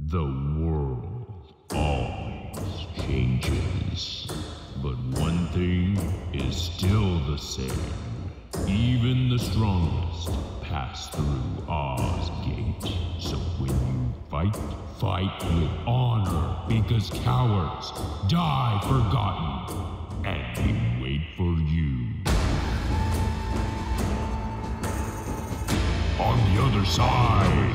The world always changes, but one thing is still the same. Even the strongest pass through Oz Gate. So when you fight, fight with honor, because cowards die forgotten, and we wait for you. On the other side.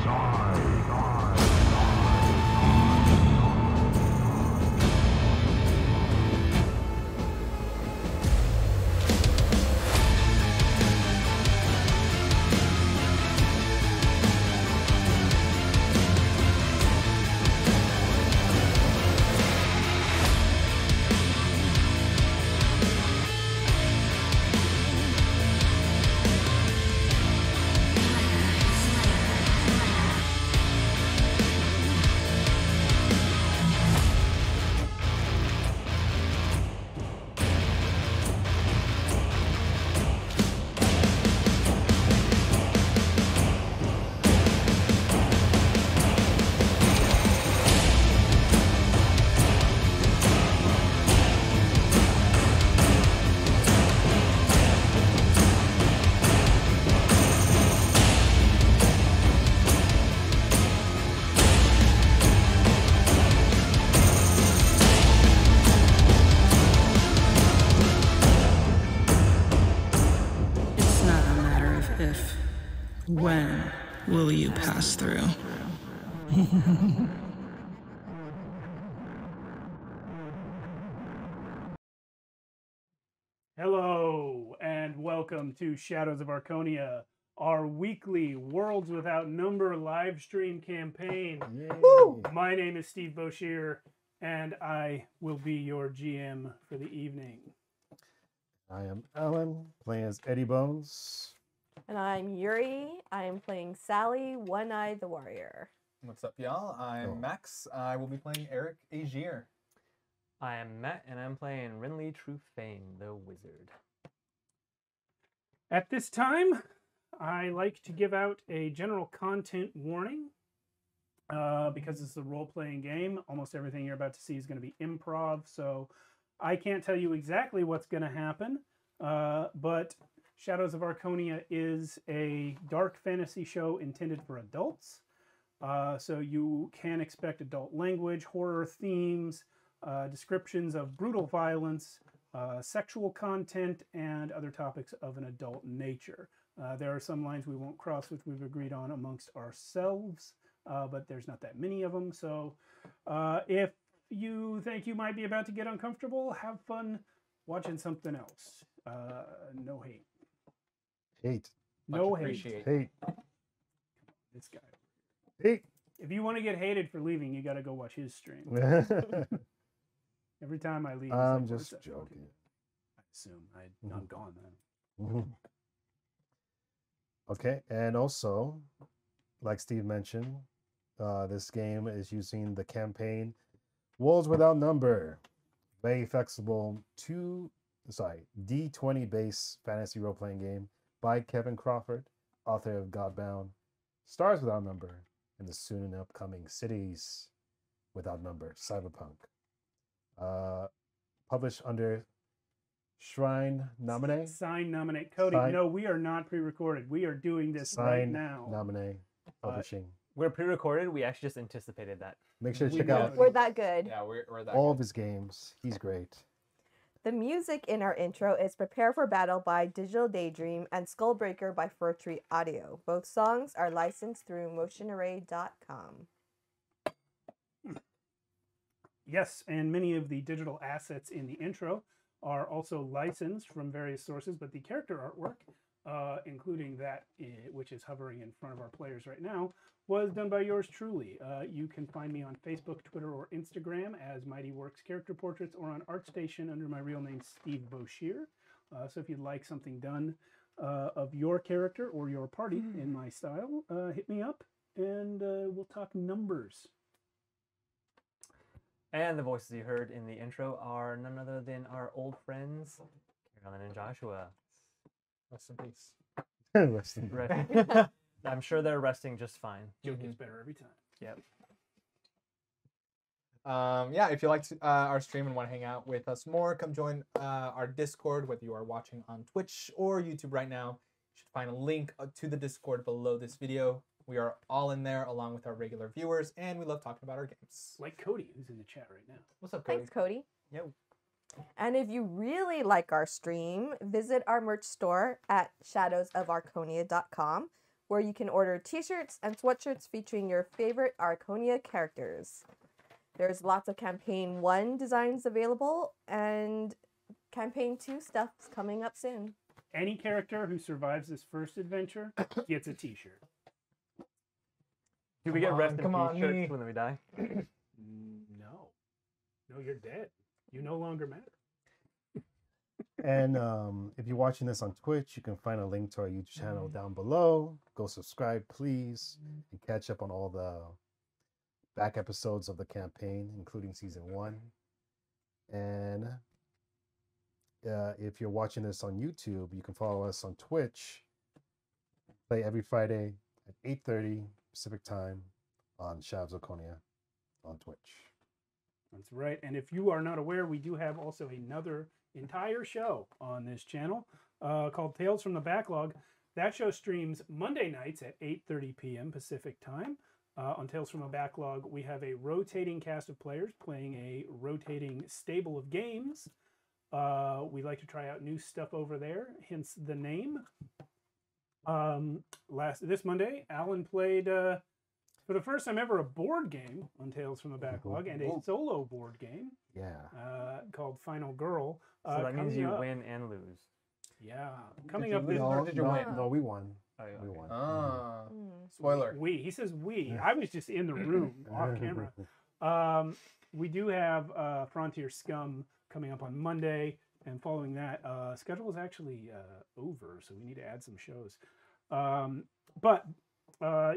When will you pass through? Hello, and welcome to Shadows of Archonia, our weekly Worlds Without Number live stream campaign. My name is Steve Boshier, and I will be your GM for the evening. I am Alan, playing as Eddie Bones. And I'm Yuri. I am playing Sally, One-Eye the Warrior. What's up, y'all? I'm Max. I will be playing Eric Agier. I am Matt, and I'm playing Renly Trufane, the Wizard. At this time, I like to give out a general content warning. Because it's a role-playing game, almost everything you're about to see is going to be improv, so I can't tell you exactly what's going to happen, but Shadows of Archonia is a dark fantasy show intended for adults. So you can expect adult language, horror themes, descriptions of brutal violence, sexual content, and other topics of an adult nature. There are some lines we won't cross, which we've agreed on amongst ourselves, but there's not that many of them. So if you think you might be about to get uncomfortable, have fun watching something else. No hate. Hate. No hate. Appreciate. Hate. This guy. Hate. If you want to get hated for leaving, you got to go watch his stream. Every time I leave, I'm like, just "Where's that joking." fucking-" I assume I'm gone then. Okay, and also, like Steve mentioned, this game is using the campaign Worlds Without Number, very flexible D20 base fantasy role-playing game by Kevin Crawford, author of Godbound, Stars Without Number, and the soon upcoming Cities Without Number, Cyberpunk. Published under Shrine Nominee. Sign, nominate. Cody, no, we are not pre-recorded. We are doing this right now. Nominee Publishing. We're pre-recorded. We actually just anticipated that. Make sure to we check know. out We're that good. Yeah, we're that all good. of his games. He's great. The music in our intro is Prepare for Battle by Digital Daydream and Skullbreaker by Fir Tree Audio. Both songs are licensed through motionarray.com. Yes, and many of the digital assets in the intro are also licensed from various sources, but the character artwork, including that which is hovering in front of our players right now, was done by yours truly. You can find me on Facebook, Twitter, or Instagram as Mighty Works Character Portraits, or on ArtStation under my real name, Steve Boshier. So if you'd like something done of your character or your party in my style, hit me up, and we'll talk numbers. And the voices you heard in the intro are none other than our old friends, Carolyn and Joshua. Rest in peace. Rest in Resting. I'm sure they're resting just fine. Joke gets better every time. Yep. Yeah, if you like our stream and want to hang out with us more, come join our Discord, whether you are watching on Twitch or YouTube right now. You should find a link to the Discord below this video. We are all in there along with our regular viewers, and we love talking about our games. Like Cody, who's in the chat right now. What's up, Cody? Thanks, Cody. Yo. And if you really like our stream, visit our merch store at shadowsofarconia.com, where you can order t-shirts and sweatshirts featuring your favorite Archonia characters. There's lots of Campaign 1 designs available, and Campaign 2 stuff's coming up soon. Any character who survives this first adventure gets a t-shirt. Do we get rest in come on, peace shirts me. when we die? No. No, you're dead. You no longer matter. And if you're watching this on Twitch, you can find a link to our YouTube channel down below. Go subscribe, please, and catch up on all the back episodes of the campaign, including season 1. And if you're watching this on YouTube, you can follow us on Twitch. Play every Friday at 8:30 Pacific time on Shadows of Archonia on Twitch. That's right. And if you are not aware, we do have also another entire show on this channel called Tales from the Backlog. That show streams Monday nights at 8:30 p.m. Pacific time. On Tales from the Backlog, we have a rotating cast of players playing a rotating stable of games. We like to try out new stuff over there, hence the name. This Monday, Alan played for the first time ever a board game on Tales from the Backlog and a solo board game. Yeah. Called Final Girl. So that means you coming up- win and lose. Yeah, coming up lose this. or did you win? No, we won. Oh, yeah, We okay. won. Ah, Mm. spoiler. He says we. I was just in the room off camera. We do have Frontier Scum coming up on Monday, and following that, schedule is actually over, so we need to add some shows. But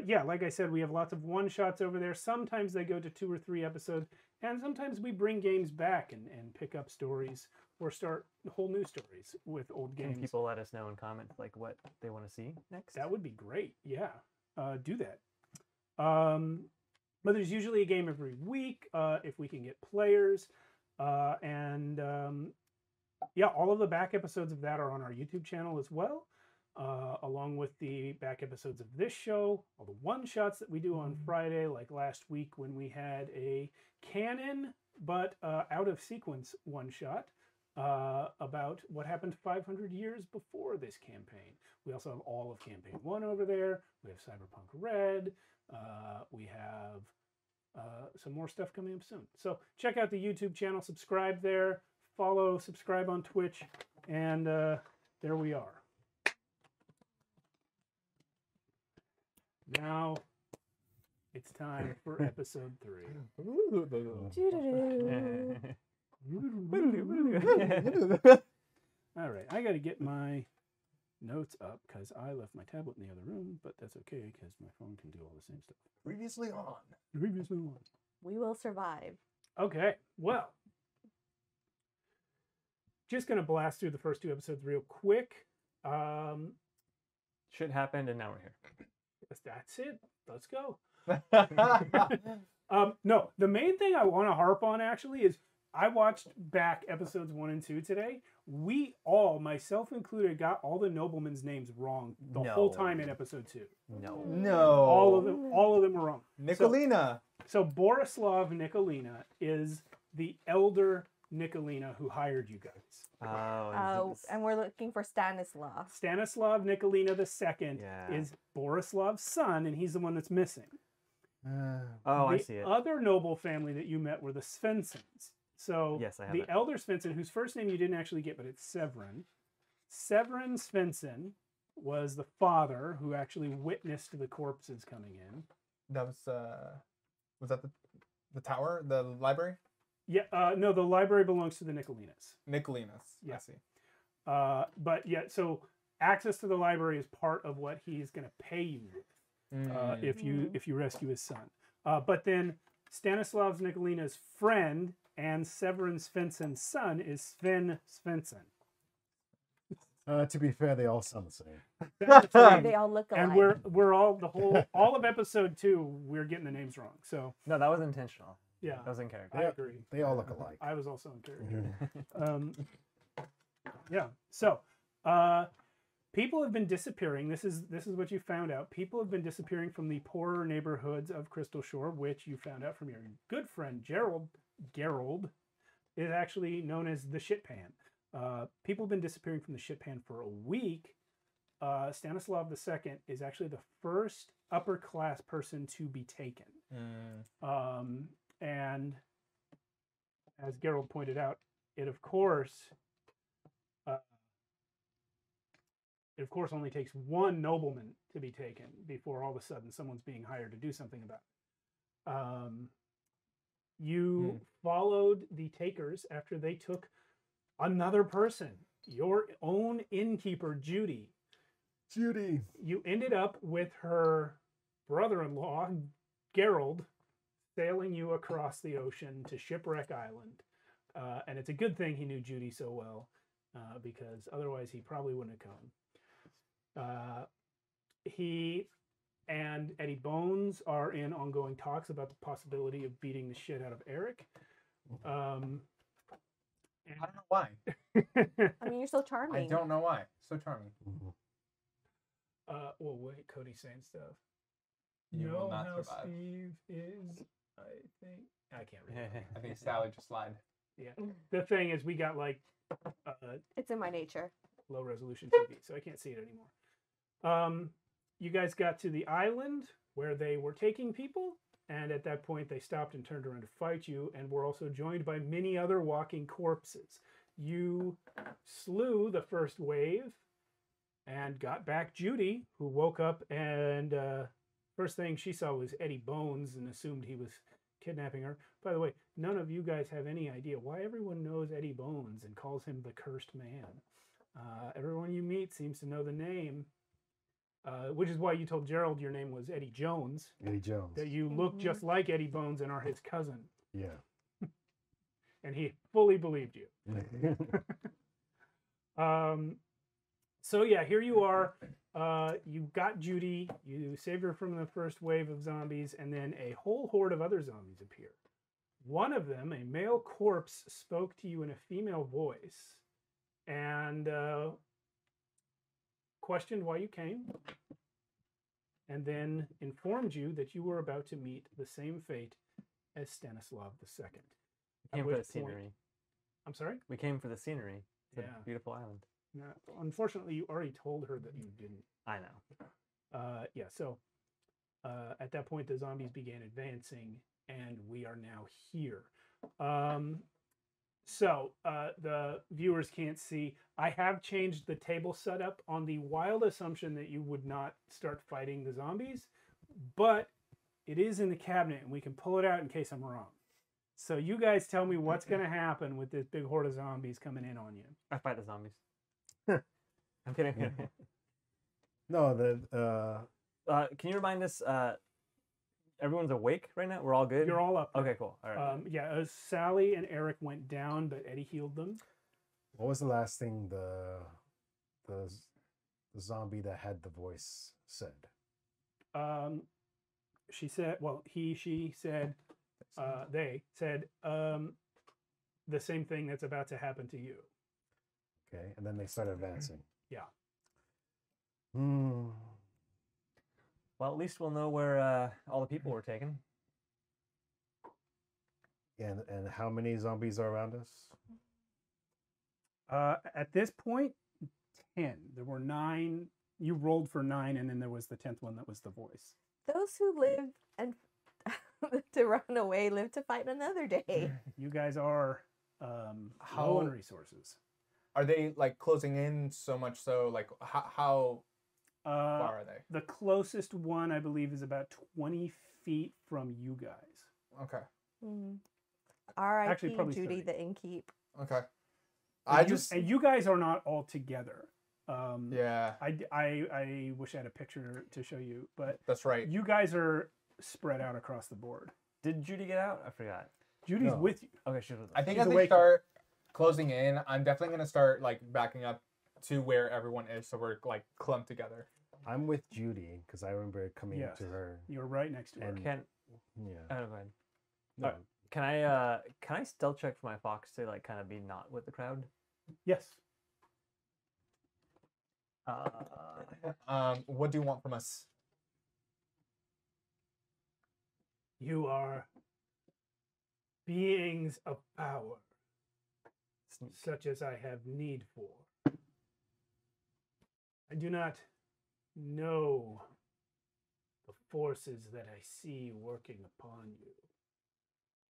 yeah, like I said, we have lots of one-shots over there. Sometimes they go to 2 or 3 episodes, and sometimes we bring games back and pick up stories or start whole new stories with old Can games. people let us know in comments like what they want to see next? That would be great. Yeah, do that. But there's usually a game every week if we can get players. And yeah, all of the back episodes of that are on our YouTube channel as well, along with the back episodes of this show, all the one-shots that we do on Friday, like last week when we had a canon but out of sequence one-shot. About what happened 500 years before this campaign. We also have all of Campaign 1 over there. We have Cyberpunk Red. We have some more stuff coming up soon. So check out the YouTube channel, subscribe there, follow, subscribe on Twitch, and there we are. Now it's time for episode 3. Doo-doo-doo. All right, I got to get my notes up because I left my tablet in the other room, but that's okay because my phone can do all the same stuff. Previously on. Previously on. We will survive. Okay, well, just going to blast through the first 2 episodes real quick. Shit happened and now we're here. That's it. Let's go. No, the main thing I want to harp on actually is I watched back episodes 1 and 2 today. We all, myself included, got all the noblemen's names wrong the whole time in episode 2. No. No. All of them were wrong. Nicolina. So Borislav Nicolina is the elder Nicolina who hired you guys. Oh, and we're looking for Stanislav. Stanislav Nicolina II Yeah. is Borislav's son, and he's the one that's missing. Oh, I The see it. other noble family that you met were the Svensons. So Yes, I have the it. elder Svensson, whose first name you didn't actually get, but it's Severin. Severin Svensson was the father who actually witnessed the corpses coming in. That was that the tower, the library? Yeah, no, the library belongs to the Nicolinas. Nicolinas. Yeah. I see. But yeah, so access to the library is part of what he's going to pay you with if you rescue his son. But then Stanislav Nicolina's friend and Severin Svensson's son is Sven Svensson. To be fair, they all sound the same. That's right. They all look alike. And we're all of episode 2 we're getting the names wrong. So No, that was intentional. Yeah, That was in character. I agree. They all look alike. I was also in character. Mhm. Yeah. So, people have been disappearing. This is what you found out. People have been disappearing from the poorer neighborhoods of Crystal Shore, which you found out from your good friend Gerald is actually known as the Shit Pan. People have been disappearing from the Shit Pan for a week. Stanislav II is actually the first upper class person to be taken. And as Gerald pointed out, it of course only takes one nobleman to be taken before all of a sudden someone's being hired to do something about it. You followed the takers after they took another person, your own innkeeper, Judy. Judy. You ended up with her brother-in-law, Gerald, sailing you across the ocean to Shipwreck Island. And it's a good thing he knew Judy so well, because otherwise he probably wouldn't have come. He and Eddie Bones are in ongoing talks about the possibility of beating the shit out of Eric. I don't know why. I mean, you're so charming. I don't know why. So charming. Well, wait, Cody's saying stuff. You will not how survive. Steve is, I can't read. I think Sally just lied. Yeah. The thing is, we got like It's in my nature. low resolution TV, so I can't see it anymore. You guys got to the island where they were taking people, and at that point they stopped and turned around to fight you, and were also joined by many other walking corpses. You slew the first wave and got back Judy, who woke up, and first thing she saw was Eddie Bones and assumed he was kidnapping her. By the way, none of you guys have any idea why everyone knows Eddie Bones and calls him the Cursed Man. Everyone you meet seems to know the name, which is why you told Gerald your name was Eddie Jones. Eddie Jones. That you look just like Eddie Bones and are his cousin. Yeah. And he fully believed you. So yeah, here you are. You got Judy. You saved her from the first wave of zombies, and then a whole horde of other zombies appear. One of them, a male corpse, spoke to you in a female voice and questioned why you came, and then informed you that you were about to meet the same fate as Stanislav II. We came for the scenery. I'm sorry? We came for the scenery. It's Yeah. a beautiful island. No, unfortunately, you already told her that you didn't. I know. Yeah, so at that point, the zombies began advancing, and we are now here. So the viewers can't see. I have changed the table setup on the wild assumption that you would not start fighting the zombies, but it is in the cabinet, and we can pull it out in case I'm wrong. So you guys tell me what's going to happen with this big horde of zombies coming in on you. I fight the zombies. I'm kidding. No, the Can you remind us? Everyone's awake right now. We're all good. You're all up. Okay, cool. All right. Yeah, Sally and Eric went down, but Eddie healed them. what was the last thing the zombie that had the voice said? She said, well, she said, they said the same thing that's about to happen to you. Okay, and then they started advancing. Yeah. Hmm. Well, at least we'll know where all the people were taken. And how many zombies are around us? At this point, 10. There were 9. You rolled for 9, and then there was the 10th one that was the voice. Those who live and to run away live to fight another day. You guys are low on resources. Are they like closing in so much so? Like how far are they? The closest one, I believe, is about 20 feet from you guys. Okay. R.I.P. Actually, probably Judy 30. the innkeep. Okay. And you guys are not all together. Yeah. I wish I had a picture to show you, but That's right. you guys are spread out across the board. Did Judy get out? I forgot. Judy's No. with you. Okay, she was with us. I think She's as they awake. start closing in, I'm definitely gonna start like backing up to where everyone is, so we're like clumped together. I'm with Judy because I remember coming Yes. to her. You're right next to her. And- Can Yeah. go ahead. No, Can I stealth check for my fox to like kind of be not with the crowd? Yes. What do you want from us? You are beings of power, such as I have need for. I do not know the forces that I see working upon you,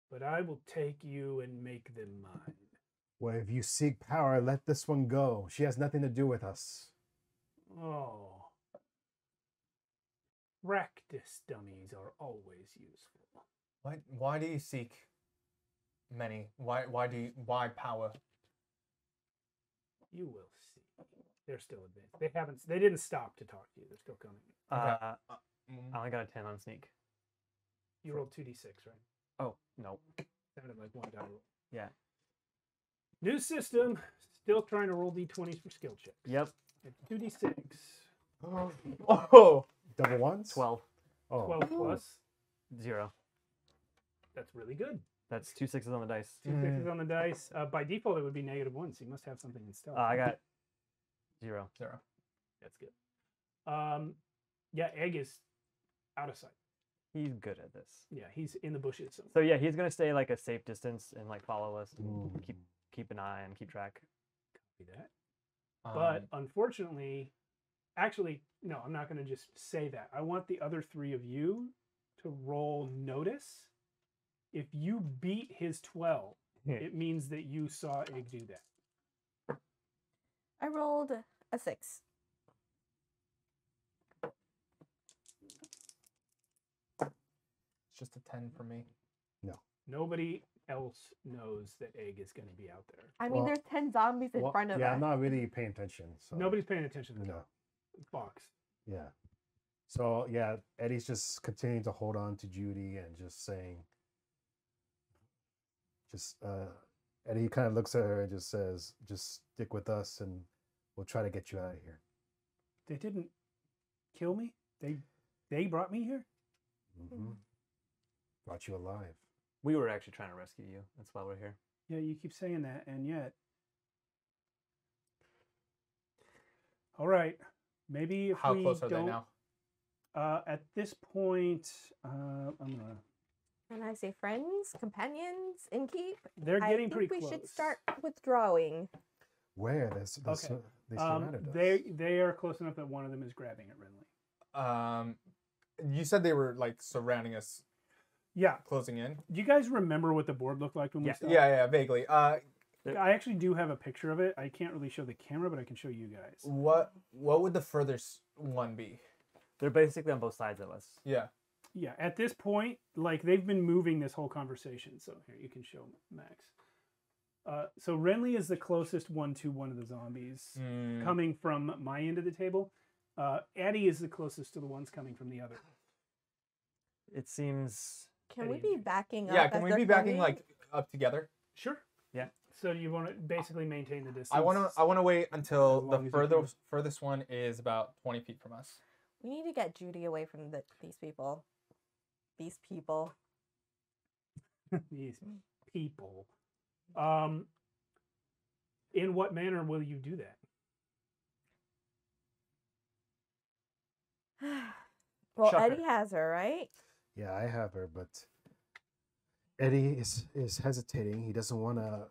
but I will take you and make them mine. Well, if you seek power, let this one go. She has nothing to do with us. Oh. Practice dummies are always useful. Why do you seek many? Why power? You will see. They're still advanced. They didn't stop to talk to you. They're still coming. I only got a 10 on sneak. You rolled 2d6, right? Oh, no. Sounded like one die roll. Yeah. New system. Still trying to roll d20s for skill checks. Yep. At 2d6. Oh, Double ones? 12. Oh. 12 plus. 0. That's really good. That's 2 6s on the dice. 2 6s on the dice. By default, it would be -1, so you must have something in stealth. I got 0. That's good. Yeah, Egg is out of sight. He's good at this. Yeah, he's in the bushes. So yeah, he's gonna stay like a safe distance and like follow us and keep an eye and keep track. Copy that. But unfortunately, actually, no, I'm not going to just say that. I want the other 3 of you to roll notice. If you beat his 12, it means that you saw Egg do that. I rolled a 6. it's just a 10 for me. Nobody else knows that Egg is going to be out there. I mean, there's 10 zombies in front of yeah, us. I'm not really paying attention. So. Nobody's paying attention to the No. box. Yeah. So yeah, Eddie's just continuing to hold on to Judy and just saying, Eddie kind of looks at her and just says, "Just stick with us, and we'll try to get you out of here." They didn't kill me. They brought me here. Mm-hmm. Brought you alive. We were actually trying to rescue you. That's why we're here. Yeah, you keep saying that, and yet. All right, maybe if How we close are they don't- now? At this point, I'm gonna. Can I say friends, companions, innkeep? They're getting I think pretty we close. should start withdrawing. Where? Okay. They surrounded us. They are close enough that one of them is grabbing at Renly. You said they were like surrounding us, Yeah. closing in. Do you guys remember what the board looked like when we started? Yeah, vaguely. I actually do have a picture of it. I can't really show the camera, but I can show you guys. What would the furthest one be? They're basically on both sides of us. Yeah. Yeah, at this point, like they've been moving this whole conversation. So here, you can show Max. So Renly is the closest one to one of the zombies coming from my end of the table. Addie is the closest to the ones coming from the other. It seems. Can we be backing up? Yeah, can as we they're be backing coming? like up together? Sure. Yeah. So you want to basically maintain the distance. I wanna wait until As long the as you can. furthest one is about 20 feet from us. We need to get Judy away from these people. These people. These people. In what manner will you do that? Well, Shocker. Eddie has her, right? Yeah, I have her, but Eddie is hesitating. He doesn't want to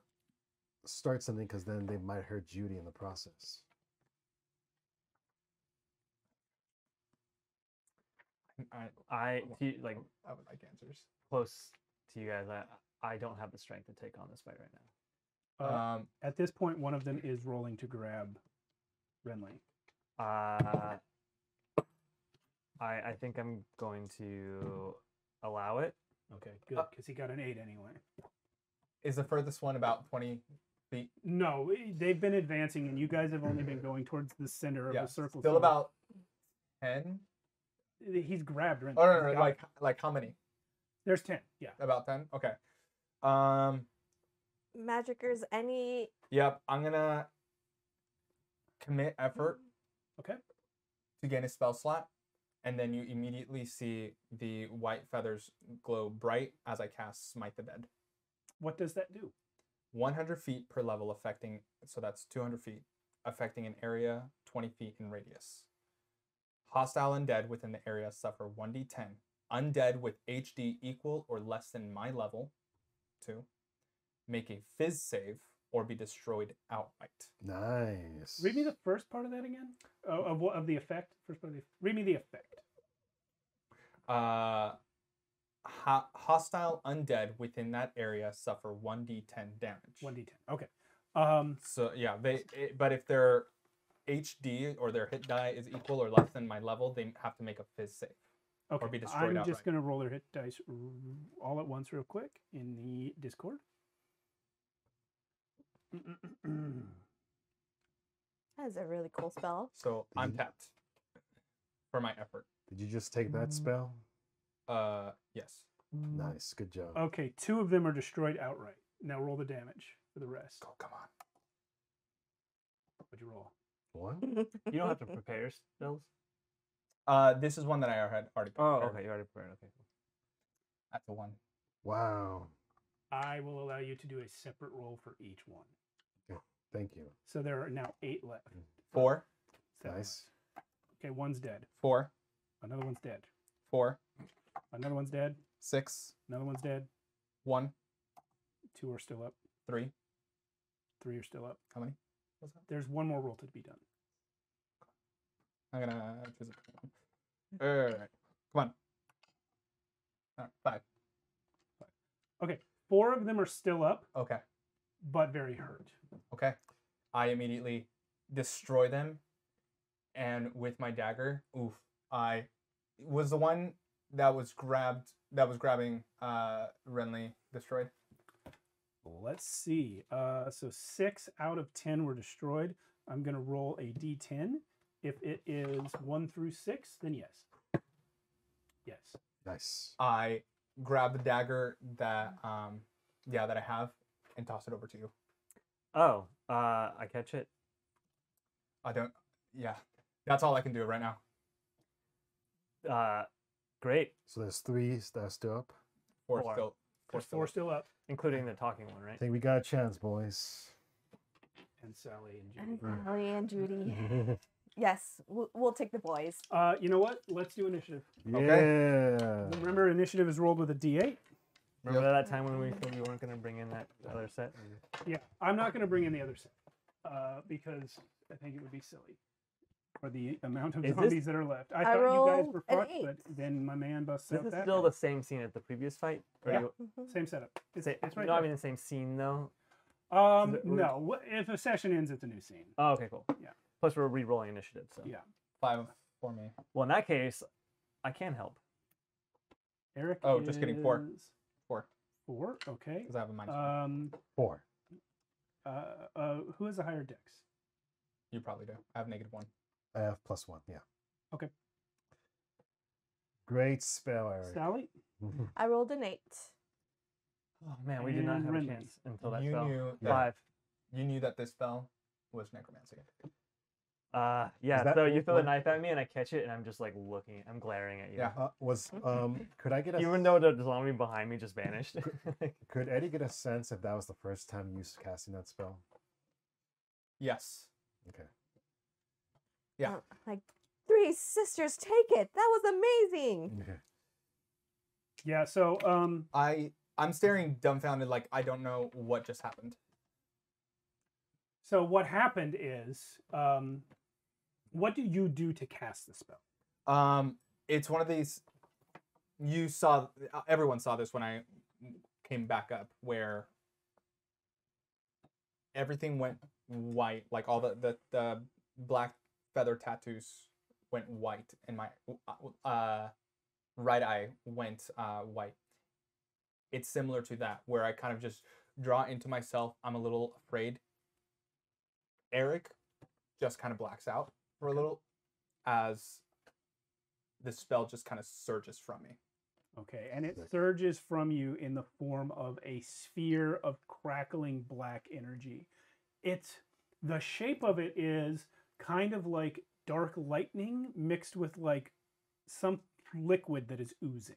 start something because then they might hurt Judy in the process. I like I would like answers. close to you guys. I don't have the strength to take on this fight right now. At this point, one of them is rolling to grab Renly. I think I'm going to allow it. Okay, good, because he got an 8 anyway. Is the furthest one about 20 feet? No, they've been advancing, and you guys have only been going towards the center of Yeah, the circle. still so about 10. He's grabbed Renly. Oh no, He's no, got it. like how many? There's 10. Yeah. About 10. Okay. Magicers, any. Yep. I'm gonna commit effort. Okay. To gain a spell slot, and then you immediately see the white feathers glow bright as I cast Smite the Dead. What does that do? 100 feet per level affecting, so that's 200 feet, affecting an area 20 feet in radius. Hostile undead within the area suffer 1d10. Undead with HD equal or less than my level, 2, make a Fizz save or be destroyed outright. Nice. Read me the first part of that again. Of the effect. First part of read me the effect. Hostile undead within that area suffer 1d10 damage. 1d10. Okay. So yeah, but if their HD or their hit die is equal or less than my level, they have to make a Fizz save. Okay. Or be destroyed I'm just outright. going to roll their hit dice all at once real quick in the Discord. That is a really cool spell. So I'm tapped for my effort. Did you just take that spell? Yes. Nice. Good job. Okay, 2 of them are destroyed outright. Now roll the damage for the rest. Oh, come on. What'd you roll? 1? You don't have to prepare your spells. This is one that I had already Oh, prepared. okay. You already prepared. Okay. That's a 1. Wow. I will allow you to do a separate roll for each one. Thank you. So there are now 8 left. 4, 7 Nice. left. Okay, one's dead. 4, Another one's dead. 4, Another one's dead. 6, Another one's dead. 1, 2 are still up. 3. 3 are still up. How many? What's that? There's one more roll to be done. I'm gonna choose it. Alright. Come on. Alright, 5. Okay, 4 of them are still up, Okay. but very hurt. Okay. I immediately destroy them, and with my dagger, I was the one that was grabbing Renly destroyed. Let's see. So 6 out of 10 were destroyed. I'm going to roll a d10. If it is 1 through 6, then yes. Yes. Nice. I grab the dagger that that I have and toss it over to you. Oh, I catch it. I don't. Yeah, that's all I can do right now. Great, So there's 3 that are still up. 4 4. still. There's 4 still up. including the talking one, right? I think we got a chance, boys. And Sally and And Judy. Sally and Judy. Yes, we'll take the boys. You know what? Let's do initiative. Yeah. Remember, initiative is rolled with a d8. Remember that time when we said we weren't going to bring in that other set? Yeah, I'm not going to bring in the other set because I think it would be silly for the amount of Is zombies this- that are left. I I thought you guys rolled were an fucked, 8. but then my man busts This out is that. still the same scene as the previous fight? Or Yeah. you- Same setup. It's right no, there. I mean the same scene though. Um, Is it- no. If a session ends, it's a new scene. Oh, okay, cool. Yeah. Plus we're re-rolling initiative, so. Yeah. 5 for me. Well, in that case, I can help. Eric. Oh, just kidding, 4. is 4, 4. Okay. because I have a minus. 4. Who has a higher dex? You probably do. I have -1. I have +1. Yeah. Okay. Great spell, Eric. Sally. I rolled an 8. Oh man, we did not And have Renly. a chance until that You spell. knew that- 5. You knew that this spell was necromancy. Yeah, that so you throw the what- knife at me and I catch it and I'm just like looking, I'm glaring at you. Yeah. Could I get a Even though the zombie behind me just vanished. could Eddie get a sense if that was the first time you was casting that spell? Yes. Okay. Yeah. Like, 3 sisters, take it. That was amazing. Yeah. So I'm staring dumbfounded, like I don't know what just happened. So what happened is, what do you do to cast the spell? It's one of these. You saw. Everyone saw this when I came back up, where everything went white, like all the black feather tattoos went white, and my right eye went white. It's similar to that, where I kind of just draw into myself. I'm a little afraid. Eric just kind of blacks out for a little as the spell just kind of surges from me. Okay, and it surges from you in the form of a sphere of crackling black energy. The shape of it is kind of like dark lightning mixed with like some liquid that is oozing.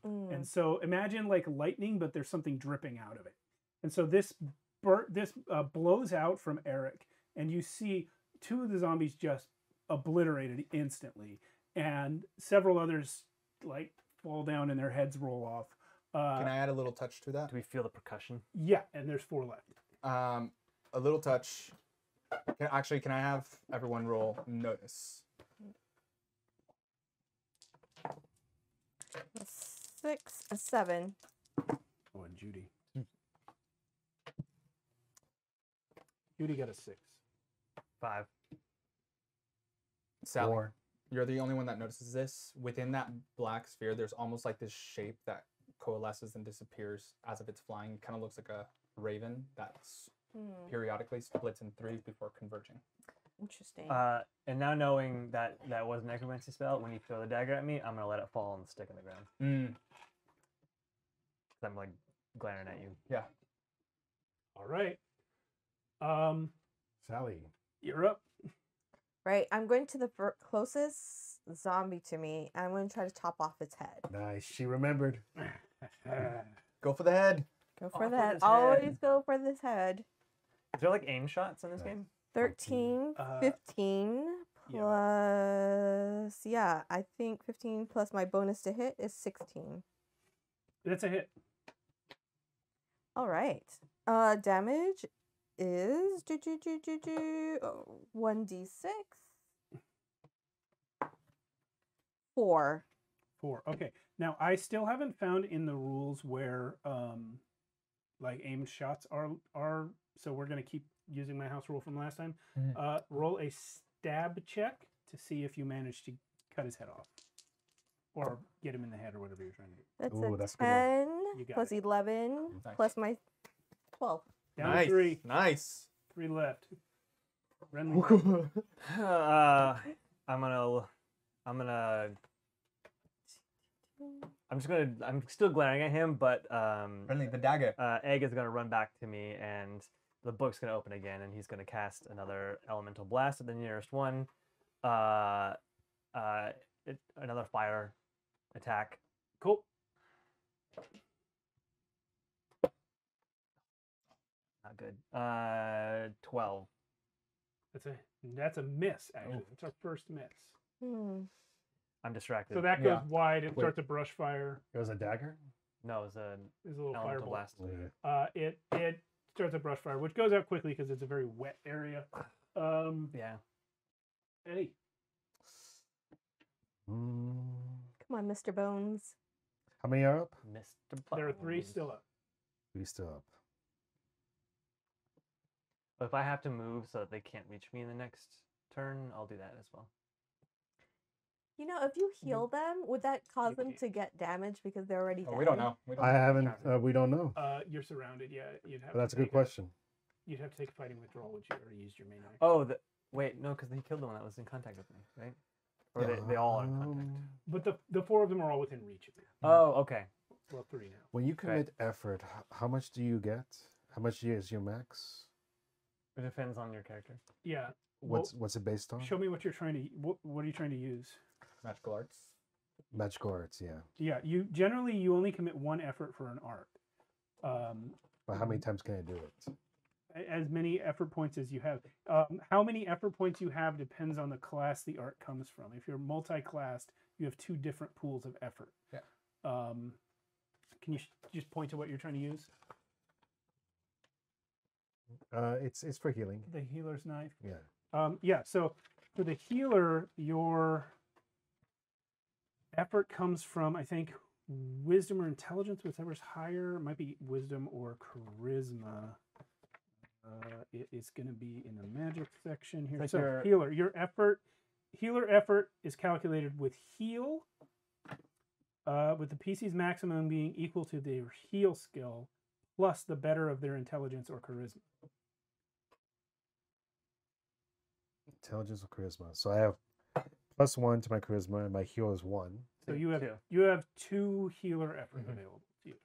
Mm. And so imagine like lightning, but there's something dripping out of it. And so this blows out from Eric, and you see 2 of the zombies just obliterated instantly, and several others like fall down and their heads roll off. Can I add a little touch to that? Do we feel the percussion? Yeah, and there's 4 left. A little touch. Can I have everyone roll notice? A 6, a 7. Oh, and Judy. Judy got a 6. 5. Sally, 4. you're the only one that notices this. Within that black sphere, there's almost like this shape that coalesces and disappears as if it's flying. It kind of looks like a raven that's periodically splits in 3 before converging. Interesting. And now knowing that that was an necromancy spell, when you throw the dagger at me, I'm gonna let it fall and stick in the ground. 'Cause I'm like glaring at you. Yeah. All right. Sally. You're up. Right, I'm going to the closest zombie to me, and I'm going to try to chop off its head. Nice. She remembered. Go for the head. Go for Off with that. his Always head. go for this head. Is there like aim shots in this Nice. game? 13, 15 plus, yeah, I think 15 plus my bonus to hit is 16. That's a hit. All right. Damage is 1d6. 4. 4. Okay. Now I still haven't found in the rules where like aimed shots are so we're gonna keep using my house rule from last time. Roll a stab check to see if you manage to cut his head off. Or get him in the head or whatever you're trying to do. That's Ooh, a that's a good one. 10 You got plus it. 11 Nice. plus my 12. Down Nice. 3. Nice. 3 left. Renly. I'm still glaring at him, but Friendly, the dagger. Egg is gonna run back to me, and the book's gonna open again, and he's gonna cast another elemental blast at the nearest one. Another fire attack. Cool. Not good. 12. That's a miss, actually. It's our first miss. I'm distracted. So that goes Yeah. wide and Wait. starts a brush fire. It was a dagger? No, it's a There's a little elemental fireball. blast. Yeah. It starts a brush fire, which goes out quickly because it's a very wet area. Yeah. Eddie. Come on, Mr. Bones. How many are up? Mr. There are 3 Bones. still up. 3 still up. But if I have to move so that they can't reach me in the next turn, I'll do that as well. You know, if you heal them, would that cause them to get damage because they're already dead? Oh, we don't know. We don't I know. haven't. We don't know. You're surrounded. Yeah, you'd have. But that's a to good take question. You'd have to take a fighting withdrawal, which you already used your main action. Oh, wait, no, because he killed the one that was in contact with me, right? Or they all are in contact. But the 4 of them are all within reach of you. Oh, okay. Well, 3 now. When you commit effort, how much do you get? How much is your max? It depends on your character. Yeah. What's it based on? Show me what you're trying to. What are you trying to use? Magical arts. Magical arts, yeah. Yeah. You only commit 1 effort for an art. But how many times can I do it? As many effort points as you have. How many effort points you have depends on the class the art comes from. If you're multi-classed, you have 2 different pools of effort. Yeah. Can you just point to what you're trying to use? It's for healing. The healer's knife. Yeah. Yeah. So for the healer, your effort comes from, I think, wisdom or intelligence, whichever's higher. It might be wisdom or charisma. It is going to be in the magic section here. Like So healer, healer effort is calculated with heal, with the PC's maximum being equal to their heal skill plus the better of their intelligence or charisma. Intelligence or charisma. So I have +1 to my charisma, and my heal is 1 So you have 2 healer effort available to you.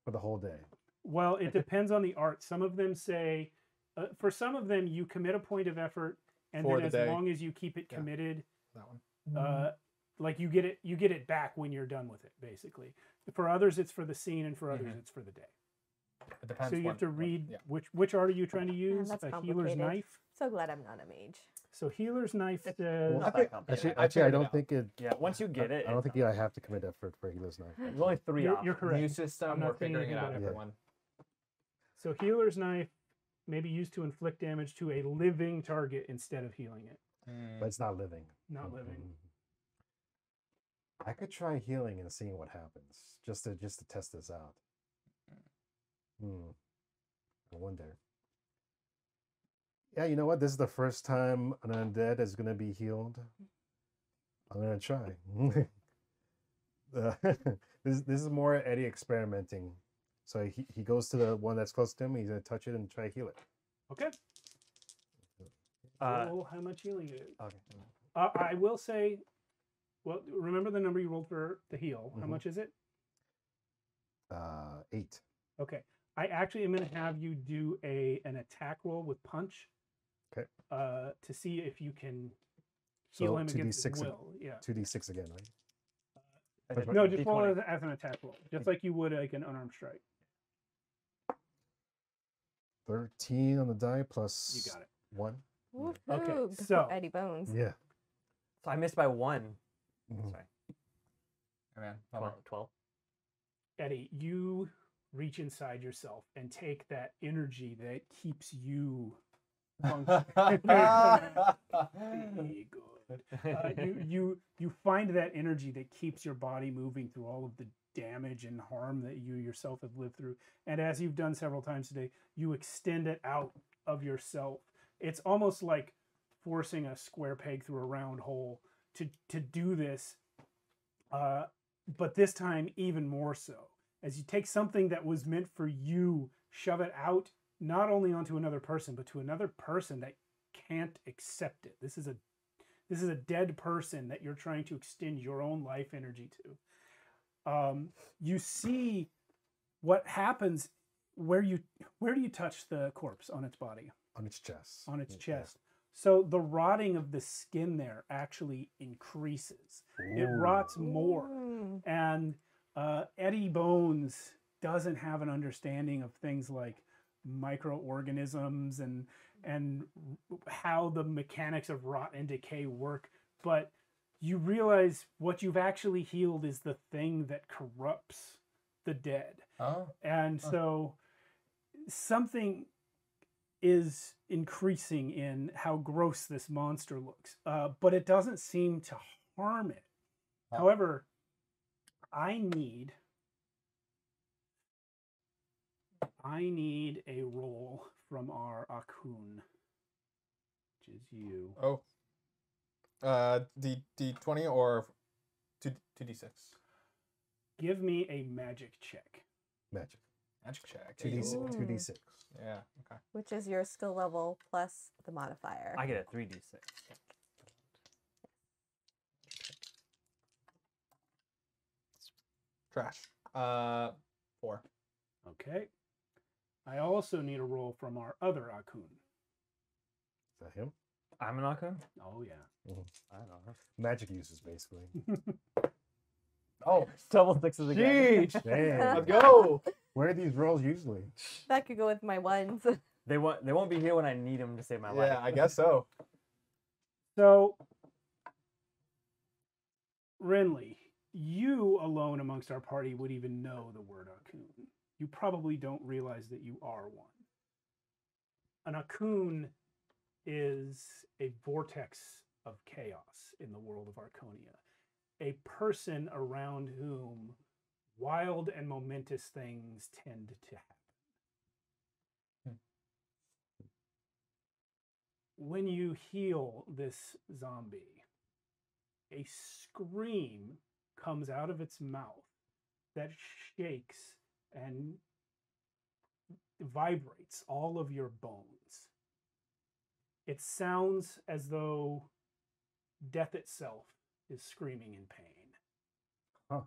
for the whole day. Well, it depends on the art. Some of them say, for some of them, you commit a point of effort, and For then the as day. long as you keep it Yeah. committed, That one. like you get it back when you're done with it. Basically, for others it's for the scene, and for others it's for the day. It depends. So you have what- to what- read yeah. which art are you trying to use? that's A healer's complicated. knife. So glad I'm not a mage. So healer's knife says Well, Not think- that complicated. Actually, I figured it don't out. think it. Yeah, once you get it, I don't it's think not- I have to commit effort for Healer's Knife. There's only 3 you're options. correct. New system. I'm not We're saying figuring it anything out, about it. everyone. So healer's knife may be used to inflict damage to a living target instead of healing it. Mm. But it's not living. Not living. I could try healing and seeing what happens, just to test this out. I wonder. Yeah, you know what? This is the first time an undead is gonna be healed. I'm gonna try. This is more Eddie experimenting. So he goes to the one that's close to him. He's gonna touch it and try to heal it. Okay. Roll how much healing it is. Okay. I will say, well, remember the number you rolled for the heal. How Mhm. much is it? 8. Okay. I actually am going to have you do an attack roll with punch. Okay. To see if you can heal So him against his 2d6 will. Yeah. 2d6 again, right? I did No, just roll D20. it as an attack roll, just like you would like an unarmed strike. 13 on the die plus You got it. 1. Woohoo, Okay, go so- Eddie Bones. Yeah. So I missed by 1. Mhm. Sorry. Hey, man, bummer. 12. Eddie, you reach inside yourself and take that energy that keeps you functioning. Be good. You find that energy that keeps your body moving through all of the damage and harm that you yourself have lived through. And as you've done several times today, you extend it out of yourself. It's almost like forcing a square peg through a round hole to do this. But this time even more so. As you take something that was meant for you, shove it out not only onto another person, but to another person that can't accept it. This is a dead person that you're trying to extend your own life energy to. You see what happens where do you touch the corpse on its body? On its chest. On its Yeah. chest. So the rotting of the skin there actually increases. It rots more. Mm. And Eddie Bones doesn't have an understanding of things like microorganisms and how the mechanics of rot and decay work. But you realize what you've actually healed is the thing that corrupts the dead. Oh. And so something is increasing in how gross this monster looks, but it doesn't seem to harm it. Huh. However, I need a roll from our Akun, which is you. Oh. D20 or 2d6? Give me a magic check. Magic. Magic check. 2d6. Ooh. 2d6. Yeah, okay. Which is your skill level plus the modifier. I get a 3d6. Trash. 4. Okay. I also need a roll from our other Akun. Is that him? I'm an Akun? Oh yeah. I don't know. Magic uses, basically. Oh, Double sixes again. sheesh. Dang. Let's go. Where are these rolls usually? That could go with my ones. They won't be here when I need them to save my life. Yeah, I guess so. So, Renly, you alone amongst our party would even know the word Akun. You probably don't realize that you are one. An Akun is a vortex of chaos in the world of Archonia. A person around whom wild and momentous things tend to happen. When you heal this zombie, a scream comes out of its mouth that shakes and vibrates all of your bones. It sounds as though death itself is screaming in pain. Huh.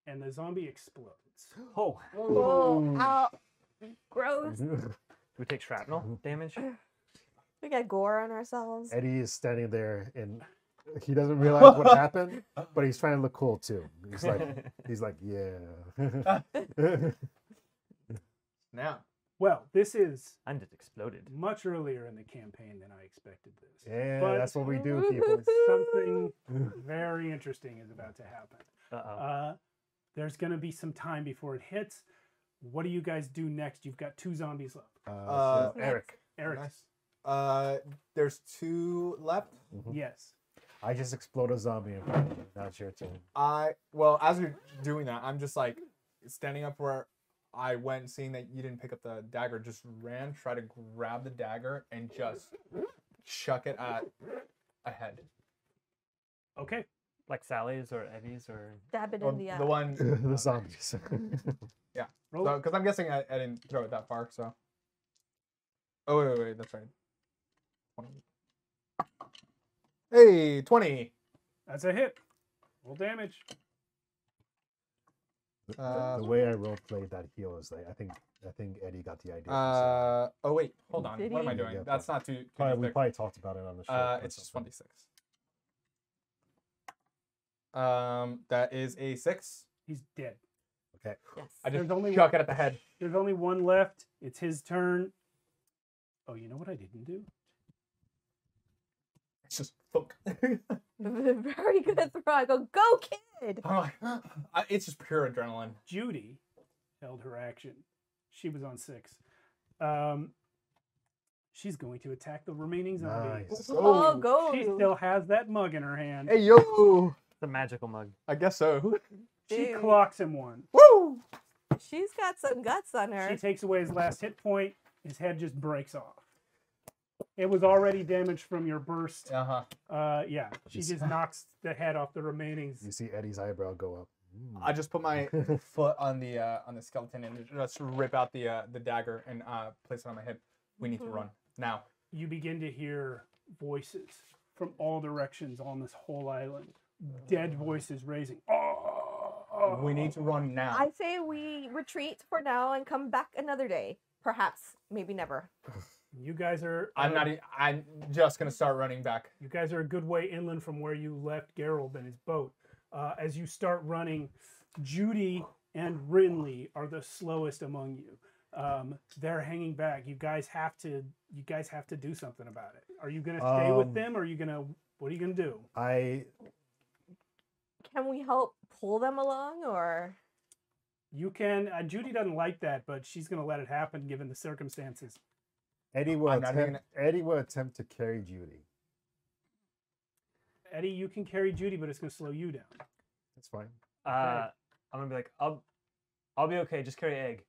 And the zombie explodes. Oh, Whoa, ow. Gross. do we take shrapnel damage? We got gore on ourselves. Eddie is standing there in he doesn't realize what happened, but he's trying to look cool too. He's like, yeah. Now. Well, this is I'm just exploded. much earlier in the campaign than I expected this. Yeah, But that's what we do, people. something very interesting is about to happen. Uh-oh. There's going to be some time before it hits. What do you guys do next? You've got 2 zombies left. So Eric. Eric. Nice. There's 2 left. Yes. I just explode a zombie in front of you. Now it's your turn. Well, as you're doing that, I'm just like standing up where I went, seeing that you didn't pick up the dagger, just ran, try to grab the dagger and just chuck it at a head. Okay. Like Sally's or Eddie's or... Dab it Well, in the eye. the one. The zombies. Yeah. Roll. Because I'm guessing I didn't throw it that far, so. Oh, wait, that's right. 20. Hey, 20. That's a hit. Roll damage. The way I role played that heal is like I think Eddie got the idea. Oh wait, hold on. Did What am I he? doing? Yeah, That's not too we thick. probably talked about it on the show. or It's just something. 26. That is a 6. He's dead. Okay. Yes. I just There's only chuck it at the head. There's only 1 left. It's his turn. Oh, you know what I didn't do? It's just thunk. Very good throw. I go, go kid! I'm like, it's just pure adrenaline. Judy held her action. She was on 6. She's going to attack the remaining zombies. Nice. Oh, go! She still has that mug in her hand. Hey yo! The magical mug. I guess so. She Dude. clocks him 1. Woo! She's got some guts on She her. takes away his last hit point. His head just breaks off. It was already damaged from your burst. Yeah. She just knocks the head off the remainings. You see Eddie's eyebrow go up. I just put my foot on the skeleton and just rip out the dagger and place it on my head. We need to run now. You begin to hear voices from all directions on this whole island. Dead voices raising. Oh. We need to run now. I say we retreat for now and come back another day. Perhaps, maybe never. You guys are. I'm just gonna start running back. You guys are a good way inland from where you left Geralt and his boat. As you start running, Judy and Rinley are the slowest among you. They're hanging back. You guys have to do something about it. Are you gonna stay with them, or are you gonna? What are you gonna do? Can we help pull them along, or? You can. Judy doesn't like that, but she's gonna let it happen given the circumstances. Eddie will I'm not attempt to carry Judy. Eddie, you can carry Judy, but it's gonna slow you down. That's fine. I'm gonna be like, I'll be okay. Just carry Egg.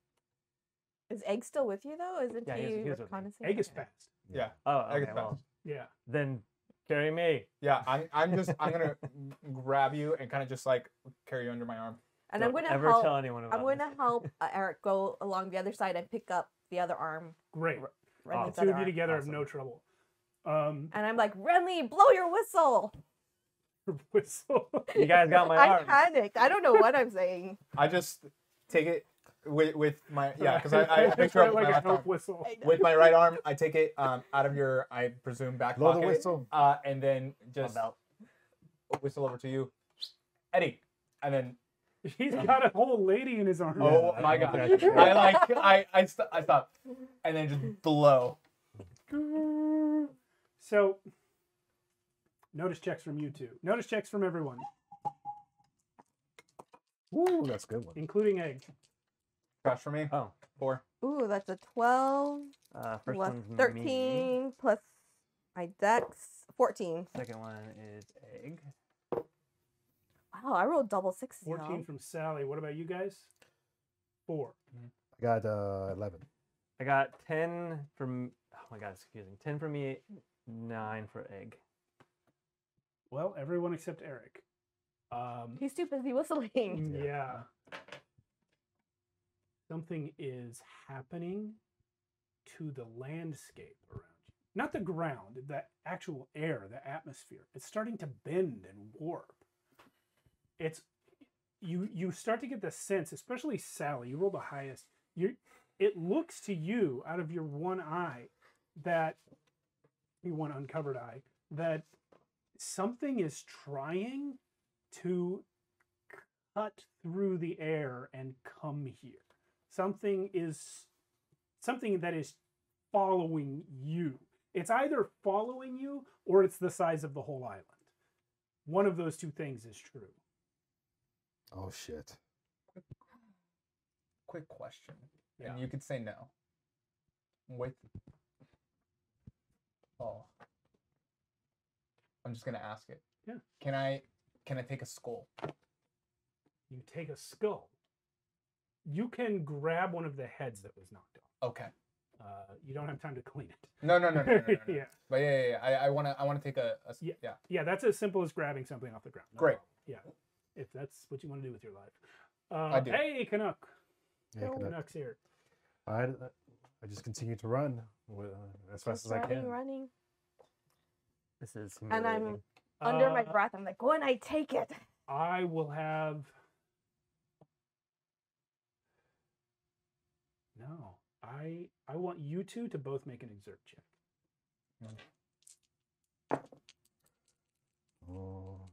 Is Egg still with you though? Isn't Yeah, he he was with me. reconnaissance? Egg is fast. Yeah. Oh, I okay. get Well, Yeah. then carry me. Yeah. I'm gonna grab you and kind of just like carry you under my arm. And Don't I'm gonna ever help. tell anyone about I'm gonna this. help Eric go along the other side and pick up the other arm. Great. Renly's Two other of you arm. together Awesome. have no trouble. And I'm like, Renly, blow your whistle. Whistle. You guys got my I'm arm. panicked. I don't know what I'm saying. I just take it with my because I picture up like my a left arm. help whistle. I know. With my right arm, I take it out of your, I presume, back Blow the pocket. whistle. And then just belt. whistle over to you, Eddie, and then He's got a whole lady in his arm. oh my god, I stop, and then just blow. So, notice checks from you two. Notice checks from everyone, Woo, that's a good one. including Egg. Crash for me. Oh, 4. Ooh, that's a 12 first plus one's me. 13 plus my dex 14. Second one is Egg. Wow, I rolled double 6s. 14 from Sally. What about you guys? 4. I got 11. I got 10 from. Oh my god, it's confusing. 10 for me, 9 for Egg. Well, everyone except Eric. He's too busy whistling. Yeah. Something is happening to the landscape around you. Not the ground, the actual air, the atmosphere. It's starting to bend and warp. It's you start to get the sense, especially Sally, you roll the highest. It looks to you out of your one eye that your one uncovered eye that something is trying to cut through the air and come here. Something that is following you. It's either following you or it's the size of the whole island. One of those two things is true. Oh shit. Quick question. Yeah. And you could say no. With I'm just gonna ask it. Yeah. Can I take a skull? You take a skull. You can grab one of the heads that was knocked off. Okay. You don't have time to clean it. No. Yeah. But yeah. I wanna take a Yeah. Yeah, that's as simple as grabbing something off the ground. No Great. problem. Yeah. If that's what you want to do with your life. I do. Hey, Canuck. Yeah, Canuck's here. I just continue to run as fast as I can. Running. This is And I'm humiliating. under my breath. I'm like, when I take it. I will have. No, I want you two to both make an exert check. Oh.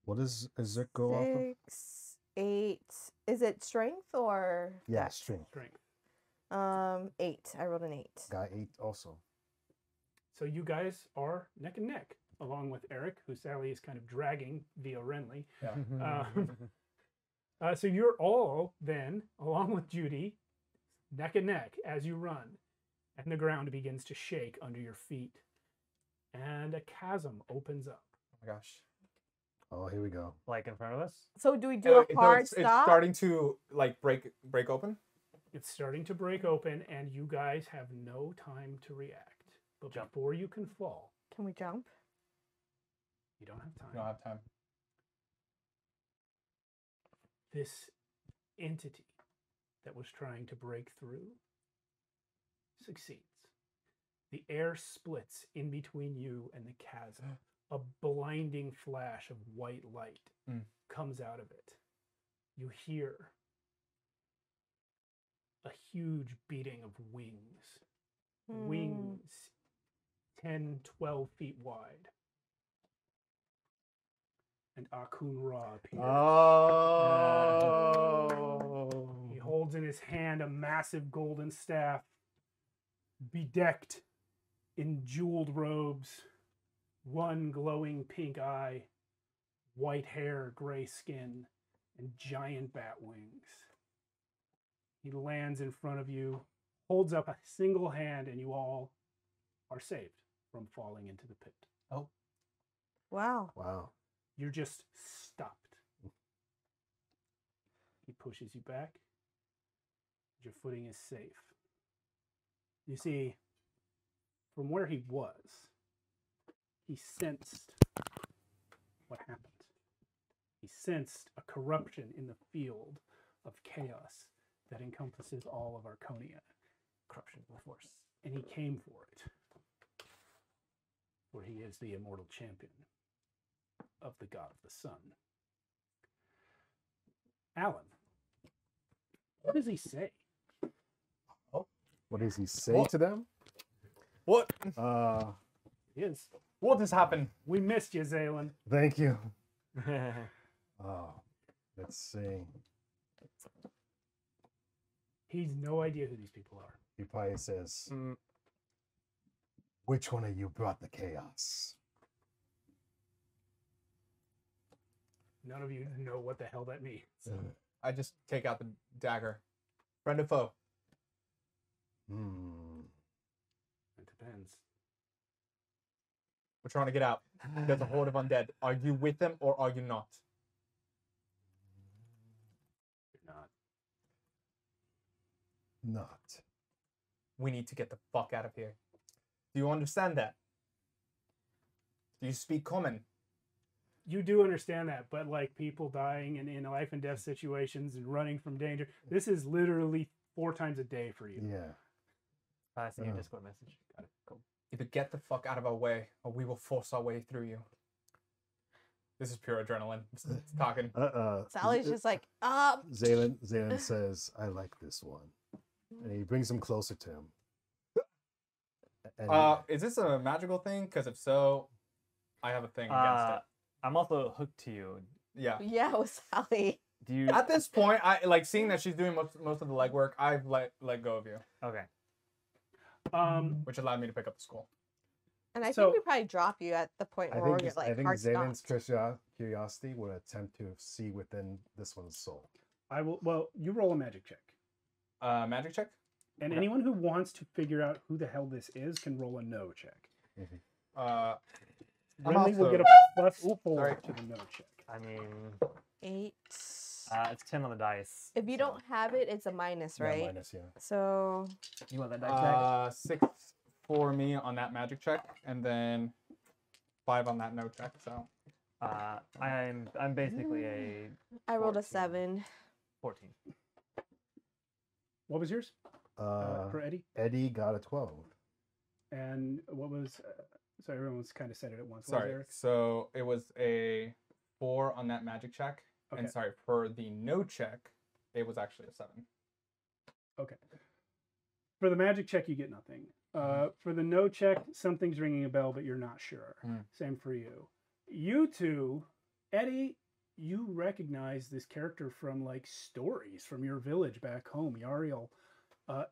What does it go off of? 6, 8. Is it strength or? Yeah, strength. Strength. 8. I rolled an 8. Got 8 also. So you guys are neck and neck, along with Eric, who Sally is kind of dragging via Renly. Yeah. So you're all then, along with Judy, neck and neck as you run, and the ground begins to shake under your feet, and a chasm opens up. Oh my gosh. Oh, here we go. Like in front of us? So do we do a hard it's stop? starting to like break open. It's starting to break open, and you guys have no time to react. But Jump. before you can fall, Can we jump? you don't have time. You don't have time. This entity that was trying to break through succeeds. The air splits in between you and the chasm. A blinding flash of white light comes out of it. You hear a huge beating of wings. Wings 10, 12 feet wide. And Akun Ra appears. Oh. He holds in his hand a massive golden staff, bedecked in jeweled robes, one glowing pink eye, white hair, gray skin, and giant bat wings. He lands in front of you, holds up a single hand, and you all are saved from falling into the pit. Oh. Wow. Wow. You're just stopped. He pushes you back. Your footing is safe. You see, from where he was, he sensed what happened. He sensed a corruption in the field of chaos that encompasses all of Archonia. Corruption of the force. And he came for it. For he is the immortal champion of the god of the sun. Alan, what does he say? What does he say What? to them? What? He is. What has happened? We missed you, Zaylan. Thank you. Oh, let's see. He's no idea who these people are. He probably says, Mm. which one of you brought the chaos? None of you know what the hell that means. I just take out the dagger. Friend or foe? Hmm. It depends. We're trying to get out. There's a horde of undead. Are you with them or are you not? You're not. Not. We need to get the fuck out of here. Do you understand that? Do you speak common? You do understand that, but like people dying in life and death situations and running from danger, this is literally 4 times a day for you. Yeah. I see your Discord message. Got it. Cool. Either get the fuck out of our way or we will force our way through you. This is pure adrenaline. It's talking. Sally's just like, Zaylan says, I like this one. And he brings him closer to him. And Is this a magical thing? Because if so, I have a thing against it. I'm also hooked to you. Yeah. Yeah, with Sally. Do you? At this point, I like seeing that she's doing most of the legwork. I've let go of you, Okay. which allowed me to pick up the school. And I So- think we probably drop you at the point where we're like I think hard Zayn's stopped. curiosity would attempt to see within this one's soul. I will. Well, you roll a magic check, Magic check. and Okay. anyone who wants to figure out who the hell this is can roll a no check. I'm Renly will also- get a +4 Sorry. to the no check. I mean, 8. it's 10 on the dice. If you so- don't have it, it's a minus, Yeah, right? minus, yeah. So You want that dice back? 6 for me on that magic check, and then 5 on that no check. So I'm basically a I rolled a 14. 7. 14. What was yours for Eddie? Eddie got a 12. And what was? So everyone's kind of said it at once. What was sorry. Eric's? So it was a 4 on that magic check, Okay. and sorry for the no check, it was actually a 7. Okay. For the magic check, you get nothing. For the no check, something's ringing a bell, but you're not sure. Mm. Same for you. You two, Eddie, you recognize this character from like stories from your village back home, Yariel.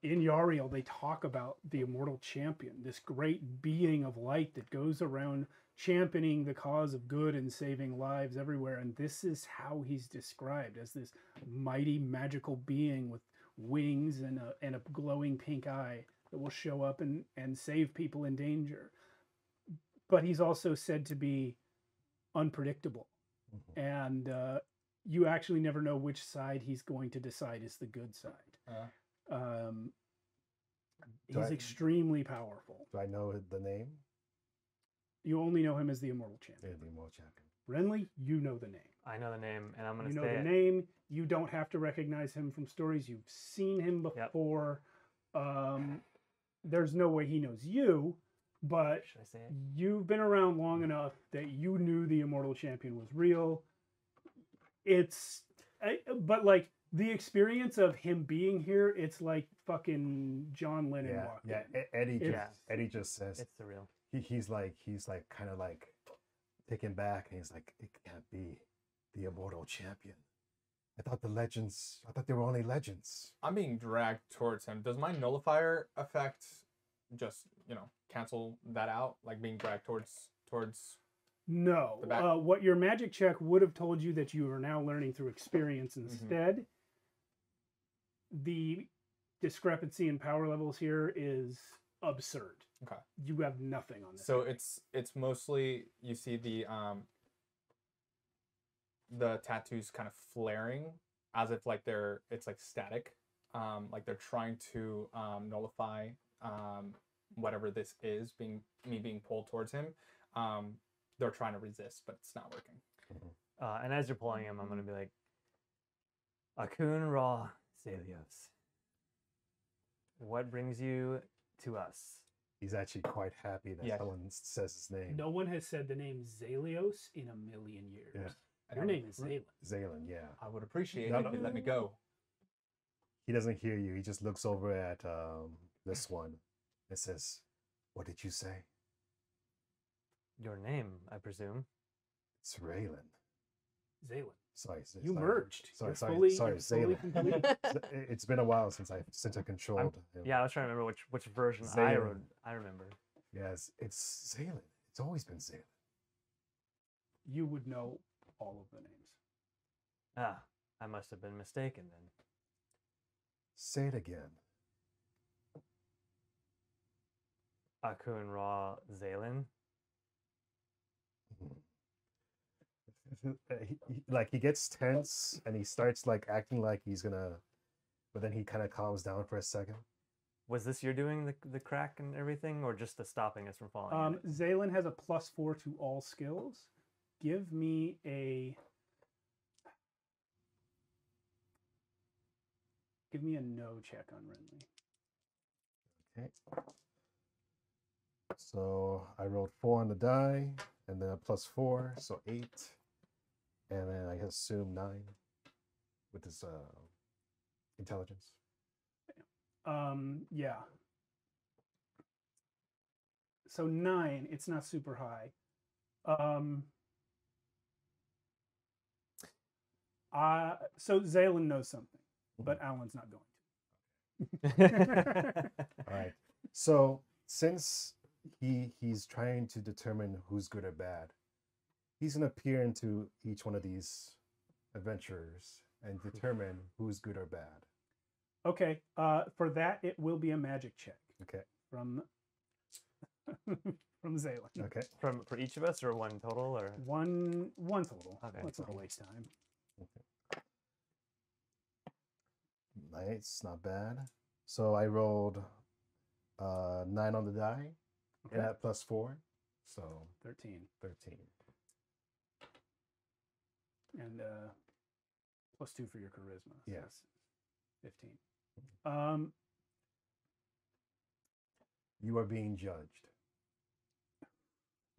In Yariel, they talk about the immortal champion, this great being of light that goes around championing the cause of good and saving lives everywhere. And this is how he's described, as this mighty magical being with wings and a glowing pink eye that will show up and save people in danger. But he's also said to be unpredictable. And you actually never know which side he's going to decide is the good side. Do He's I- extremely powerful. Do I know the name? You only know him as the immortal champion. Yeah, the immortal champion. Renly, you know the name. I know the name, and I'm gonna You know say the it. name. You don't have to recognize him from stories. You've seen him Yep. before. There's no way he knows you, but Should I say it? you've been around long enough that you knew the immortal champion was real. But like the experience of him being here, it's like fucking John Lennon Yeah, walking. yeah. Eddie just Yeah. Eddie just says It's surreal. he's like kind of like taken back, and he's like, it can't be the immortal champion. I thought they were only legends. I'm being dragged towards him. Does my nullifier effect just cancel that out? Like being dragged towards No. The back- What your magic check would have told you that you are now learning through experience instead. The discrepancy in power levels here is absurd. Okay. You have nothing on this. So guy. it's mostly you see the tattoos kind of flaring as if like it's like static, like they're trying to nullify whatever this is being pulled towards him. They're trying to resist, but it's not working. And as you're pulling him, I'm gonna be like, Akun Ra Zelios. What brings you to us? He's actually quite happy that Yeah. someone says his name. no one has said the name Zelios in a million years. Yeah. Your name is Zalen. Zaylen, yeah. I would appreciate No, it no. if you let me go. He doesn't hear you. He just looks over at this one and says, "What did you say?" Your name, I presume. It's Raylan. Zalen. Sorry. You sorry. merged. Sorry, You're sorry, fully, sorry, you're fully Zalen. complete. It's been a while since I controlled him. Yeah, I was trying to remember which version I Zaylen. wrote. I remember. Yes, it's Zaylen. It's always been Zaylen. You would know all of the names. Ah, I must have been mistaken then. Say it again. Akun Ra Zalen. He gets tense and he starts like acting like he's gonna, but then he kind of calms down for a second. Was this you're doing the crack and everything, or just the stopping us from falling? in it? Zalen has a +4 to all skills. Give me a no check on Renly. Okay. So I rolled 4 on the die, and then a +4, so 8, and then I assume 9 with this intelligence. Yeah. So 9, it's not super high. So Zaylen knows something, but Alan's not going All right. So since he's trying to determine who's good or bad, he's gonna peer into each one of these adventurers and determine who's good or bad. to. Okay. For that, it will be a magic check Okay. from from Zaylen. Okay. For each of us, or one total, or One total. Okay. Let's not waste time. Nice, not bad. So I rolled 9 on the die. Okay. At +4. So 13. 13. And +2 for your charisma. So Yeah. that's 15. You are being judged.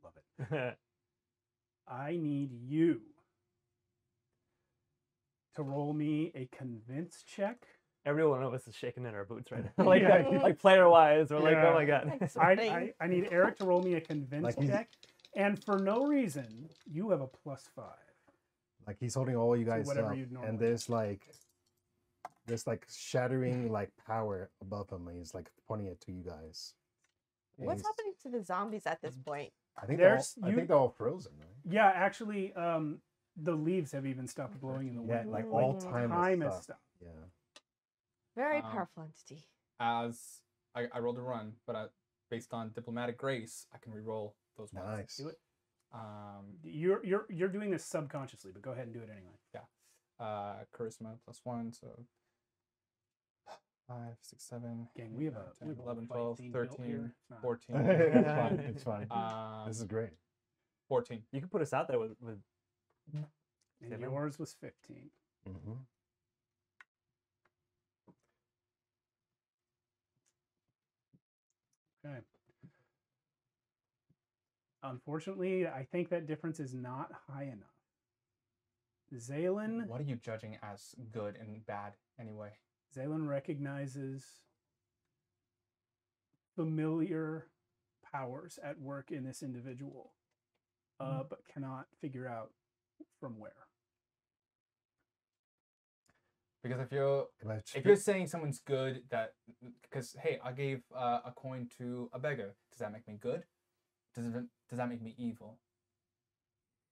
Love it. I need you to roll me a convince check. every one of us is shaking in our boots right now. Like player wise, we're like, Yeah. oh my god. Like I sweating. need Eric to roll me a convince Like he's- check. And for no reason, you have a +5. Like he's holding all you guys whatever up, you'd normally and there's like shattering like power above him, and he's like pointing it to you guys. And What's he's- happening to the zombies at this point? I think There's- I think they're all frozen, right? Yeah, actually, the leaves have even stopped blowing in the Yeah, wind. like all time, time has has stopped. stopped. Yeah. Very Um, powerful entity. As I rolled a run, but based on diplomatic grace, I can re-roll those ones. Nice. Do it. Um, You're doing this subconsciously, but go ahead and do it anyway. charisma +1, so 5, 6, 7, Gang, we have a 10, we have a 11, fight 12, scene built 13, here. It's not- 14. It's fine. It's fine. This is great. 14. You can put us out there with And Seven. yours was 15. Mm-hmm. Okay. Unfortunately, I think that difference is not high enough. Zaylen What are you judging as good and bad anyway? recognizes familiar powers at work in this individual, but cannot figure out from where. Because if you're saying someone's good, that because hey, I gave a coin to a beggar, does that make me good? Does that make me evil?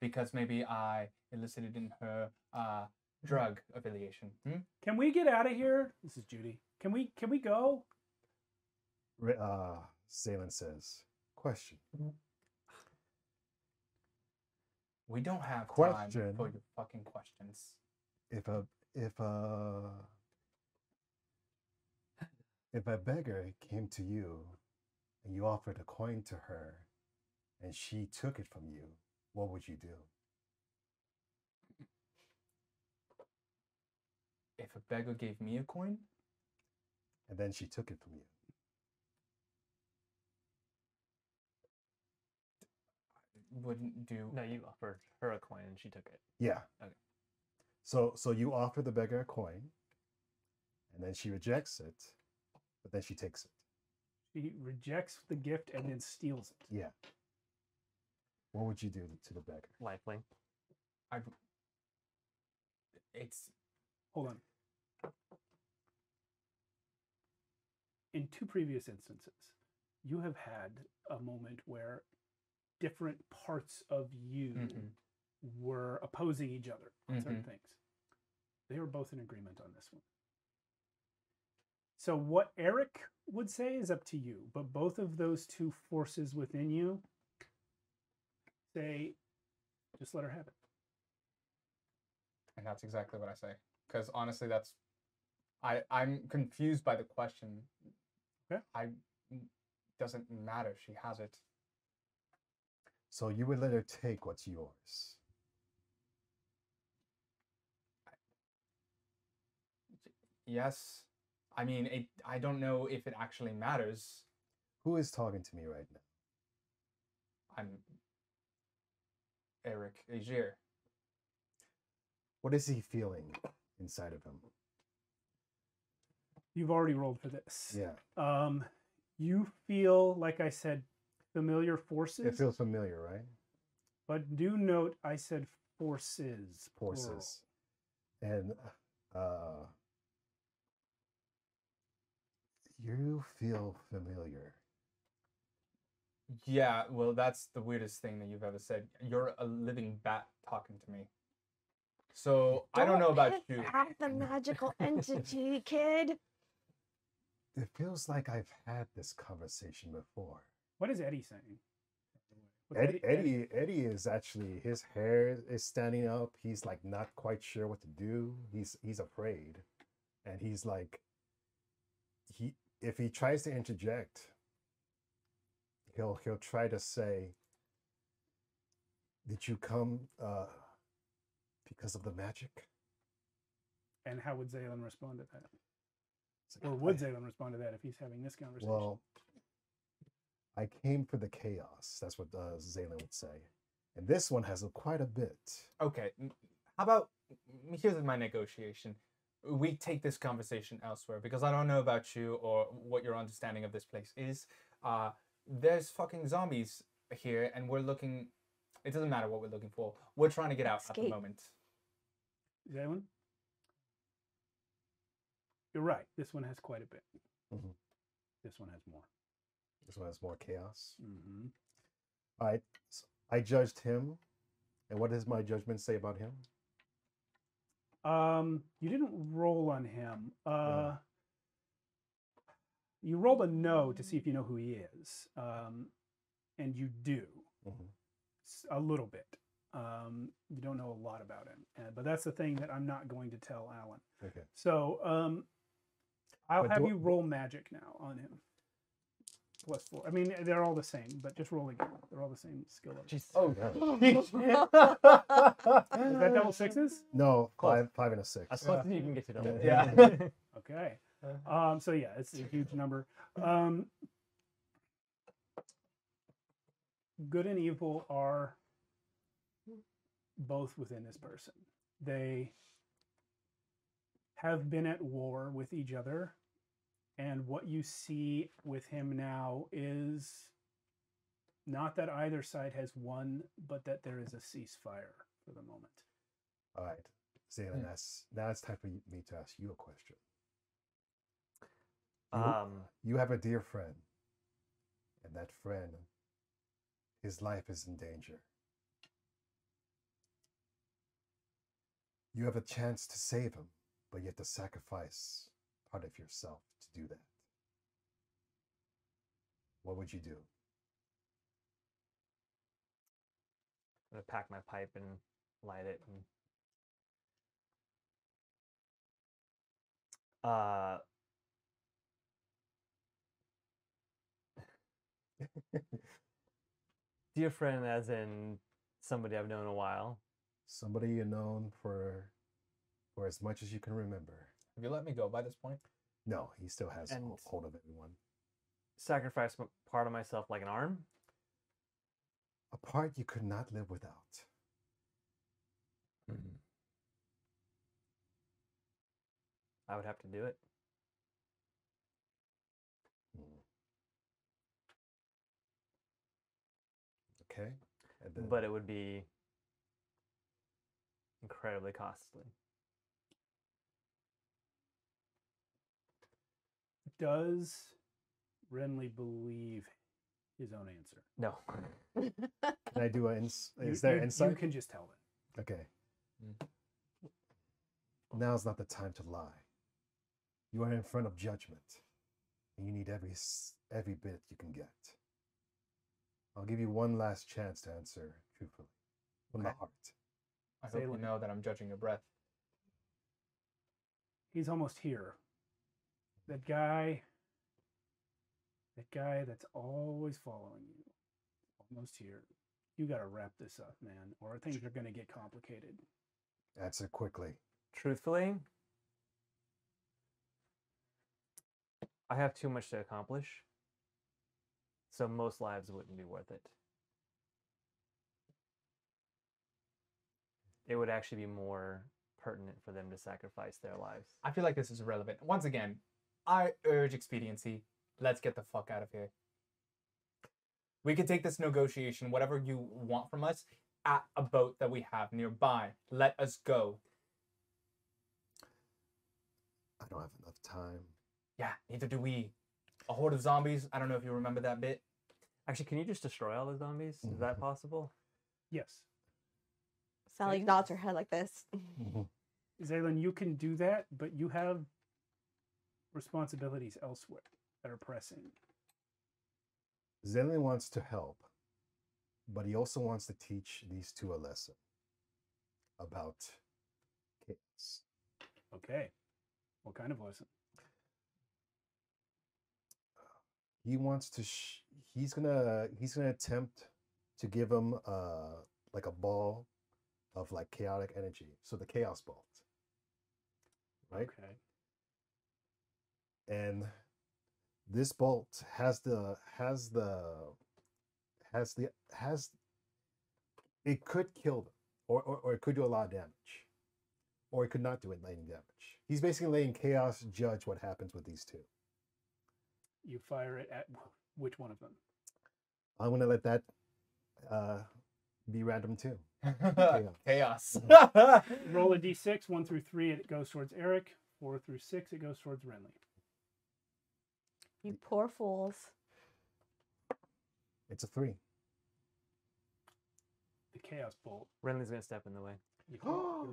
Because maybe I elicited in her drug affiliation. Can we get out of here? This is Judy. Can we go? Salem says, question. We don't have Question. time for your fucking questions. If a beggar came to you and you offered a coin to her and she took it from you, what would you do? If a beggar gave me a coin, And then she took it from you. wouldn't do. no, you offered her a coin and she took it. Yeah. Okay. So you offer the beggar a coin, and then she rejects it, but then she takes it. She rejects the gift and then steals it. Yeah. What would you do to the beggar? Lifelink. It's Hold on. In 2 previous instances, you have had a moment where different parts of you were opposing each other on certain things. They were both in agreement on this one. So what Eric would say is up to you, but both of those 2 forces within you say, just let her have it. and that's exactly what I say. Because honestly, I'm confused by the question. Okay. Doesn't matter. She has it. So you would let her take what's yours. Yes. I mean, I don't know if it actually matters. Who is talking to me right now? I'm Eric Agier. What is he feeling inside of him? You've already rolled for this. Yeah. You feel, like I said, familiar forces. It feels familiar, right? But do note, I said forces. Forces. And you feel familiar. Yeah, well, that's the weirdest thing that you've ever said. You're a living bat talking to me. So I don't know about you. At the magical entity, kid. It feels like I've had this conversation before. What is Eddie saying? What's Eddie is actually, his hair is standing up. He's like not quite sure what to do. He's afraid, and he's like, if he tries to interject, he'll try to say, "Did you come because of the magic?" And how would Zaylen respond to that? It's like, Or would Zaylen respond to that if he's having this conversation? Well, I came for the chaos. That's what Zaylen would say. And this one has quite a bit. Okay, how about, here's my negotiation. We take this conversation elsewhere, because I don't know about you or what your understanding of this place is. There's fucking zombies here, and we're looking, it doesn't matter what we're looking for. We're trying to get out at the Escape. moment. Zaylen? You're right. This one has quite a bit. Mhm. This one has more. This one has more chaos. Mm-hmm. All right. So I judged him. And what does my judgment say about him? You didn't roll on him. No. You rolled a no to see if you know who he is. And you do. Mhm. A little bit. You don't know a lot about him. But that's the thing that I'm not going to tell Alan. Okay. So I'll But have do- you roll magic now on him. +4. I mean, they're all the same, but just roll again. They're all the same skill level. Jeez. Oh, Is that double sixes? No, Close. five and a 6. As close as you can get to double. Yeah. Okay. So yeah, it's a huge number. Good and evil are both within this person. They have been at war with each other, and what you see with him now is not that either side has won, but that there is a ceasefire for the moment. All right. Zaylen, now it's time for me to ask you a question. You have a dear friend, and that friend, his life is in danger. You have a chance to save him, but you have to sacrifice part of yourself to do that. What would you do? I'm gonna pack my pipe and light it. And, dear friend, as in somebody I've known a while. Somebody you've known for as much as you can remember. Have you let me go by this point? No, he still has And- hold of everyone. Sacrifice part of myself like an arm. A part you could not live without. I would have to do it. Okay. And then, But it would be incredibly costly. Does Renly believe his own answer? No. can I do is You- there you, insight? You can just tell them. Okay. Now's not the time to lie. You are in front of judgment, and you need every bit you can get. I'll give you one last chance to answer truthfully, from the Okay. heart. I hope you Zaylen. know that I'm judging your breath. He's almost here. That guy that's always following you, almost here. You got to wrap this up, man, or things are going to get complicated. Answer quickly. Truthfully, I have too much to accomplish. So most lives wouldn't be worth it. It would actually be more pertinent for them to sacrifice their lives. I feel like this is irrelevant. Once again, I urge expediency. Let's get the fuck out of here. We could take this negotiation, whatever you want from us. at a boat that we have nearby. Let us go. I don't have enough time. Yeah, neither do we. A horde of zombies. I don't know if you remember that bit. Actually, can you just destroy all the zombies? Is that possible? Yes. Sally nods her head like this. Zaylin, you can do that, but you have responsibilities elsewhere that are pressing. Zelen wants to help, but he also wants to teach these two a lesson about chaos. Okay. What kind of lesson? He wants to. He's gonna attempt to give him like a ball of like chaotic energy. So the chaos bolt, right? Okay. And this bolt has it could kill them, or it could do a lot of damage, or it could not do any damage. He's basically letting chaos judge what happens with these two. You fire it at which one of them? I'm gonna let that be random too. Chaos. Roll a d6, 1 through 3, it goes towards Eric. 4 through 6, it goes towards Renly. You poor fools. It's a 3. The chaos bolt. Renly's gonna step in the way. You're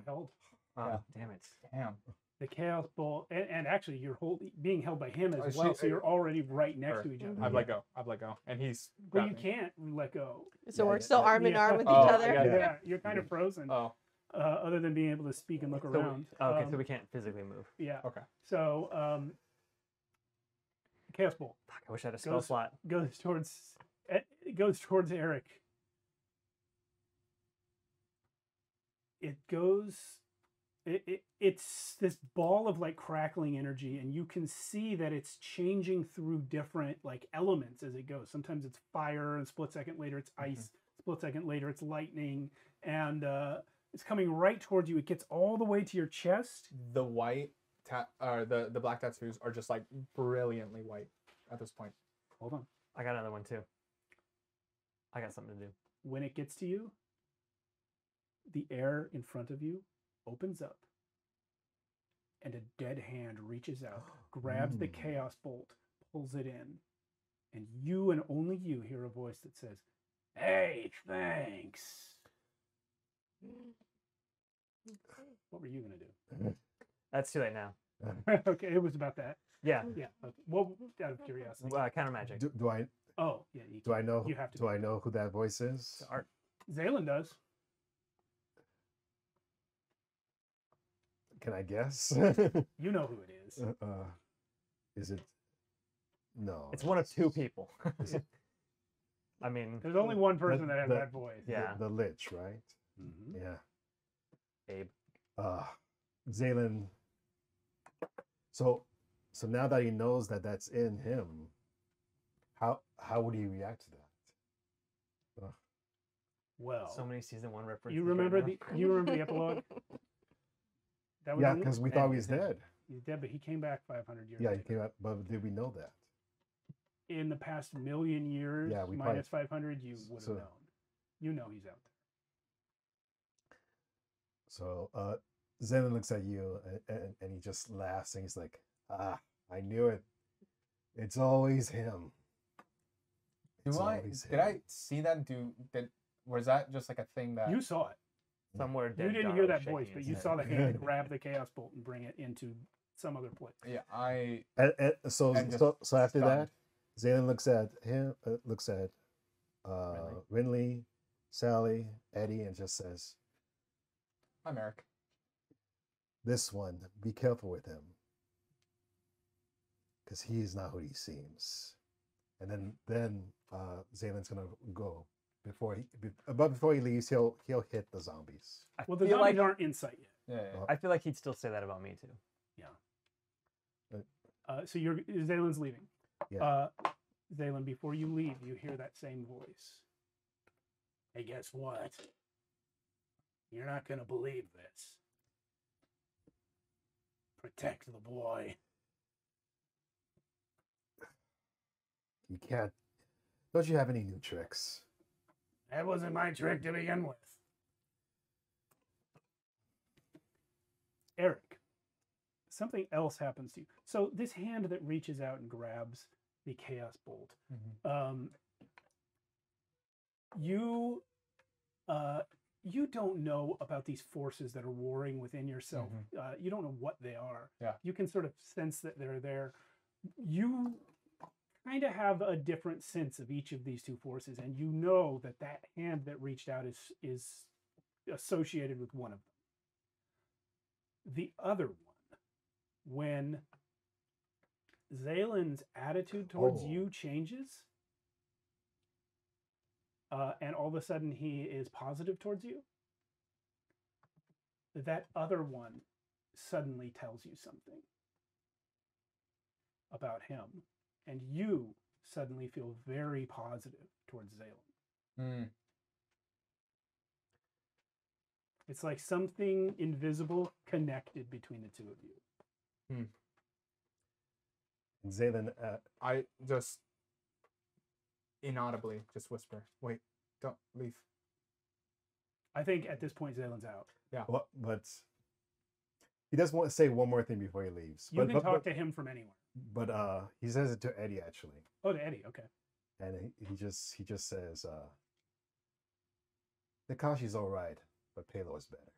held. Oh, Yeah. damn it. Damn. The chaos bolt, and actually you're being held by him as Oh, well, shit. so you're already right next Sure. to each other. I've let go. I've let go. And he's. But you grabbed me. can't let go. So Yeah, we're yeah, still yeah. arm in Yeah. arm with Oh, each I other. got it. Yeah, you're kind of frozen. Oh, Other than being able to speak and look So we- around. okay, so we can't physically move. Yeah. okay. So chaos bolt Fuck, I wish I had a spell Goes- slot. goes towards Eric. It's this ball of like crackling energy, and you can see that it's changing through different like elements as it goes. Sometimes it's fire, and a split second later it's ice, split second later it's lightning, and it's coming right towards you. It gets all the way to your chest. The white, the black tattoos are just like brilliantly white at this point. Hold on. I got another one too. I got something to do. When it gets to you, the air in front of you opens up, and a dead hand reaches out, grabs the chaos bolt, pulls it in, and you and only you hear a voice that says, "Hey, thanks." What were you gonna do? That's too late now. Okay, it was about that. Yeah. Yeah. Okay. What? Out of curiosity. Counter magic. Do I Oh, yeah. do I know You have to. do I know who that voice is? Art. Zaylin does. Can I guess? You know who it is. Is it? No. It's one of two people. I mean, There's only one person that has the- that voice. yeah. The Lich, right? Mhm. Yeah. Abe. Zalen. So now that he knows that that's in him, how would he react to that? Well, So many season 1 references. you right remember now. the epilogue? That Yeah, only- because we thought he was dead. he's dead, but he came back 500 years. Yeah, he later. came out, but did we know that? In the past million years, Yeah, we minus 500, you would have so- known. You know he's out So Zelen looks at you and he just laughs and he's like, I knew it. It's always him. It's always Did him." I see that? Was that just like a thing that? there. You saw it. Somewhere You dead didn't Dara hear was that shaking voice, his but you head. saw the hand grab the chaos bolt and bring it into some other place. Yeah, I. And so And just so after that, stunned. Zalen looks at him, looks at Renly, Sally, Eddie, and just says, I'm Eric. "This one, be careful with him, because he is not who he seems." And then Zalen's gonna go before he leaves. He'll hit the zombies. I Well, the feel zombies like aren't in sight yet. Yeah. I feel like he'd still say that about me too. So Zalen's leaving. Yeah. Zalen, before you leave, you hear that same voice. Hey, guess what? You're not gonna believe this. Protect the boy. You can't. Don't you have any new tricks? That wasn't my trick to begin with. Eric, something else happens to you. So this hand that reaches out and grabs the chaos bolt, you don't know about these forces that are warring within yourself. You don't know what they are. Yeah. You can sort of sense that they're there. You kind of have a different sense of each of these two forces, and you know that that hand that reached out is associated with one of them. The other one, when Zalen's attitude towards you changes, and all of a sudden he is positive towards you, that other one suddenly tells you something about him, and you suddenly feel very positive towards Zalen. It's like something invisible connected between the two of you. Zalen, I just inaudibly just whisper, "Wait, don't leave." I think at this point Zalen's out. Yeah. but he does want to say one more thing before he leaves. You can talk to him from anywhere. But he says it to Eddie actually, Oh, to Eddie. Okay. and he just says, "Nakashi's all right, but Paylor is better."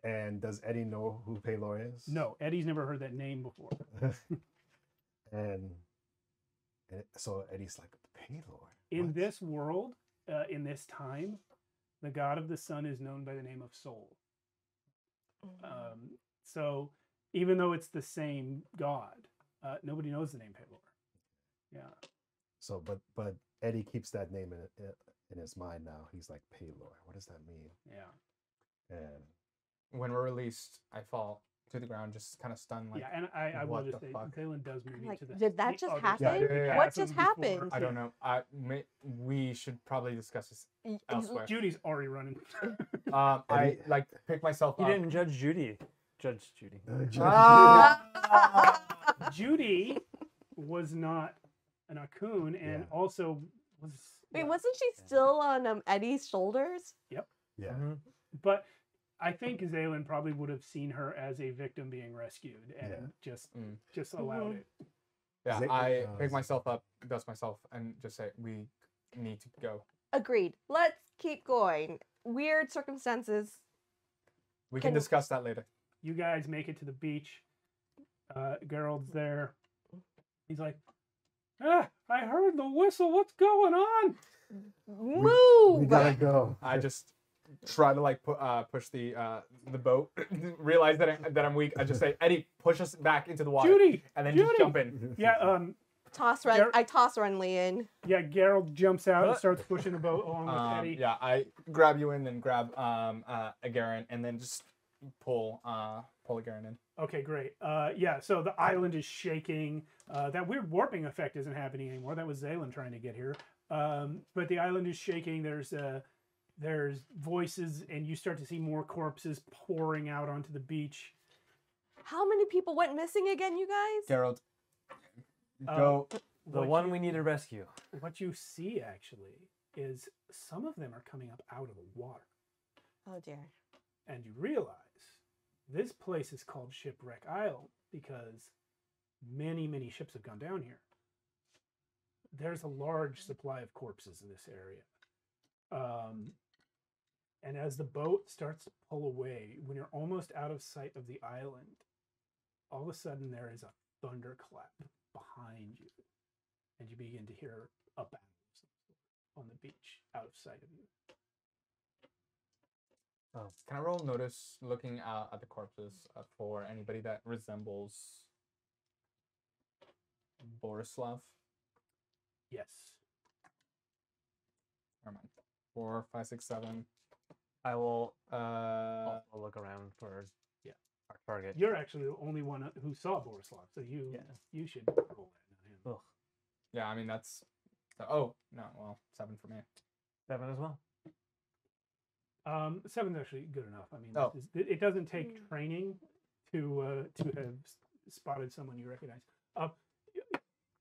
And does Eddie know who Paylor is? No, Eddie's never heard that name before. and so Eddie's like, Paylor? In What?" this world, in this time, the god of the sun is known by the name of Sol. So even though it's the same god, nobody knows the name Paylor. Yeah. So, but Eddie keeps that name in his mind now. He's like, Paylor, what does that mean? Yeah. And When we're released, I fall to the ground, just kind of stunned. Like, yeah, and I will what just the say, fuck? Zalen does move you Like, to the. did that the just other happen? side of the Yeah. What chasm just before- happened? I don't know. We should probably discuss this elsewhere. Judy's already running. I like pick myself He up. didn't judge Judy. Judge Judy. Judy was not an Akun, and Yeah. also was. Wait, wasn't she still on Eddie's shoulders? yeah. But I think Zalen probably would have seen her as a victim being rescued and just allowed it. Yeah, Zay- I pick myself up, dust myself, and just say, "We need to go. Agreed. Let's keep going. Weird circumstances. We can Can- discuss that later." You guys make it to the beach. Gerald's there. He's like, I heard the whistle. What's going on? Move! We gotta go. I just try to like push the boat. Realize that I'm weak. I just say, "Eddie, push us back into the water," Judy! and then Judy! just jump in. Yeah, Toss run. I toss Renly in. yeah, Gerald jumps out and starts pushing the boat along with Eddie. Yeah, I grab you in and grab Agarin, and then just pull Agarin in. Okay, great. Yeah, so the island is shaking. That weird warping effect isn't happening anymore. That was Zalen trying to get here. But the island is shaking. There's voices, and you start to see more corpses pouring out onto the beach. How many people went missing again, you guys? Gerald, go. The one we need to rescue. What you see, actually, is some of them are coming up out of the water. Oh dear. And you realize this place is called Shipwreck Isle because many, many ships have gone down here. There's a large supply of corpses in this area. And as the boat starts to pull away, when you're almost out of sight of the island, all of a sudden there is a thunderclap behind you. And you begin to hear a battle on the beach out of sight of you. Can I roll notice looking at the corpses for anybody that resembles Borislav? Yes. Never mind. 4, 5, 6, 7. I will Uh, also look around for Yeah. our target. You're actually the only one who saw Borislav, so you should roll that, not him. Ugh. yeah, I mean that's. Oh no, well 7 for me. 7 as well. 7's actually good enough. I mean, Oh. it doesn't take training to have spotted someone you recognize.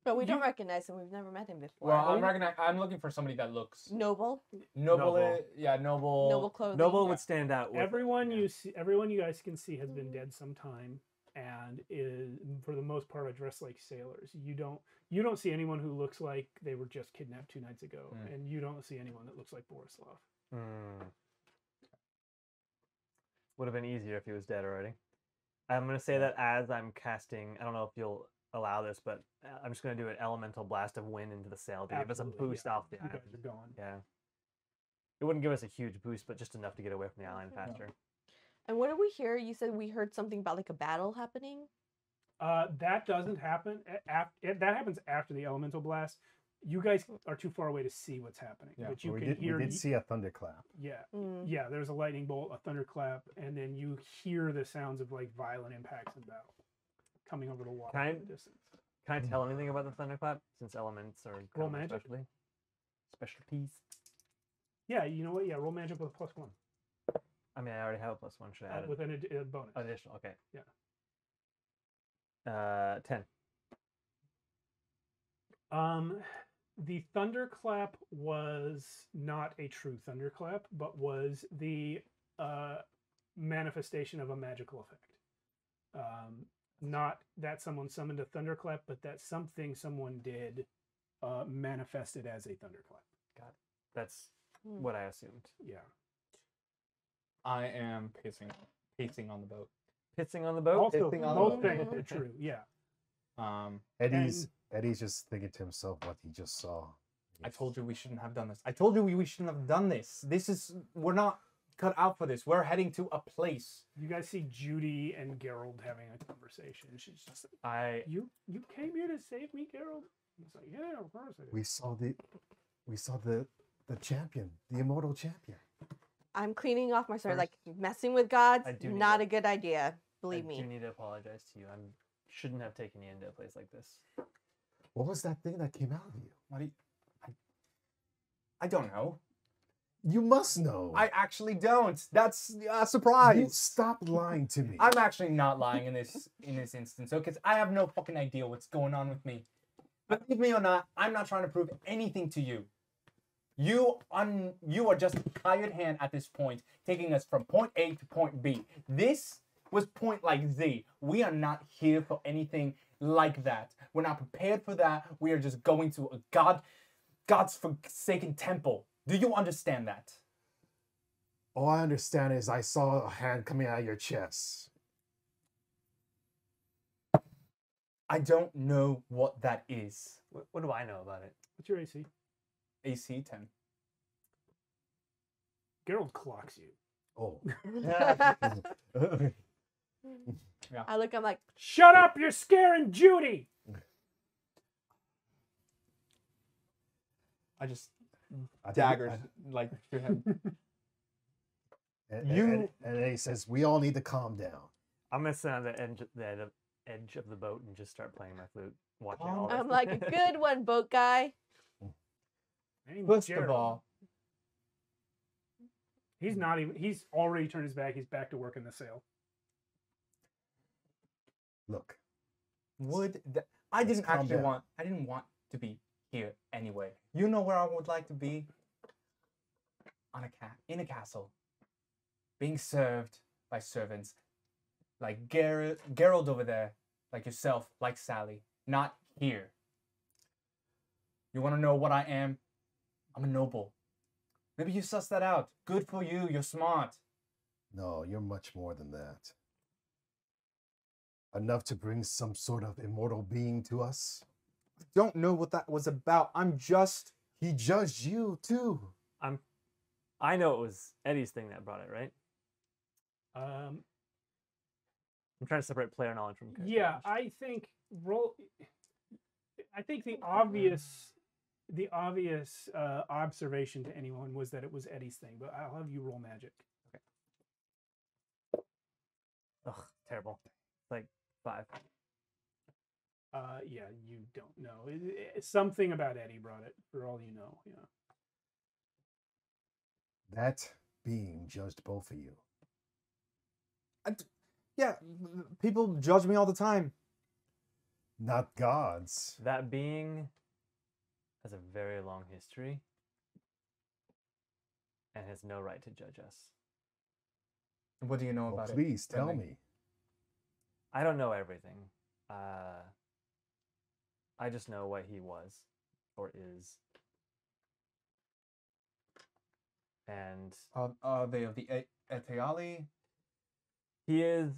But we don't recognize him. We've never met him before. Well, I'm looking for somebody that looks Noble. noble. Yeah, noble. Noble clothing. Noble would stand out. With, Everyone you guys can see has been dead some time, and is for the most part are dressed like sailors. You don't see anyone who looks like they were just kidnapped 2 nights ago, and you don't see anyone that looks like Borislav. Would have been easier if he was dead already. I'm gonna say that as I'm casting. I don't know if you'll allow this, but I'm just gonna do an elemental blast of wind into the sail to give us a boost off the You island. guys are gone. Yeah. It wouldn't give us a huge boost, but just enough to get away from the island faster. And what did we hear? You said we heard something about like a battle happening. That doesn't happen. That happens after the elemental blast. You guys are too far away to see what's happening, but you can hear. We did see a thunderclap. Yeah, yeah. There's a lightning bolt, a thunderclap, and then you hear the sounds of like violent impacts in battle coming over the water in the distance. Can I tell anything about the thunderclap since elements are Roll kind of magic. specialties? Yeah, you know what? Yeah, roll magic with a +1. I mean, I already have a +1. Should I add With a bonus. additional? Okay. Yeah. 10. The thunderclap was not a true thunderclap, but was the manifestation of a magical effect. Not that someone summoned a thunderclap, but that something someone did manifested as a thunderclap. Got it. That's what I assumed. Yeah. I am pacing on the boat. Pissing on the boat. Also, Pissing on both the things boat. are true. Yeah. Eddie's just thinking to himself what he just saw. I told you we shouldn't have done this. I told you we shouldn't have done this. We're not cut out for this. We're heading to a place. You guys see Judy and Gerald having a conversation. She's just like, you came here to save me, Gerald? He's like, yeah, of course I did. We saw the champion, the immortal champion. I'm cleaning off my sword. Like messing with gods, I do need not to- a good idea. Believe I me. do need to apologize to you. I shouldn't have taken you into a place like this. What was that thing that came out of you? What do you, I don't know. You must know. I actually don't. That's a surprise. You stop lying to me. I'm actually not lying in this instance, okay? Because I have no fucking idea what's going on with me. Believe me or not, I'm not trying to prove anything to you. You are just a hired hand at this point, taking us from point A to point B. This was point like Z. We are not here for anything like that. We're not prepared for that. We are just going to a God's forsaken temple. Do you understand that? All I understand is I saw a hand coming out of your chest. I don't know what that is. What do I know about it? What's your AC? AC 10. Gerald clocks you. Oh. I look, I'm like, Shut up! You're scaring Judy! I just I think- daggers like through him. And then he says, "We all need to calm down." I'm gonna sit on the edge of the boat and just start playing my flute, watching all this. I'm like, a good one, boat guy. Name's First Gerald. of all, He's not even. He's already turned his back. He's back to working the sail. Look, I didn't calm actually down. want. I didn't want to be here anyway. You know where I would like to be? In a castle, being served by servants, like Gerald over there, like yourself, like Sally. Not here. You want to know what I am? I'm a noble. Maybe you sussed that out. Good for you. You're smart. no, you're much more than that. Enough to bring some sort of immortal being to us. Don't know what that was about. I'm just. He judged you too. I know it was Eddie's thing that brought it, right? Um, I'm trying to separate player knowledge from character yeah, knowledge. I think the obvious observation to anyone was that it was Eddie's thing, but I'll have you roll magic. Ugh, terrible. It's like 5. Yeah, you don't know. Something about Eddie brought it, for all you know. Yeah. That being judged both of you. Yeah, people judge me all the time. not gods. That being has a very long history and has no right to judge us. What do you know Well, about it? please tell Renly? me. I don't know everything. I just know what he was or is. And Are they of the Eteali? he's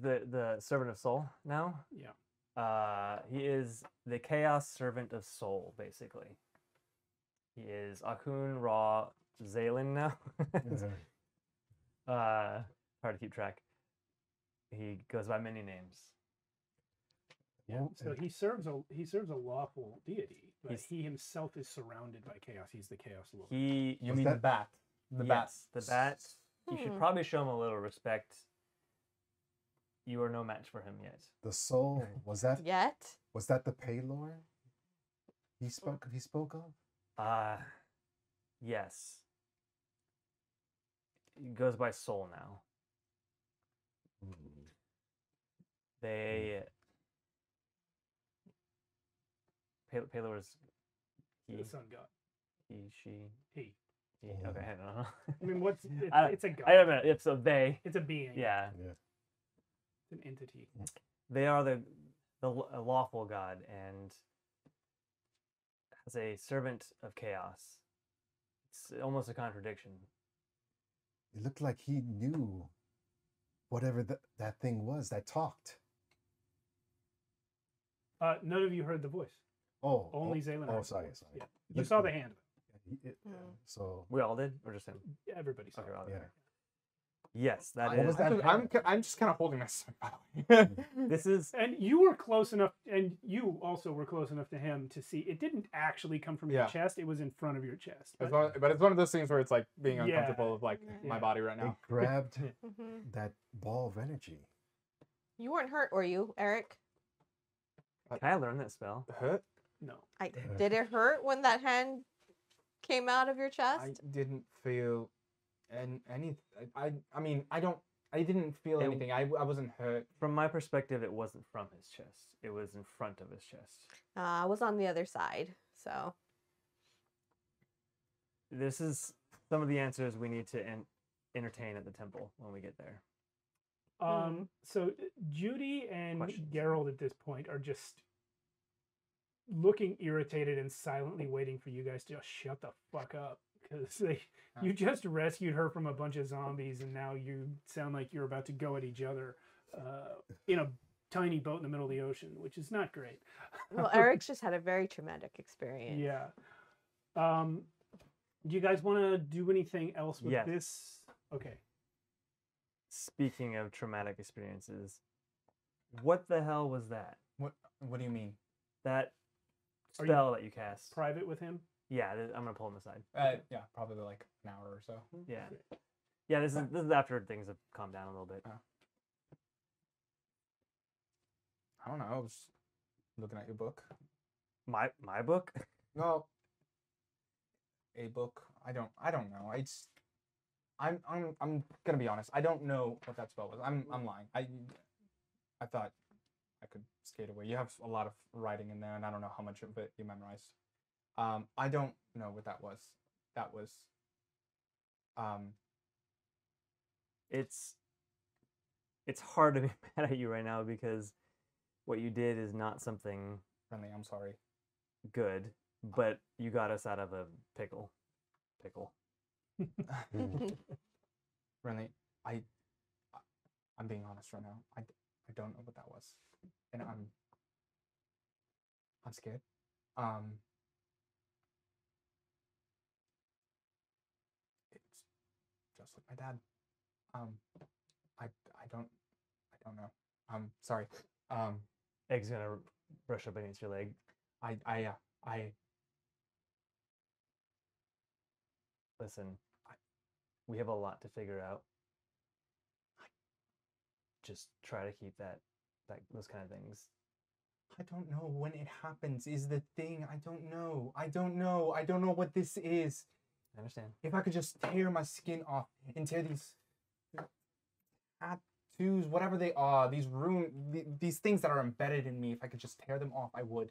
the servant of soul now. Yeah. He is the chaos servant of soul, basically. He is Akun Ra Zalen now. Hard to keep track. He goes by many names. Yeah. Well, So he serves a lawful deity, but He's- he himself is surrounded by chaos. He's the chaos lord. He You Was mean that- the bat? The yes, the bat. You Hmm. should probably show him a little respect. You are no match for him yet. the soul was that Yet? the Paylor he spoke of? Yes. He goes by soul now. They Paylor's he, The sun god. she, He. he. Okay, I don't know. I mean, it's a god. I don't know. If so, they. It's a being. Yeah, Yeah. It's an entity. they are the lawful god, and as a servant of chaos, it's almost a contradiction. It looked like he knew whatever that thing was that talked. None of you heard the voice. Oh, Only oh, Zalen. Oh, heard the sorry, voice. sorry. Yeah. It You looked saw the like- hand of So We all did, or just him? it. Everybody saw Okay, it. all yeah. right. Yes, that What is. was that I'm hand? I'm just kind of holding my son, by the way. This is And you were close enough, and you also were close enough to him to see it didn't actually come from your Yeah. chest; it was in front of your chest. But But it's one of those things where it's like being Yeah. uncomfortable of like my Yeah. body right It now. grabbed Mhm. that ball of energy. You weren't hurt, were you, Eric? can I learn that spell? Hurt? no, Did it hurt when that hand came out of your chest? I didn't feel any. I mean I didn't feel It- anything. I wasn't hurt. From my perspective, it wasn't from his chest. It was in front of his chest. I was on the other side, so. This is some of the answers we need to entertain at the temple when we get there. So Judy and Questions? Gerald at this point are just looking irritated and silently waiting for you guys to just shut the fuck up because you just rescued her from a bunch of zombies and now you sound like you're about to go at each other in a tiny boat in the middle of the ocean, which is not great. Well, Eric's just had a very traumatic experience. Yeah. Do you guys want to do anything else with Yes. this? Okay. Speaking of traumatic experiences, what the hell was that? What do you mean? That Are you spell that you cast? Private with him? Yeah, I'm gonna pull him aside. Yeah, probably like an hour or so. Yeah, yeah. This is after things have calmed down a little bit. I don't know. I was looking at your book. My book. No. A book. I don't know. I'm gonna be honest. I don't know what that spell was. I'm lying. I thought I could skate away. You have a lot of writing in there, and I don't know how much of it you memorized. I don't know what that was. That was. It's hard to be mad at you right now because what you did is not something Friendly. I'm sorry. good, but you got us out of a pickle. Friendly. I'm being honest right now. I don't know what that was, and I'm scared. It's just like my dad. I don't know. Sorry. Egg's gonna brush up against your leg. Listen, we have a lot to figure out. Just try to keep that those kind of things. I don't know when it happens is the thing. I don't know. I don't know what this is. I understand. If I could just tear my skin off and tear these tattoos, whatever they are, these things that are embedded in me, if I could just tear them off, I would.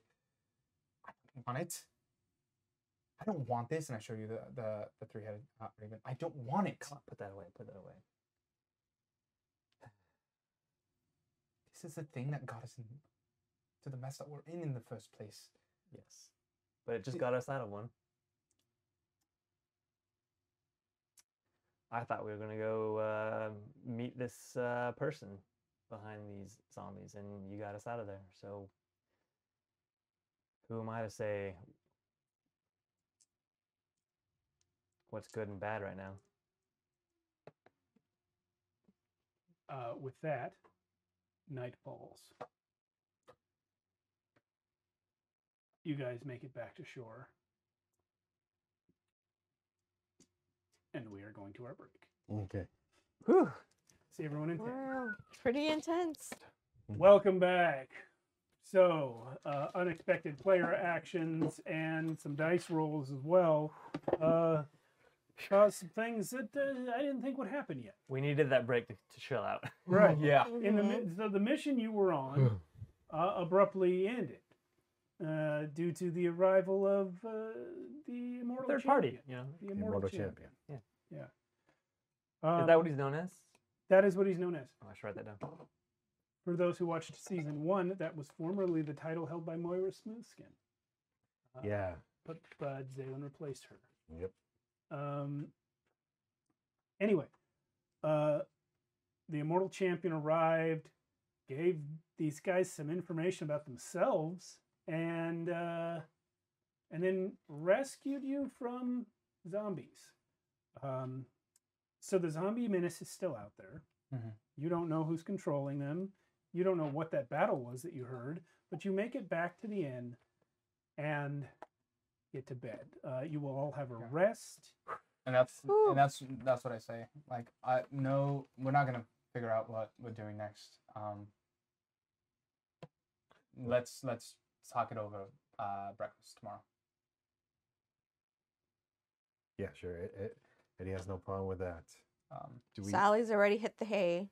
I don't want it. I don't want this. And I show you the three-headed raven. I don't want it. Come on, put that away. Put that away. This is the thing that got us to the mess that we're in the first place. Yes, but it just got us out of one. I thought we were gonna go meet this person behind these zombies, and you got us out of there. So, who am I to say what's good and bad right now? With that, night falls. You guys make it back to shore. And we are going to our break. Okay. Whew. See everyone in 10. Wow, pretty intense. Welcome back. So, unexpected player actions and some dice rolls as well. Caused some things that I didn't think would happen yet. We needed that break to chill out. Right. Yeah. In the mission you were on abruptly ended due to the arrival of the immortal Third champion. party, you know. The immortal champion. Yeah. Yeah. Is that what he's known as? That is what he's known as. Oh, I should write that down. For those who watched season 1, that was formerly the title held by Moira Smoothskin. Yeah. But Zaylen replaced her. Yep. Anyway, the immortal champion arrived, gave these guys some information about themselves, and then rescued you from zombies. So the zombie menace is still out there. Mm-hmm. You don't know who's controlling them. You don't know what that battle was that you heard, but you make it back to the inn and get to bed. You will all have a rest. And that's what I say. Like, no, we're not gonna figure out what we're doing next. Let's talk it over breakfast tomorrow. Yeah, sure. Eddie has no problem with that. Sally's already hit the hay.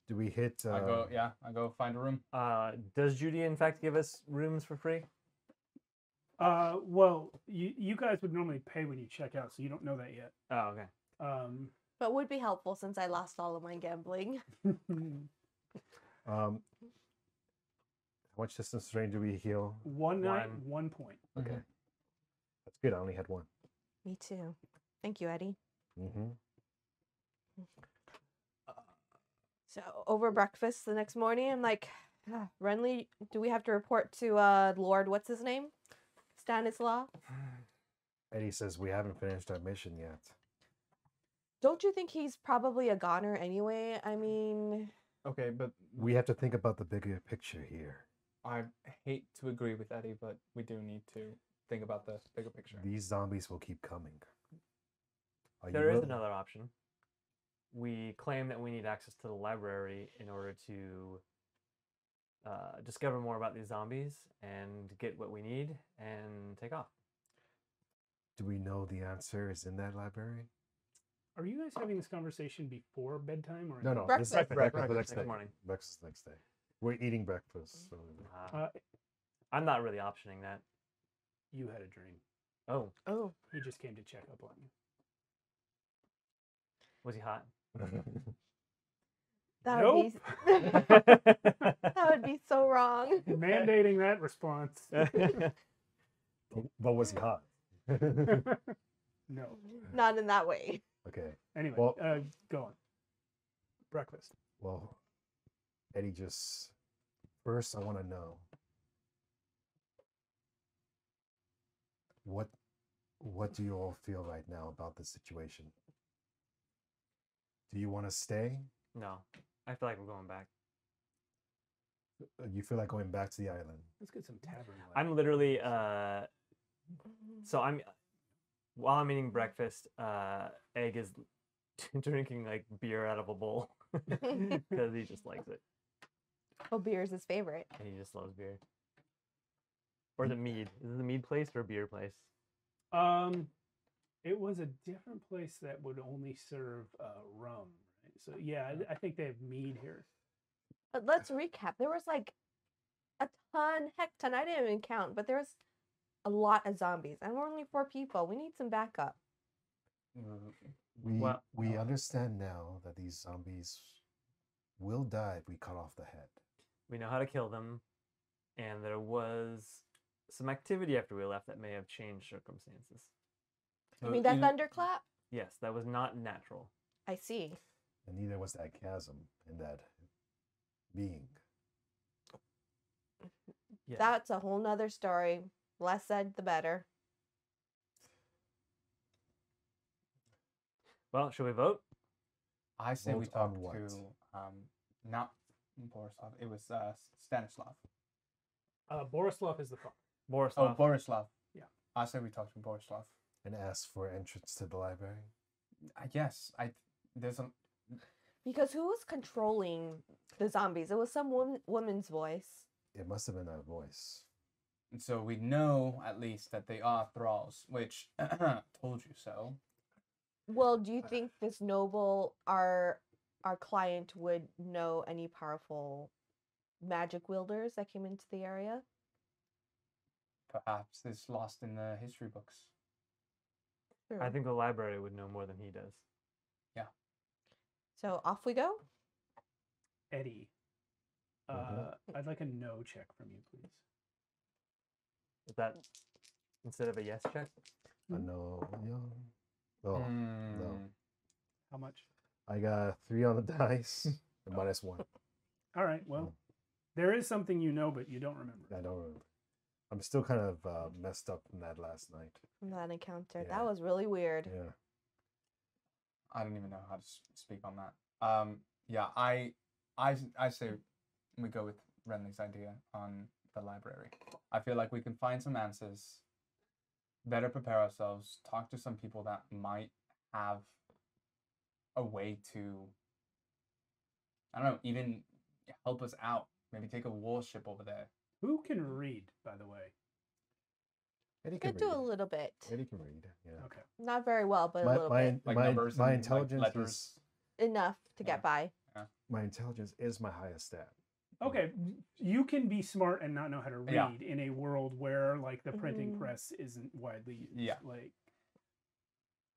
Do we hit? I go find a room. Does Judy in fact give us rooms for free? Well, you guys would normally pay when you check out, so you don't know that yet. Oh, okay. But would be helpful since I lost all of my gambling. How much distance range do we heal? One night, 1 point. Okay, that's good. I only had one. Me too. Thank you, Eddie. Mm-hmm. So over breakfast the next morning, I'm like, Renly, do we have to report to Lord, what's his name? Stanislaw? Eddie says we haven't finished our mission yet. Don't you think he's probably a goner anyway? I mean... Okay, but We have to think about the bigger picture here. I hate to agree with Eddie, but we do need to think about the bigger picture. These zombies will keep coming. There is another option. We claim that we need access to the library in order to discover more about these zombies and get what we need and take off. Do we know the answer is in that library? Are you guys having this conversation before bedtime or No. Breakfast. This is breakfast the Next next day. morning. Breakfast the next day. We're eating breakfast. So. I'm not really optioning that. You had a dream. Oh, Oh. He just came to check up on you. was he hot? That would be that would be so wrong. Mandating that response. But was he hot? No. Not in that way. Okay. Anyway, Well- go on. Breakfast. Well, Eddie first I want to know what do you all feel right now about the situation? Do you want to stay? No, I feel like we're going back. You feel like going back to the island? Let's get some tavern life. I'm literally while I'm eating breakfast, Egg is drinking like beer out of a bowl because he just likes it. Oh, beer is his favorite. And he just loves beer. Or the mead. Is it the mead place or a beer place? It was a different place that would only serve rum, right? So yeah, I think they have mead here. But let's recap. There was like a heck ton. I didn't even count, but there was a lot of zombies, and we're only 4 people. We need some backup. We understand now that these zombies will die if we cut off the head. We know how to kill them, and there was some activity after we left that may have changed circumstances. You mean that thunderclap? Yes, that was not natural. I see. And neither was that chasm in that being. Yeah. That's a whole nother story. Less said, the better. Well, should we vote? I say we Vote on talk what? to not Borislav. It was Stanislav. Borislav is the father. Borislav. Oh, Borislav. Yeah. I say we talk to Borislav. And ask for entrance to the library. Yes, there's a Because who was controlling the zombies? It was some woman's voice. It must have been that voice. so we know at least that they are thralls, which told you so. Well, do you think this noble, our client, would know any powerful magic wielders that came into the area? Perhaps it's lost in the history books. I think the library would know more than he does. So off we go. Eddie, I'd like a no check from you, please. Is that instead of a yes check? No. Oh, no. How much? I got 3 on the dice and -1. All right. Well, there is something you know, but you don't remember. I don't remember. I'm still kind of messed up from that last night. From that encounter. Yeah. That was really weird. Yeah. I don't even know how to speak on that. Yeah, I say we go with Renly's idea on the library. I feel like we can find some answers, better prepare ourselves, talk to some people that might have a way to, I don't know, even help us out. Maybe take a warship over there. Who can read, by the way? Eddie can Could do a read. little bit. Eddie can read. Yeah. Okay. Not very well, but a little bit. Like numbers my and, like, intelligence letters. is Enough to Yeah. get by. my intelligence is my highest stat. Okay, you can be smart and not know how to read Yeah. in a world where like the printing Mhm. press isn't widely used. Yeah. Like,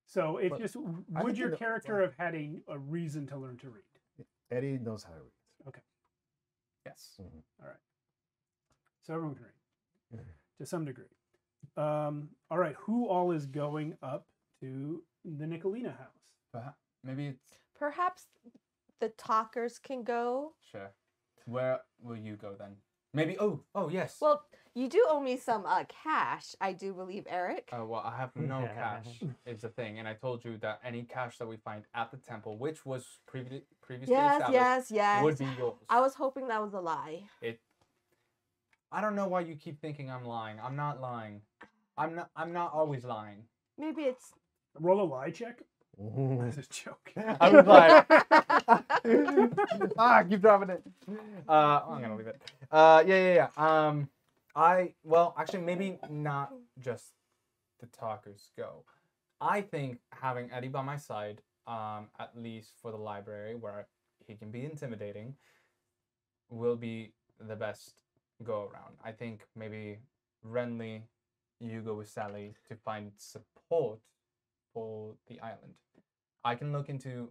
so it's But just I would think your it- character have had a reason to learn to read? Eddie knows how to read. Yes. So everyone can read Mhm. to some degree. All right, who all is going up to the Nicolina house? Perhaps, maybe it's Perhaps the talkers can go. sure. Where will you go then? Maybe. Oh, yes. Well, you do owe me some cash, I do believe, Eric. Well, I have no cash. Is the thing, and I told you that any cash that we find at the temple, which was previously established, yes. would be yours. I was hoping that was a lie. I don't know why you keep thinking I'm lying. I'm not lying. I'm not always lying. Maybe it's. Roll a lie check. Mhm. That's a joke. I was like, keep dropping it. I'm gonna leave it. Yeah. Actually, maybe not just the talkers go. I think having Eddie by my side, at least for the library where he can be intimidating, will be the best go around. I think maybe Renly, you go with Sally to find support for the island. I can look into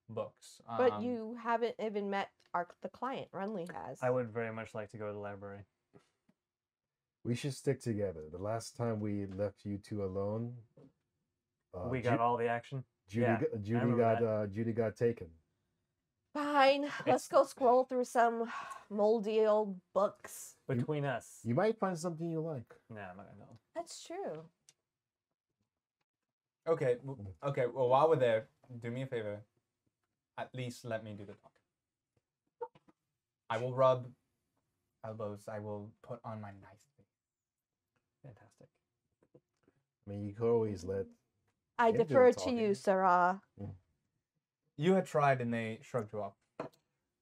books. But you haven't even met the client. Runley has. I would very much like to go to the library. We should stick together. The last time we left you two alone, We got all the action. Yeah, I remember Judy got taken. Fine. Let's go scroll through some moldy old books. Between us. You might find something you like. Nah, I'm not gonna know. That's true. Okay. Well, while we're there, do me a favor. At least let me do the talk. I will rub elbows. I will put on my nice face. Fantastic. I mean, you could always let. I Him do the defer to talking. you, Sarah. You had tried and they shrugged you off.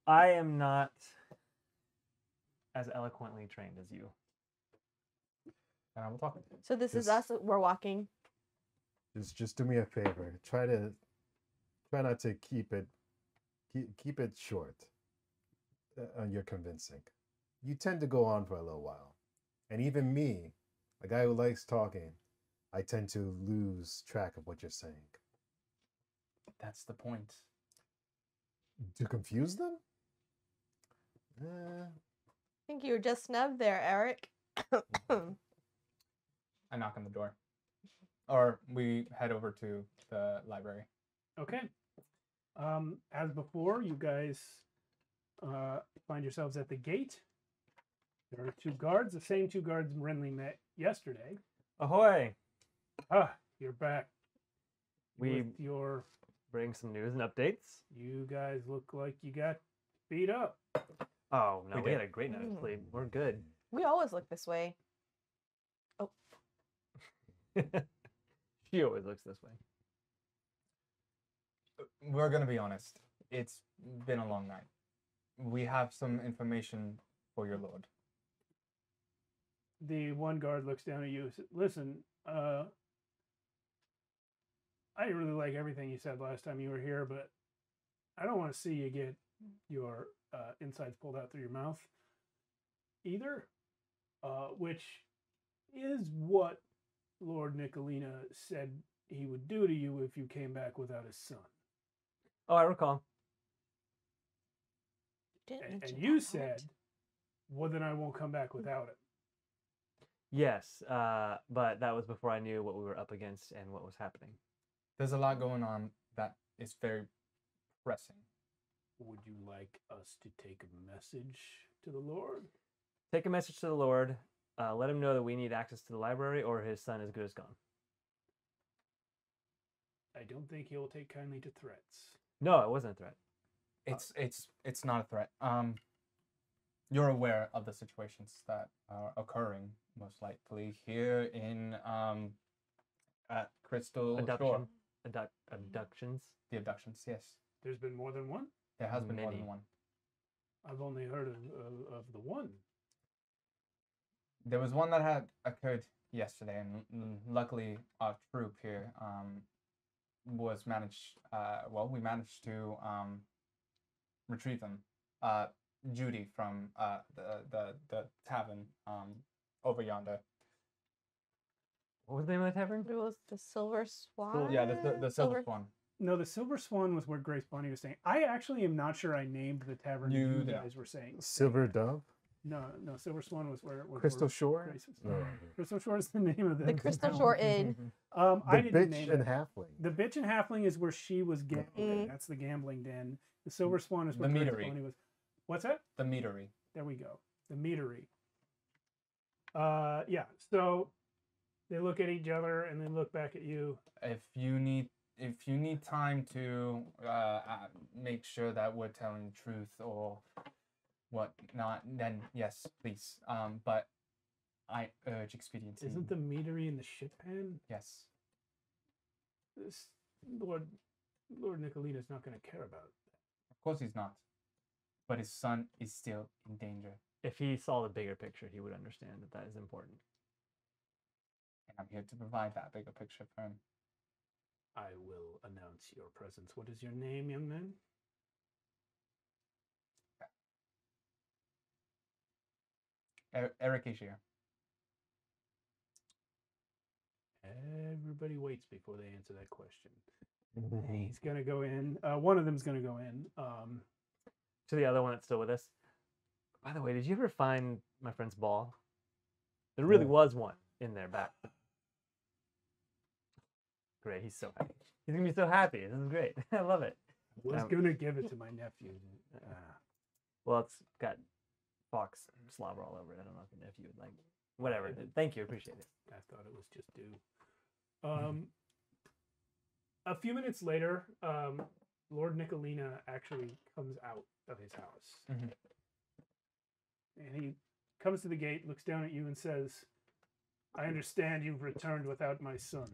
I am not as eloquently trained as you. And I will talk. So this is This- us. We're walking. Just do me a favor. Try not to keep it keep it short. You're convincing. You tend to go on for a little while. And even me, a guy who likes talking, I tend to lose track of what you're saying. That's the point. To confuse them? I think you were just snubbed there, Eric. I knock on the door. Or we head over to the library. Okay. As before, you guys find yourselves at the gate. There are two guards, the same two guards Renly met yesterday. Ahoy! Ah, you're back. We With your, bring some news and updates. you guys look like you got beat up. Oh no, We we did. had a great night's sleep. We're good. We always look this way. She always looks this way. We're gonna be honest. It's been a long night. We have some information for your lord. The one guard looks down at you and says, listen, I didn't really like everything you said last time you were here, but I don't want to see you get your insides pulled out through your mouth either, which is what Lord Nicolina said he would do to you if you came back without his son. Oh, I recall. Didn't And mention you that said, part. well, then I won't come back without it. Yes, but that was before I knew what we were up against and what was happening. There's a lot going on that is very pressing. Would you like us to take a message to the Lord? Take a message to the Lord. Let him know that we need access to the library, or his son is good as gone. I don't think he'll take kindly to threats. No, it wasn't a threat. It's not a threat. You're aware of the situations that are occurring, most likely here in at Crystal Shore. Abductions. The abductions, yes. There's been more than one? There has been more Many. than one. I've only heard of the one. There was one that had occurred yesterday, and luckily our troop here was managed. We managed to retrieve them. Judy from the tavern over yonder. What was the name of the tavern? It was the Silver Swan. Yeah, the silver swan. No, the Silver Swan was where Grace Bonnie was saying. I actually am not sure I named the tavern you You did. guys were saying. Silver Dove? No, Silver Swan was where Crystal where Shore? Grace was. No. Crystal Shore is the name of The Crystal town. Shore Inn. The I didn't bitch name and it. halfling. The Bitch and Halfling is where she was gambling. Mm. That's the gambling den. The Silver Swan is The where Grace meadery. Bonnie was. What's that? The meadery. There we go. The meadery. Yeah. So they look at each other and then look back at you. If you need time to make sure that we're telling the truth or whatnot, then yes, please. But I urge expediency. Isn't the meadery in the shit pan? Yes. This Lord Nicolina is not going to care about it. Of course he's not. But his son is still in danger. If he saw the bigger picture, he would understand that that is important. And I'm here to provide that bigger picture for him. I will announce your presence. What is your name, young man? Eric is here. Everybody waits before they answer that question. He's going to go in. One of them's going to go in. To the other one that's still with us. By the way, did you ever find my friend's ball? There really was one in there back. Great, he's so happy. He's gonna be so happy. This is great. I love it. Was going to give it to my nephew. Well, it's got fox slobber all over it. I don't know if your nephew would like. Whatever. Thank you. Appreciate it. I thought it was just due. A few minutes later, Lord Nicolina actually comes out of his house. Mhm. And he comes to the gate, looks down at you, and says, I understand you've returned without my son.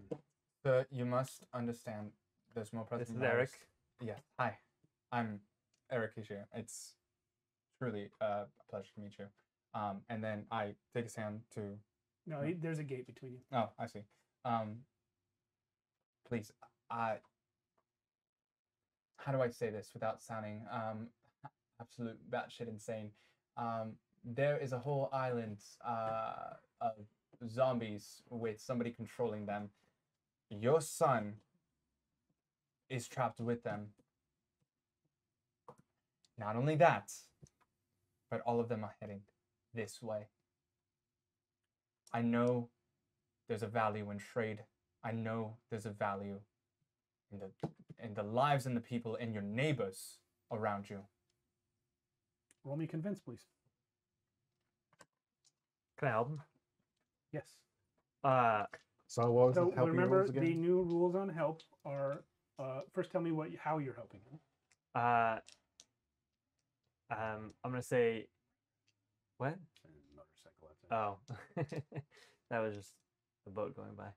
Sir, you must understand there's more present. This is Eric. Yes. Hi. I'm Eric Kishier. It's truly a pleasure to meet you. And then I take his hand to... No, there's a gate between you. Oh, I see. Please, how do I say this without sounding absolute batshit insane? There is a whole island of zombies with somebody controlling them. Your son is trapped with them. Not only that, but all of them are heading this way. I know there's a value in trade. I know there's a value in the lives and the people and your neighbors around you. Roll me convince, please. Can I help him? Yes. So what was So the helping remember, rules again? the new rules on help are first. Tell me how you're helping him. I'm gonna say, what? Motorcycle. That's it. Oh, that was just the boat going by.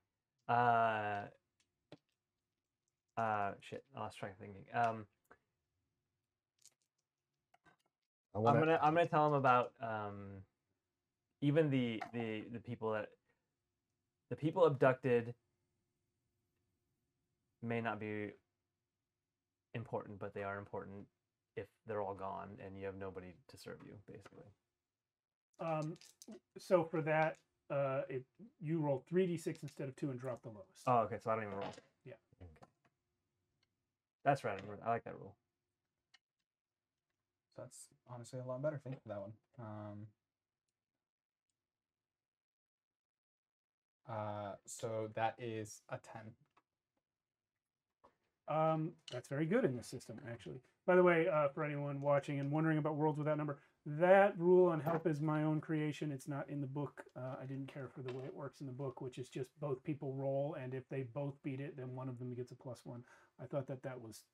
Shit, I lost track of thinking. I'm gonna tell him about even the people abducted may not be important, but they are important if they're all gone and you have nobody to serve you, basically. So for that, you roll 3d6 instead of 2 and drop the lowest. Oh, okay, so I don't even roll. Yeah. Okay. That's right. I like that rule. So that's honestly a lot better. Thank you for that one. So that is a 10. That's very good in this system, actually. By the way, for anyone watching and wondering about Worlds Without Number, that rule on help is my own creation. It's not in the book. I didn't care for the way it works in the book, which is just both people roll, and if they both beat it, then one of them gets a +1. I thought that was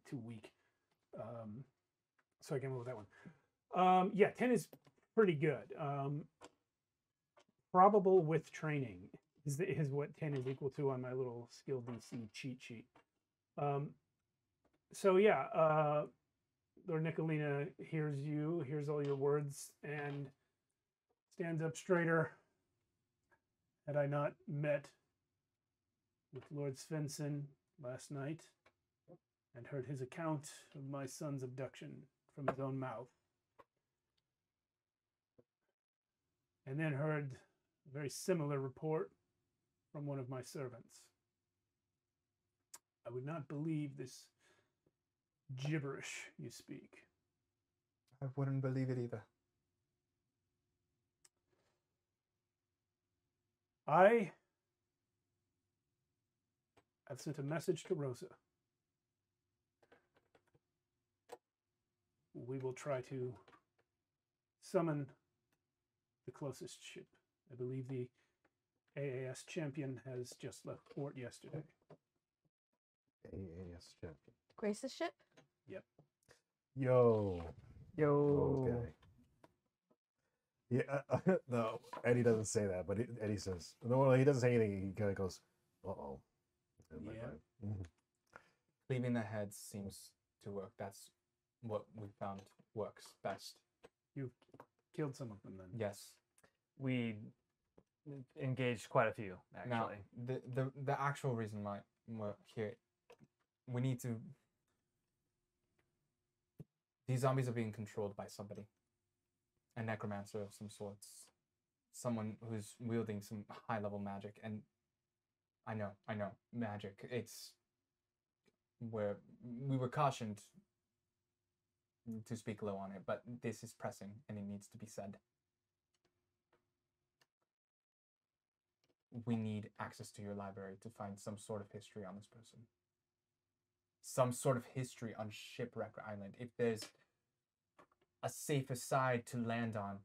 too weak. So I came up with that one. Yeah, 10 is pretty good. Probable with training is what 10 is equal to on my little skill DC cheat sheet. So yeah, Lord Nicolina hears you, hears all your words, and stands up straighter. Had I not met with Lord Svensson last night and heard his account of my son's abduction from his own mouth, and then heard a very similar report from one of my servants, I would not believe this gibberish you speak. I wouldn't believe it either. I have sent a message to Rosa. We will try to summon the closest ship. I believe the AAS champion has just left port yesterday. AAS champion. Grace's ship? Yep. Yo. Yo. Okay. Yeah. No, Eddie doesn't say that, but Eddie says no. He doesn't say anything. He kind of goes, "Uh oh." Yeah. Leaving the heads seems to work. That's what we found works best. You've killed some of them then. Yes. We engaged quite a few, actually. Now, the actual reason why we're here, we need to. These zombies are being controlled by somebody. A necromancer of some sorts. Someone who's wielding some high-level magic. And I know, magic. It's where we were cautioned to speak low on it, but this is pressing and it needs to be said. We need access to your library to find some sort of history on this person. Some sort of history on Shipwreck Island. If there's a safer side to land on,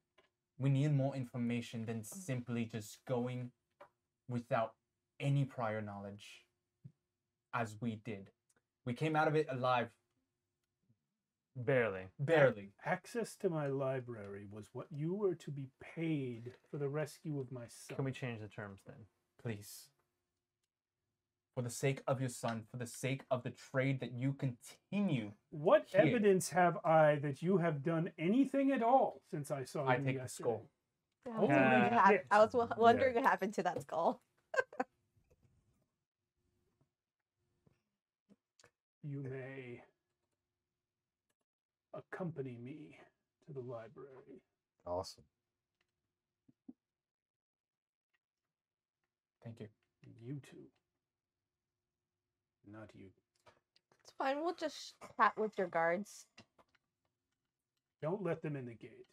we need more information than simply just going without any prior knowledge, as we did. We came out of it alive. Barely. Access to my library was what you were to be paid for the rescue of my son. Can we change the terms then? Please. For the sake of your son, for the sake of the trade that you continue. What here. evidence have I that you have done anything at all since I saw I you take yesterday? the skull. I was wondering what happened to that skull. you may accompany me to the library. Awesome. Thank you. You two. Not you. It's fine. We'll just chat with your guards. Don't let them in the gate.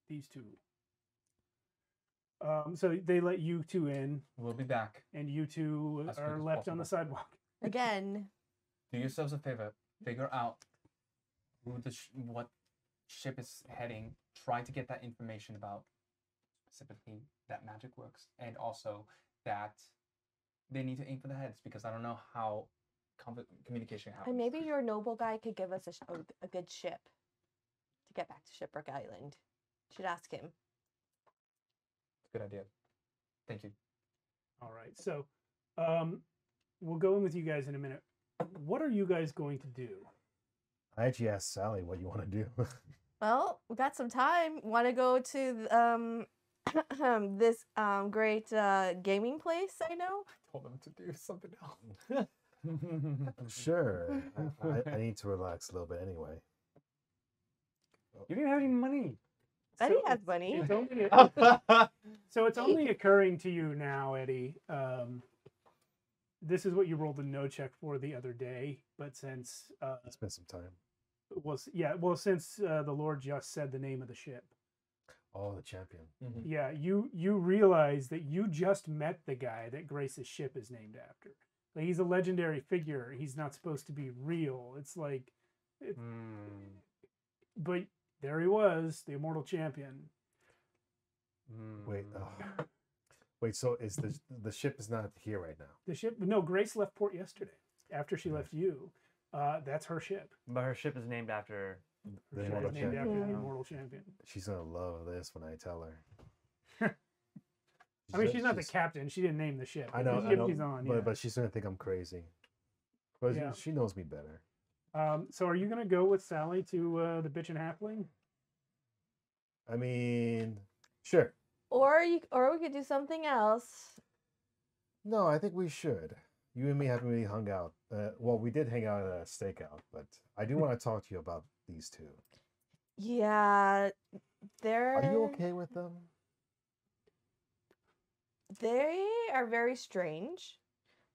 These two. So they let you two in, We'll be back. and you two As quick are as left on the possible. sidewalk. Again. Do yourselves a favor. Figure out who what ship is heading. Try to get that information about specifically that magic works, and also that they need to aim for the heads, because I don't know how communication happens. And maybe your noble guy could give us a good ship to get back to Shipwreck Island. Should ask him. Good idea. Thank you. All right. So we'll go in with you guys in a minute. What are you guys going to do? I actually asked Sally what you want to do. Well, we got some time. Want to go to this great gaming place I know? Told them to do something else. Sure. I need to relax a little bit anyway. You didn't have any money. Eddie So has money. It's only so it's only occurring to you now, Eddie. This is what you rolled a no check for the other day, but since It's been some time. since the Lord just said the name of the ship, Oh, the champion. yeah, you realize that you just met the guy that Grace's ship is named after. Like, he's a legendary figure. He's not supposed to be real. It's like, but there he was, the immortal champion. Wait. Wait. So is the ship is not here right now? The ship? No, Grace left port yesterday after she left you. That's her ship. But her ship is named after. The Her ship immortal is named champion. after the immortal champion. She's gonna love this when I tell her. I mean, she's not the captain. She didn't name the ship. I know. The I ship know. she's on. But, Yeah. but she's gonna think I'm crazy. But Yeah. she knows me better. So are you gonna go with Sally to the bitch and halfling? I mean, sure. Or we could do something else. No, I think we should. You and me haven't really hung out. Well, we did hang out at a stakeout, but I do want to talk to you about these two. Yeah, they're. Are you okay with them? They are very strange,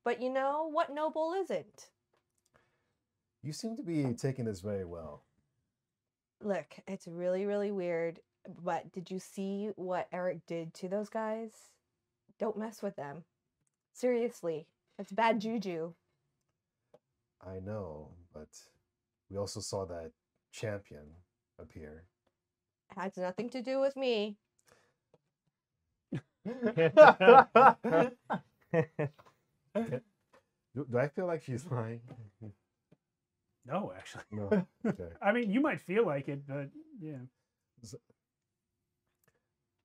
but you know what noble isn't? You seem to be taking this very well. Look, it's really, really weird, but did you see what Eric did to those guys? Don't mess with them. Seriously, it's bad juju. I know, but we also saw that champion appear. Has nothing to do with me. Do I feel like she's lying? No, actually. No. Okay. I mean, you might feel like it, but yeah.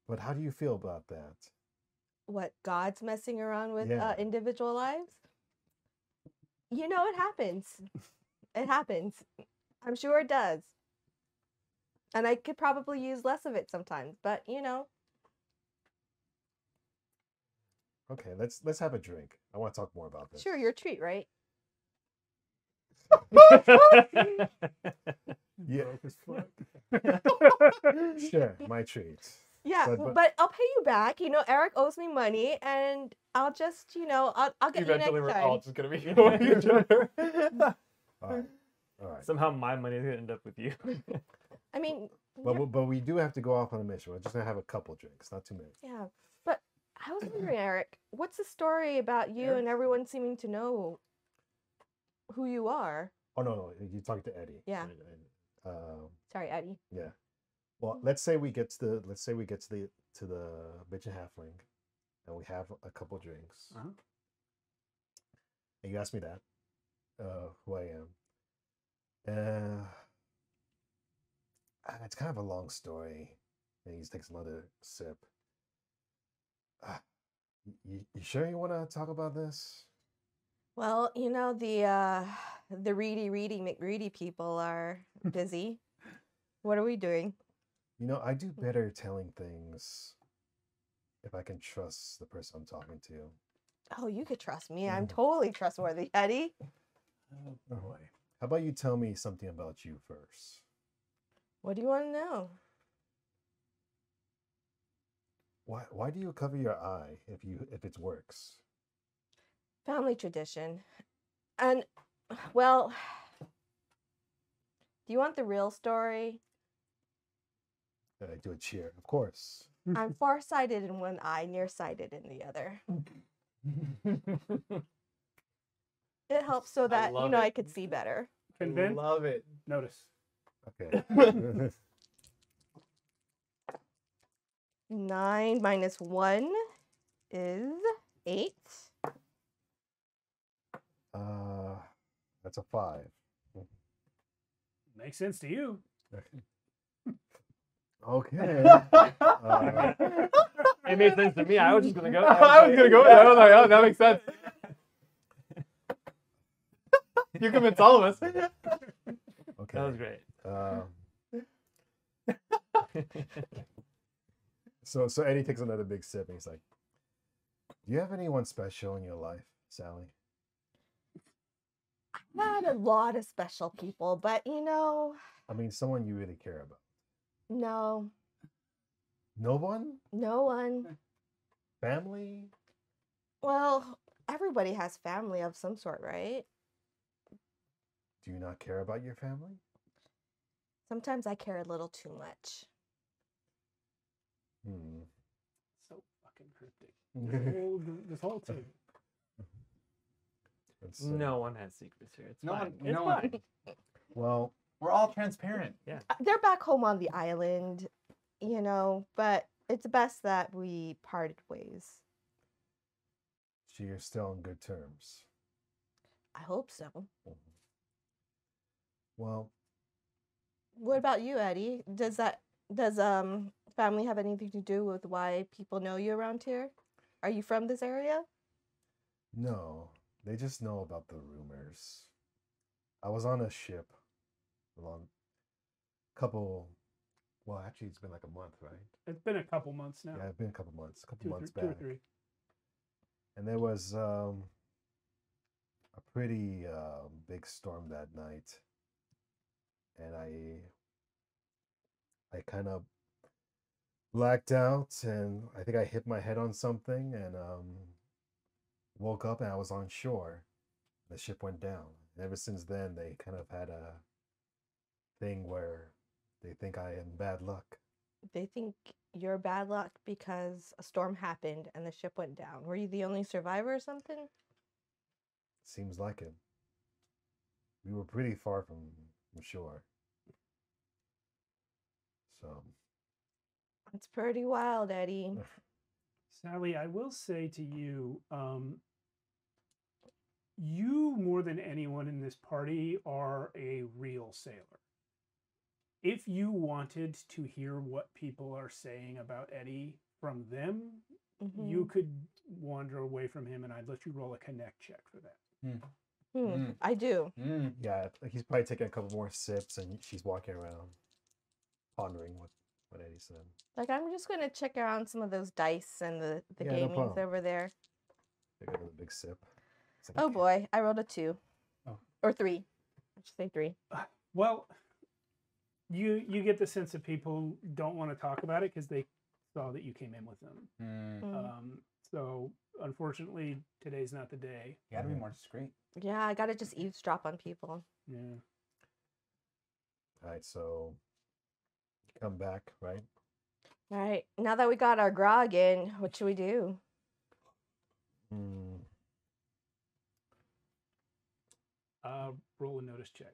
But how do you feel about that? What, God's messing around with Yeah. individual lives? You know, it happens. It happens. I'm sure it does. And I could probably use less of it sometimes, but you know. Okay, let's have a drink. I want to talk more about this. Sure, your treat, right? Yeah. Broke as fuck. Sure, my treat. Yeah, But- but I'll pay you back. You know, Eric owes me money, and I'll just, you know, I'll get Eventually, you we're next all time. just gonna be owing each other. All right. All right. Somehow my money is gonna end up with you. I mean, But we do have to go off on a mission. We're just gonna have a couple drinks, not too many. yeah. But I was wondering, Eric, what's the story about you and everyone seeming to know who you are? Oh no, you're talking to Eddie. Yeah. Sorry, Eddie. Yeah. Well, let's say we get to the bitch and halfling, and we have a couple drinks. Uh-huh. And you ask me that, who I am. It's kind of a long story. And he takes another sip. You sure you want to talk about this? Well, you know, the Reedy McReedy people are busy. What are we doing? You know, I do better telling things if I can trust the person I'm talking to. Oh, you could trust me. I'm totally trustworthy, Eddie. Oh boy. How about you tell me something about you first? What do you want to know? Why do you cover your eye if it works? Family tradition. And, well, do you want the real story? I do a cheer, of course. I'm farsighted in one eye, nearsighted in the other. It helps so that, love I it. could see better. Convince? Love it. Notice. Okay. 9 minus 1 is 8. That's a 5. Makes sense to you. Okay. It made sense to me. I was just gonna go. I was gonna go with that. I was like, oh, that makes sense. You convinced all of us. Okay. That was great. So Eddie takes another big sip and he's like, "Do you have anyone special in your life, Sally?" Not a lot of special people, but I mean, someone you really care about. no, No one? no one. Family? Well, everybody has family of some sort, right? Do you not care about your family? Sometimes I care a little too much. So fucking cryptic. This whole thing. No one has secrets here. It's No fine. one- It's no one- fine. Well, We're all transparent. They're back home on the island, but it's best that we parted ways. so you're still on good terms. I hope so. Well, What about you, Eddie? Does family have anything to do with why people know you around here? Are you from this area? no. They just know about the rumors. I was on a ship a well, actually, it's been like a month, right? It's been a couple months now. Yeah, it's been a couple months. A couple months Two or back. three. And there was a pretty big storm that night. And I kind of blacked out, and I think I hit my head on something and woke up, and I was on shore. The ship went down. And ever since then, they kind of had a thing where they think I am bad luck. They think you're bad luck because a storm happened and the ship went down. Were you the only survivor or something? Seems like it. We were pretty far from shore. So, It's pretty wild, Eddie. Sally, I will say to you, you more than anyone in this party are a real sailor. If you wanted to hear what people are saying about Eddie from them, you could wander away from him and I'd let you roll a connect check for that. I do. yeah, like he's probably taking a couple more sips, and she's walking around pondering what Eddie said. Like, I'm just going to check around some of those dice and the Yeah, no gamings problem. over there. Take another big sip. It's like, Oh boy, I rolled a 2. Oh. Or 3. I should say 3. Well, you get the sense that people don't want to talk about it because they saw that you came in with them. So unfortunately, today's not the day. You gotta be more discreet. Yeah, I got to just eavesdrop on people. Yeah. all right, so come back, right? All right, now that we got our grog in, what should we do? Roll a notice check.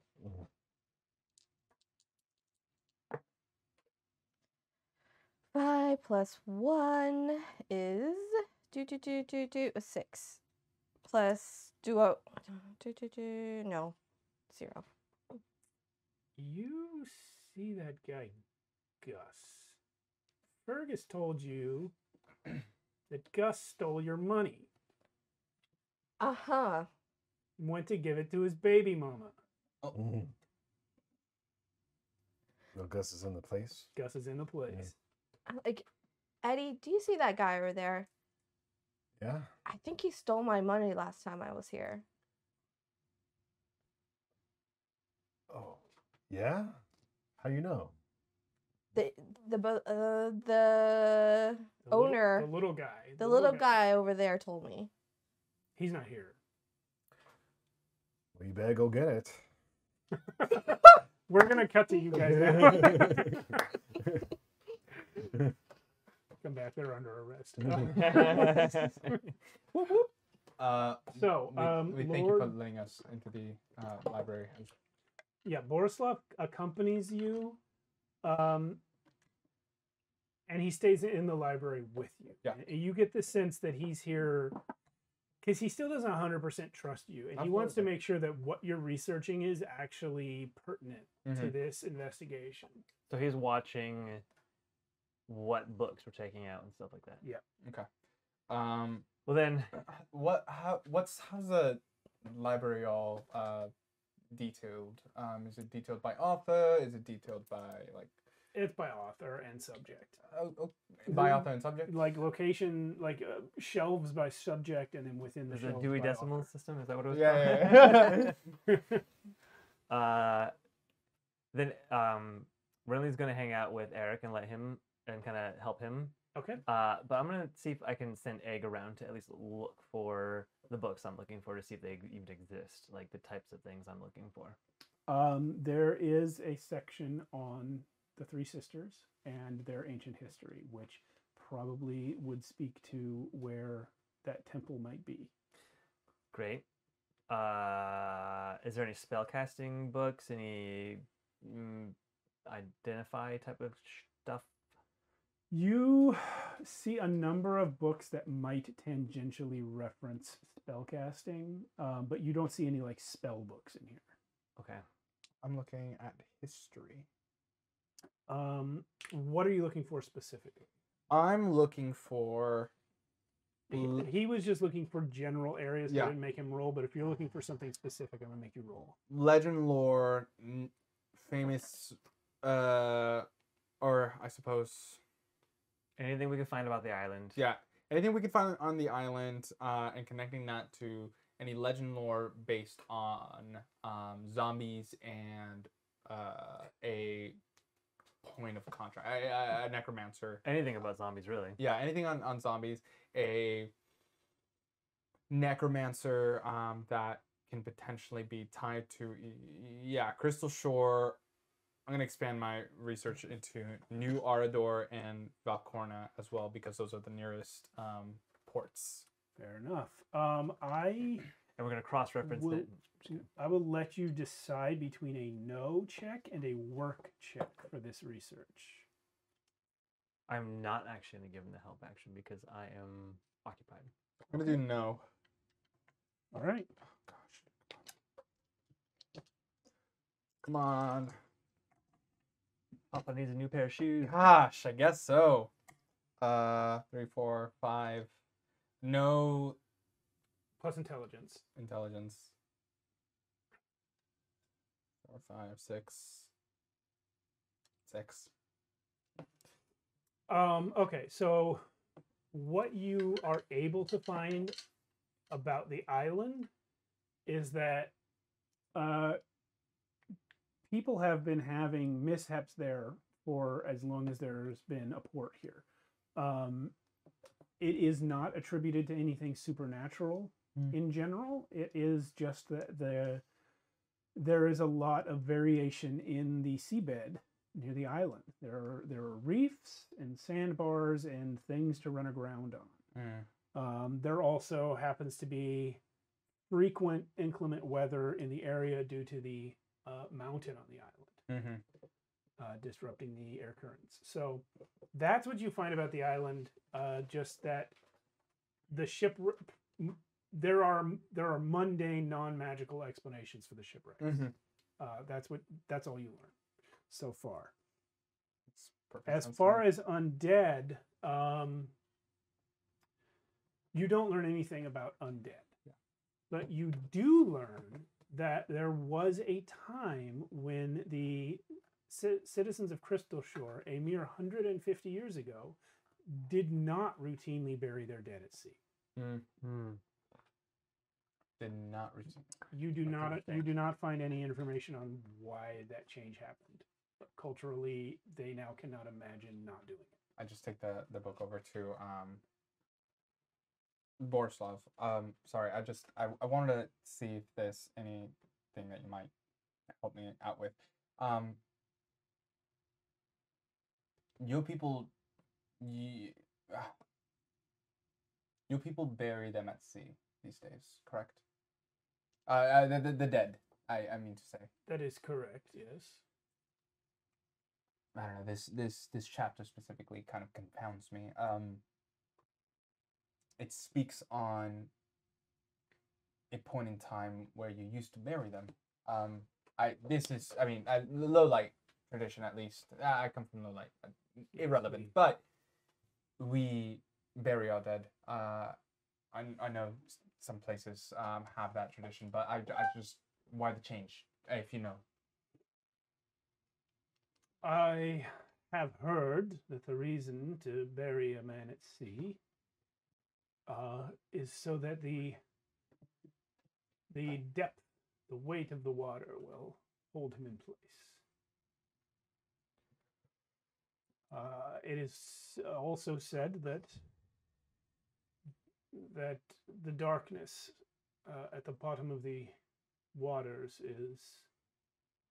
5 plus 1 is 6. Plus no 0. You see that guy, Gus. Fergus told you that Gus stole your money. Uh-huh. Went to give it to his baby mama. So Gus is in the place. Gus is in the place. Like, Eddie, do you see that guy over there? Yeah. I think he stole my money last time I was here. Yeah? How you know? The The owner, little guy. the little guy over there told me. He's not here. Well, you better go get it. We're gonna cut to you guys now. Come back. They're under arrest. Whoop, whoop. So, we thank you for letting us into the library. Yeah, Borislav accompanies you, and he stays in the library with you. Yeah. And you get the sense that he's here because he still doesn't 100% trust you, and he wants to make sure that what you're researching is actually pertinent to this investigation. So he's watching what books we're taking out and stuff like that. Yeah. Okay. Well then, how's the library all detailed? Is it detailed by author? Is it detailed by like? It's by author and subject. By author and subject. Like location, like shelves by subject, and then within the is it shelves Dewey by Decimal author. System? Is that what it was Yeah. Then Renly's gonna hang out with Eric and let him and kind of help him. Okay. But I'm gonna see if I can send Egg around to at least look for the books I'm looking for to see if they even exist, like the types of things I'm looking for. There is a section on the Three Sisters and their ancient history, which probably would speak to where that temple might be. Great. Is there any spellcasting books? Any identify type of stuff? You see a number of books that might tangentially reference spellcasting, but you don't see any like spell books in here. Okay. I'm looking at history. What are you looking for specifically? I'm looking for. He was just looking for general areas. Yeah. I didn't make him roll, but if you're looking for something specific, I'm gonna make you roll. Legend lore, famous, or I suppose. Anything we can find about the island. Yeah, anything we can find on the island, and connecting that to any legend lore based on zombies and a point of contract, a necromancer. Anything about zombies, really. Yeah, anything on zombies, a necromancer that can potentially be tied to, Crystal Shore. I'm going to expand my research into New Arador and Valcorna as well, because those are the nearest ports. Fair enough. And we're going to cross-reference it. I will let you decide between a no check and a work check for this research. I'm not actually going to give him the help action because I am occupied. I'm going to do no. All right. Oh, gosh. Come on. Papa needs a new pair of shoes. Gosh, I guess so. 3, 4, 5. No Plus intelligence. intelligence. 4, 5, 6. 6. Okay, so what you are able to find about the island is that people have been having mishaps there for as long as there's been a port here. It is not attributed to anything supernatural in general. It is just that there is a lot of variation in the seabed near the island. There are reefs and sandbars and things to run aground on. There also happens to be frequent inclement weather in the area due to the mountain on the island, disrupting the air currents. So that's what you find about the island. Just that the ship, there are mundane, non-magical explanations for the shipwrecks. That's all you learn so far. As far as undead, you don't learn anything about undead, but you do learn that there was a time when the citizens of Crystal Shore, a mere 150 years ago, did not routinely bury their dead at sea. Did not receive. You do That's not interesting. find any information on why that change happened. But culturally, they now cannot imagine not doing it. I just take the book over to Borislav. Sorry, I wanted to see if there's anything that you might help me out with. Your people, you, your people bury them at sea these days, correct? The dead. I mean to say. That is correct. Yes. I don't know. This chapter specifically kind of confounds me. It speaks on a point in time where you used to bury them. Low light tradition at least. I come from low light, irrelevant. we- But we bury our dead. I know some places have that tradition, but I just why the change? If you know. I have heard that the reason to bury a man at sea is so that the depth, the weight of the water will hold him in place. It is also said that the darkness at the bottom of the waters is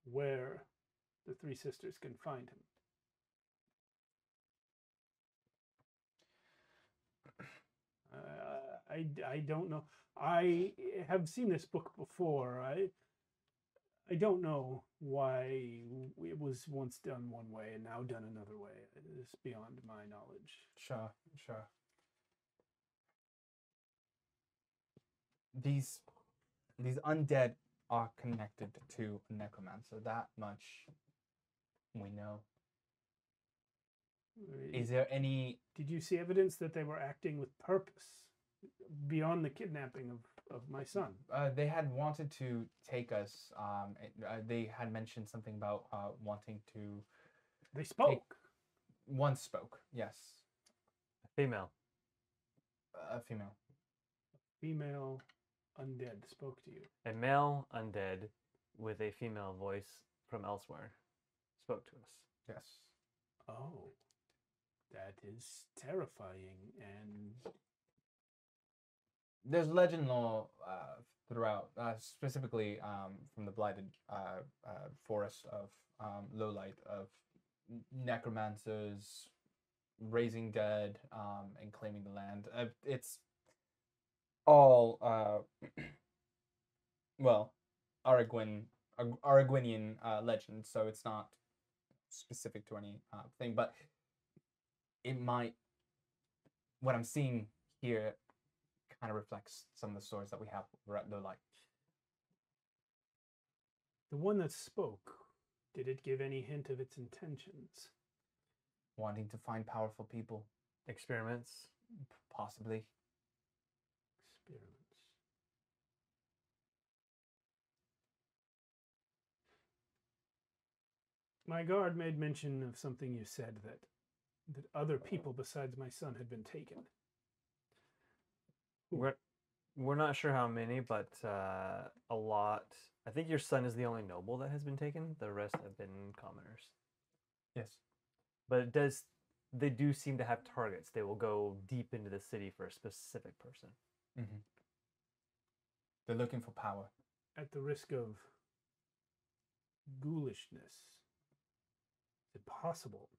where the three sisters can find him. I don't know. I have seen this book before. I don't know why it was once done one way and now done another way. It's beyond my knowledge. Sure. These undead are connected to a necromancer. That much we know. Is there any? Did you see evidence that they were acting with purpose beyond the kidnapping of my son? They had wanted to take us. They had mentioned something about wanting to. They spoke. One spoke. Yes, Female. a female. Female undead spoke to you. A male undead with a female voice from elsewhere spoke to us. Yes. Oh, that is terrifying. And There's legend lore throughout, specifically from the blighted forest of Lowlight, of necromancers raising dead and claiming the land. It's all well, Araguinian legend, so it's not specific to any thing, but it might. What I'm seeing here kind of reflects some of the stories that we have over at Lowlight. the one that spoke, did it give any hint of its intentions? Wanting to find powerful people, Experiments. possibly. Experiments. My guard made mention of something you said, that other people besides my son had been taken. We're not sure how many, but a lot. I think your son is the only noble that has been taken. The rest have been commoners. Yes. But they do seem to have targets. They will go deep into the city for a specific person. Mm-hmm. They're looking for power. At the risk of ghoulishness, is it possible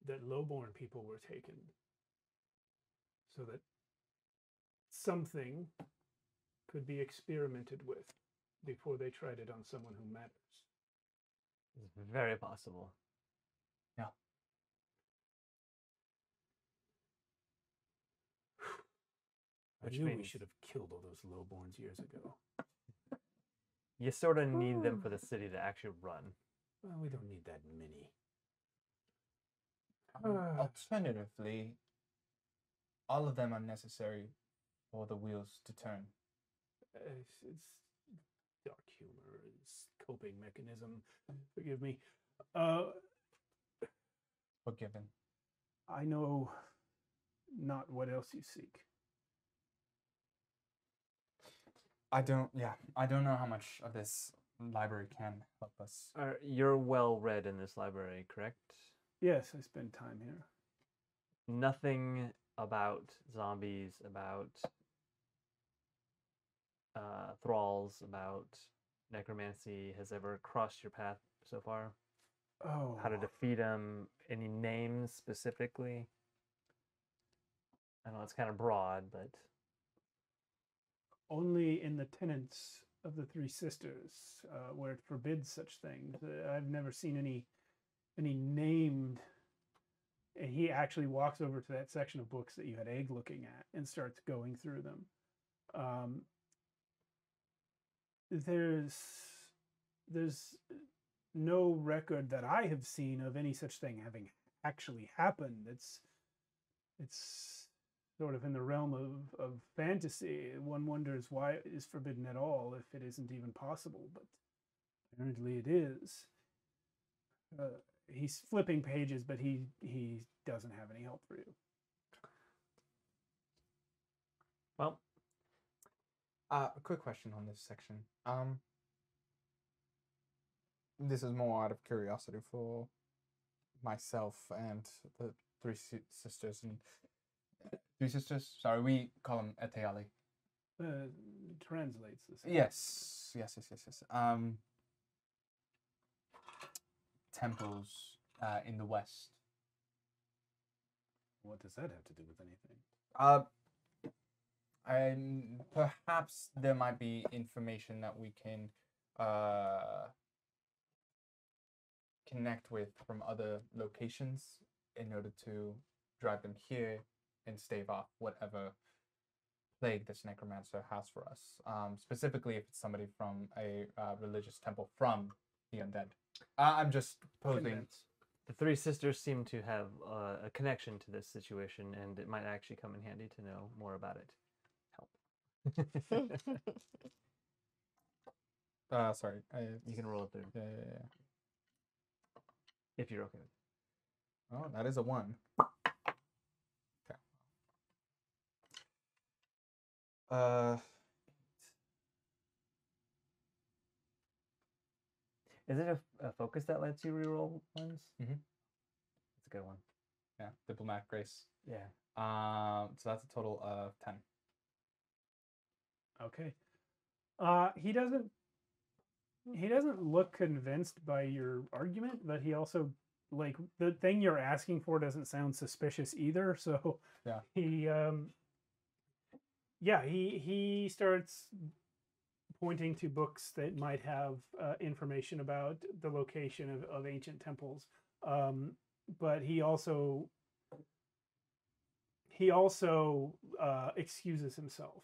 that lowborn people were taken so that something could be experimented with before they tried it on someone who matters? It's very possible. I Which knew we means should have killed all those lowborns years ago. you sort of need them for the city to actually run. Well, we don't need that many. Alternatively, all of them are necessary for the wheels to turn. It's dark humor, it's coping mechanism. Forgive me. Forgiven. I know not what else you seek. I don't know how much of this library can help us. You're well read in this library, correct? Yes, I spend time here. Nothing about zombies, about thralls, about necromancy has ever crossed your path so far? Oh, How to defeat them? Any names specifically? I know it's kind of broad, but only in the tenets of the Three Sisters, where it forbids such things. I've never seen any named. And he actually walks over to that section of books that you had Egg looking at and starts going through them. There's no record that I have seen of any such thing having actually happened. It's sort of in the realm of fantasy. One wonders why it is forbidden at all if it isn't even possible, but apparently it is. He's flipping pages, but he doesn't have any help for you. Well, a quick question on this section. This is more out of curiosity for myself and the Three Sisters and Three Sisters. Sorry, we call them Eteali. Translates the same. Yes. Temples in the west. What does that have to do with anything? And perhaps there might be information that we can connect with from other locations in order to drive them here and stave off whatever plague this necromancer has for us. Specifically, if it's somebody from a religious temple from the undead. I'm just posing. Convinced. the Three Sisters seem to have a connection to this situation, and it might actually come in handy to know more about it. Help. Sorry. You can roll it through. Yeah. If you're okay with it. Oh, that is a 1. Okay. Is it a focus that lets you reroll ones? Mm-hmm. That's a good one. Yeah, diplomatic grace. Yeah. So that's a total of 10. Okay. He doesn't look convinced by your argument, but he also, like, the thing you're asking for doesn't sound suspicious either. So yeah, he starts pointing to books that might have information about the location of ancient temples. But he also excuses himself.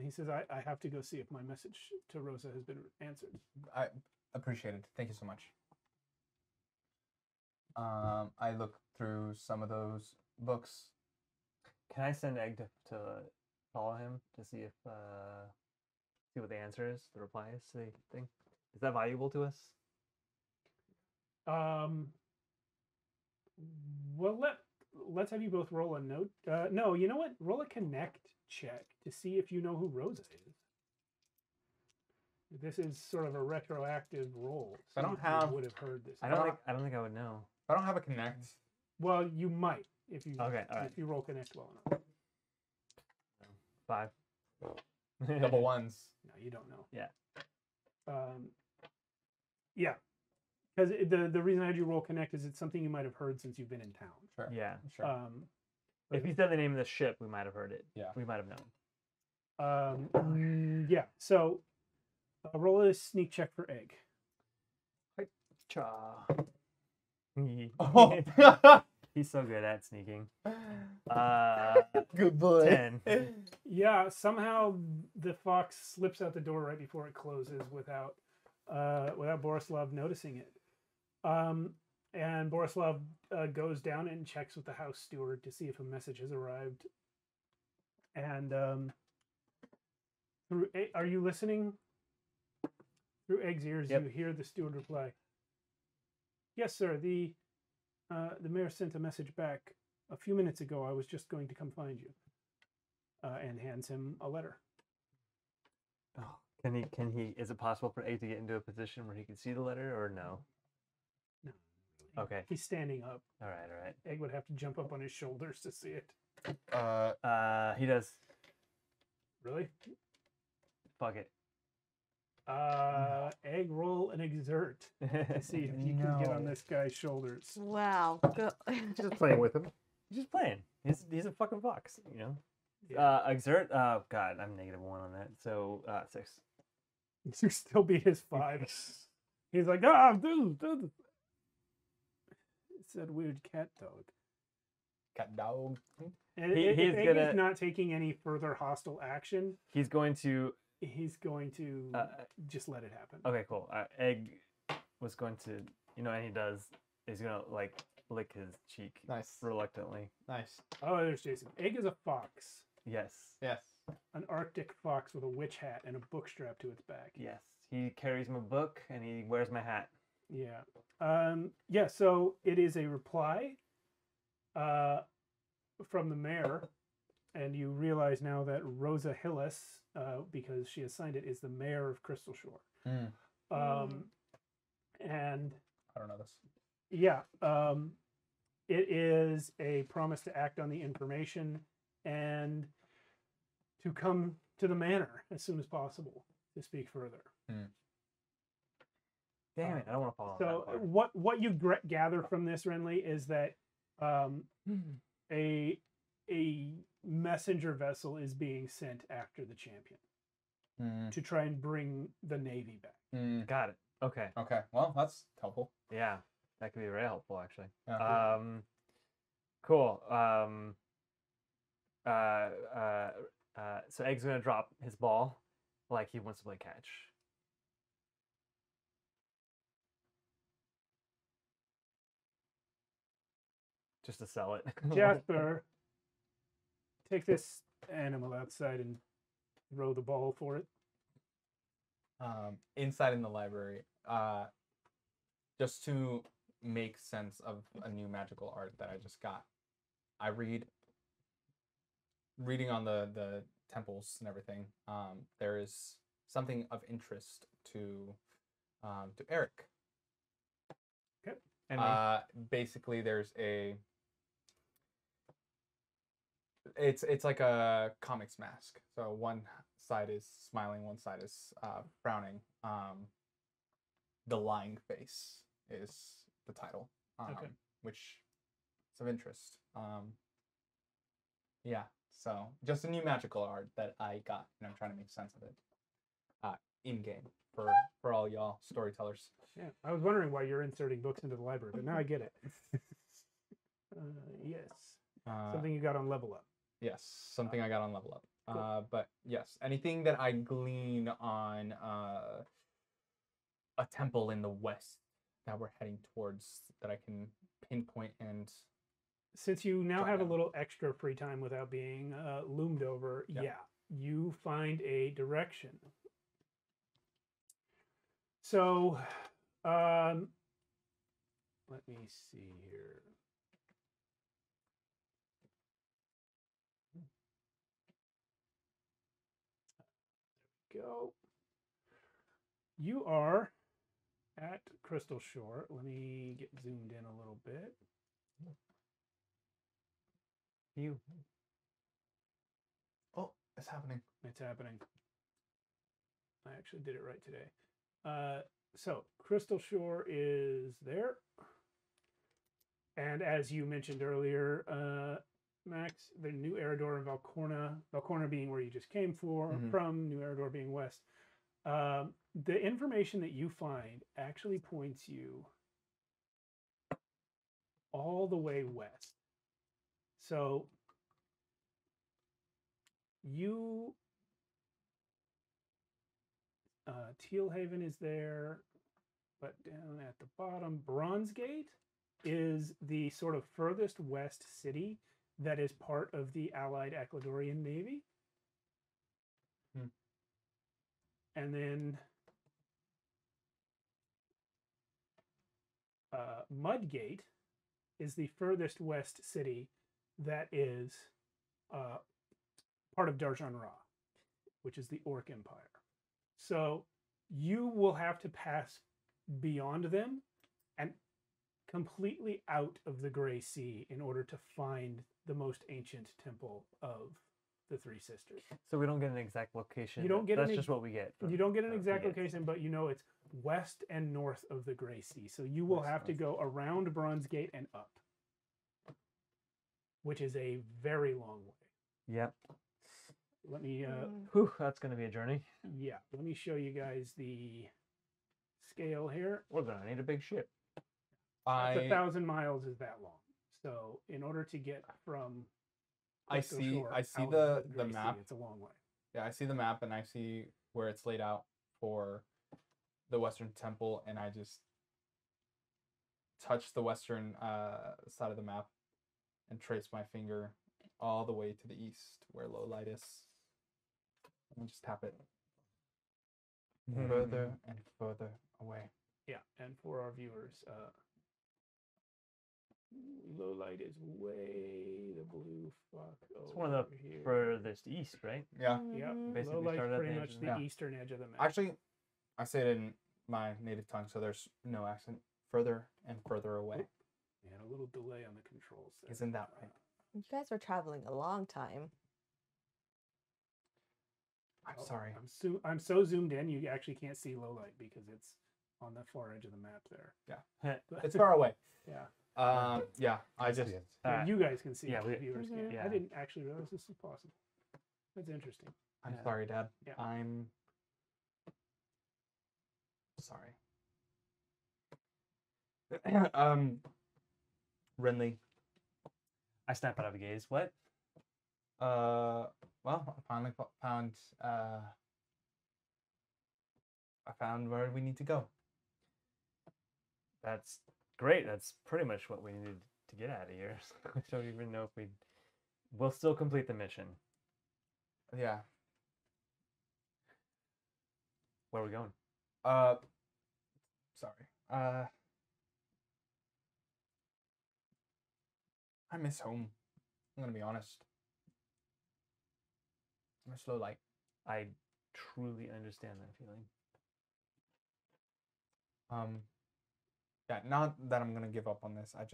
He says, I have to go see if my message to Rosa has been answered. I appreciate it. Thank you so much. I look through some of those books. Can I send Egg to follow him to see if see what the answer is, the reply is to the thing? Is that valuable to us? Well, let's have you both roll a note. No, you know what? Roll a connect check to see if you know who Rosa is. This is sort of a retroactive roll. I don't have. Would have heard this. I don't think I would know. I don't have a connect. Well, you might if you all right. if you roll connect well enough. 5. Double ones. No, you don't know. Yeah. Yeah. Because the reason I had you roll connect is it's something you might have heard since you've been in town. Sure. Yeah. Sure. If you said the name of the ship, we might have heard it. Yeah. We might have known. Yeah. So roll a sneak check for Egg. Cha. Oh. He's so good at sneaking. Good boy. 10. Yeah. Somehow the fox slips out the door right before it closes without Borislav noticing it. And Borislav goes down and checks with the house steward to see if a message has arrived. And are you listening? Through Egg's ears, Yep. You hear the steward reply, "Yes, sir. The mayor sent a message back a few minutes ago. I was just going to come find you." And hands him a letter. Oh, can he? Is it possible for Egg to get into a position where he can see the letter, or no? No. Okay. He's standing up. All right. Egg would have to jump up on his shoulders to see it. He does. Really? Fuck it. Egg, roll and exert to see if you can get on this guy's shoulders. Wow. Just playing with him. He's just playing. He's a fucking fox, you know. Yeah. Exert. Oh god, I'm -1 on that. So 6. You still beat his 5. He's like, ah, dude. It's that weird cat dog. Cat dog. And He's if Egg gonna- is not taking any further hostile action, He's going to. he's going to just let it happen. Okay, cool. Egg was going to, and he does. He's gonna like lick his cheek Nice. reluctantly. Nice. Oh, there's Jason. Egg is a fox. Yes. Yes. An Arctic fox with a witch hat and a book strapped to its back. Yes. He carries my book and he wears my hat. Yeah. Yeah, so it is a reply from the mayor, and you realize now that Rosa Hillis, because she has signed it, is the mayor of Crystal Shore. Mm. And I don't know this. yeah, it is a promise to act on the information and to come to the manor as soon as possible to speak further. Damn it! I don't want to follow. So that part. what you gather from this, Renly, is that a messenger vessel is being sent after the champion to try and bring the navy back. Got it. Okay. Okay. Well, that's helpful. Yeah, that could be very helpful actually. Yeah. Cool. So Egg's gonna drop his ball like he wants to play catch. Just to sell it. Jasper, take this animal outside and throw the ball for it. Inside in the library, just to make sense of a new magical art that I just got, I reading on the temples and everything. There is something of interest to Eric. Okay. And me. Basically, there's it's like a comics mask. So one side is smiling, one side is frowning. The lying face is the title, which is of interest. Yeah, so just a new magical art that I got, and I'm trying to make sense of it in game for all y'all storytellers. Yeah, I was wondering why you're inserting books into the library, but now I get it. Yes, something you got on Level Up. Yes, something I got on Level Up. Cool. But yes, anything that I glean on a temple in the west that we're heading towards that I can pinpoint and. Since you now have a down. little extra free time without being loomed over, yeah, you find a direction. So, let me see here. There we go. You are at Crystal Shore. Let me get zoomed in a little bit. Oh, it's happening. It's happening. I actually did it right today. So Crystal Shore is there. And as you mentioned earlier, Max, the New Eridor and Valcorna being where you just came from, New Eridor being west. The information that you find actually points you all the way west. So you Tealhaven is there, but down at the bottom, Bronze Gate is the sort of furthest west city that is part of the Allied Ecuadorian Navy. And then Mudgate is the furthest west city that is part of Darjan Ra, which is the Orc Empire. So you will have to pass beyond them and completely out of the Gray Sea in order to find the most ancient temple of the Three Sisters. So we don't get an exact location. You don't get That's an just what we get. You don't get an we exact get. location, but you know it's west and north of the Gray Sea. So you will have to go around Bronze Gate and up, which is a very long way. Yep. Let me Whew, that's going to be a journey. yeah, let me show you guys the scale here. We're going to need a big ship. That's 1,000 miles is that long. So in order to get from I Crystal see Shore I see out the of Gray Sea, map. it's a long way. Yeah, I see the map and I see where it's laid out for the Western Temple, and I just touch the western side of the map and trace my finger all the way to the east where low light is. And just tap it further and further away. Yeah, and for our viewers, low light is way the blue fuck over It's one of the here. furthest east, right? Yeah. Yeah, Basically low light's started at pretty the much edge of the the map. eastern edge of the map. Actually, I say it in my native tongue, so there's no accent. Further and further away. Yeah, a little delay on the controls there. Isn't that right? You guys were traveling a long time. I'm Oh, sorry. I'm so zoomed in, you actually can't see low light because it's on the far edge of the map there. But- It's far away. yeah. Yeah, I just Yeah, you guys can see yeah, it, we- the viewers can't. yeah. I didn't actually realize this was possible. That's interesting. I'm Yeah. sorry, Dad. Yeah. I'm sorry. Renly. I snap out of a gaze. What? Well, I finally found I found where we need to go. That's great. That's pretty much what we needed to get out of here. I don't even know if we'll still complete the mission. Yeah. Where are we going? Sorry. I miss home. I'm gonna be honest. I miss low light. I truly understand that feeling. Yeah, not that I'm gonna give up on this. I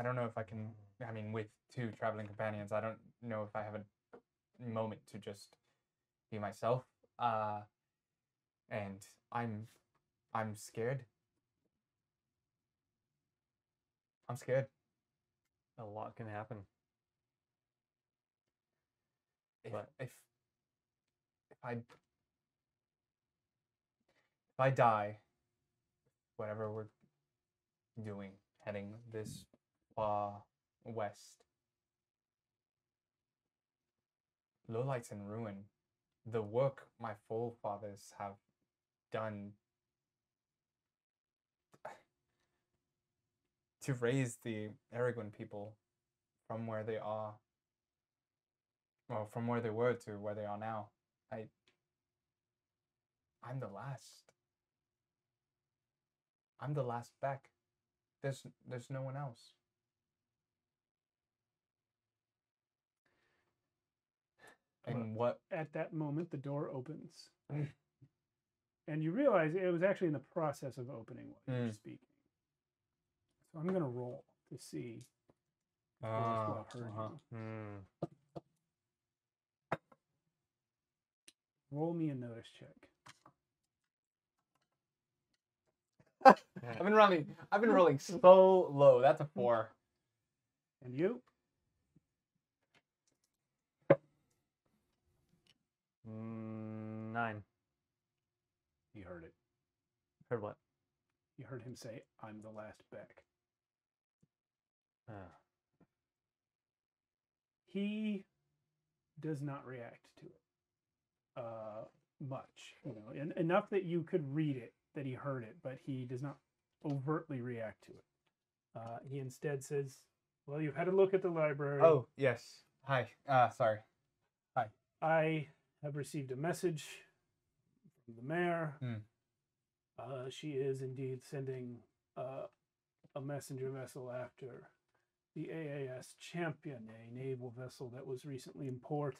don't know if I can. I mean, with 2 traveling companions, I don't know if I have a moment to just be myself. And I'm scared. I'm scared. A lot can happen. If But- if I die, whatever we're doing, heading this far west, Lowlight's in ruin. The work my forefathers have done to raise the Aragon people from where they are, well, from where they were to where they are now. I'm the last. I'm the last Beck. There's no one else. And what? At that moment, the door opens. And you realize it was actually in the process of opening while you were speaking. So I'm going to roll to see if Roswell heard you. Roll me a notice check. I've been rolling so low. That's a 4. And you? 9. You heard it. Heard what? You heard him say, "I'm the last Beck." He does not react to it much, enough that you could read it, that he heard it, but he does not overtly react to it. He instead says, "Well, you've had a look at the library. Oh, yes. Hi. Sorry. I have received a message from the mayor. She is indeed sending a messenger vessel after the AAS Champion, a naval vessel that was recently in port.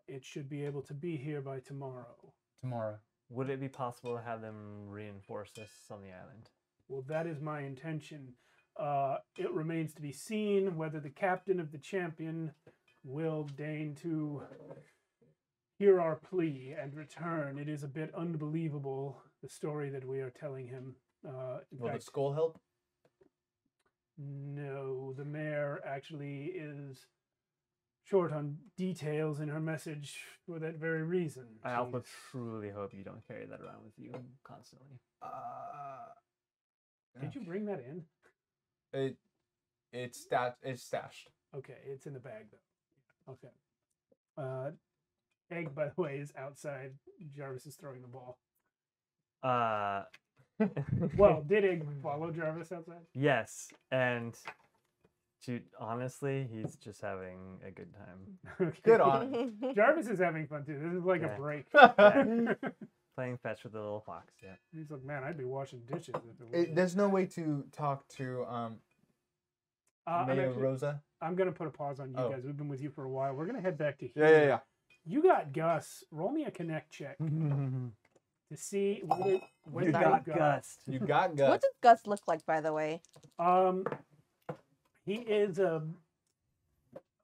It should be able to be here by tomorrow. Tomorrow. Would it be possible to have them reinforce this on the island? Well, that is my intention. It remains to be seen whether the captain of the champion will deign to hear our plea and return. It is a bit unbelievable, the story that we are telling him. Will the skull help? No, the mayor actually is short on details in her message for that very reason. I also truly hope you don't carry that around with you constantly. Did you bring that in? It's stashed. Okay, it's in the bag though. Okay. Egg, by the way, is outside. Jarvis is throwing the ball. Well, did Egg follow Jarvis outside? Yes, and honestly, he's just having a good time. Okay. Good on. Jarvis is having fun too. This is like Yeah. a break. Playing fetch with the little fox, yeah. He's like, man, I'd be washing dishes if it was. There's no way to talk to Mayor Rosa. I'm gonna put a pause on you Oh. guys. We've been with you for a while. We're gonna head back to Yeah, here. yeah, yeah. You got Gus. Roll me a connect check to see whether You got Gus. You got What Gus. does Gus look like, by the way? He is a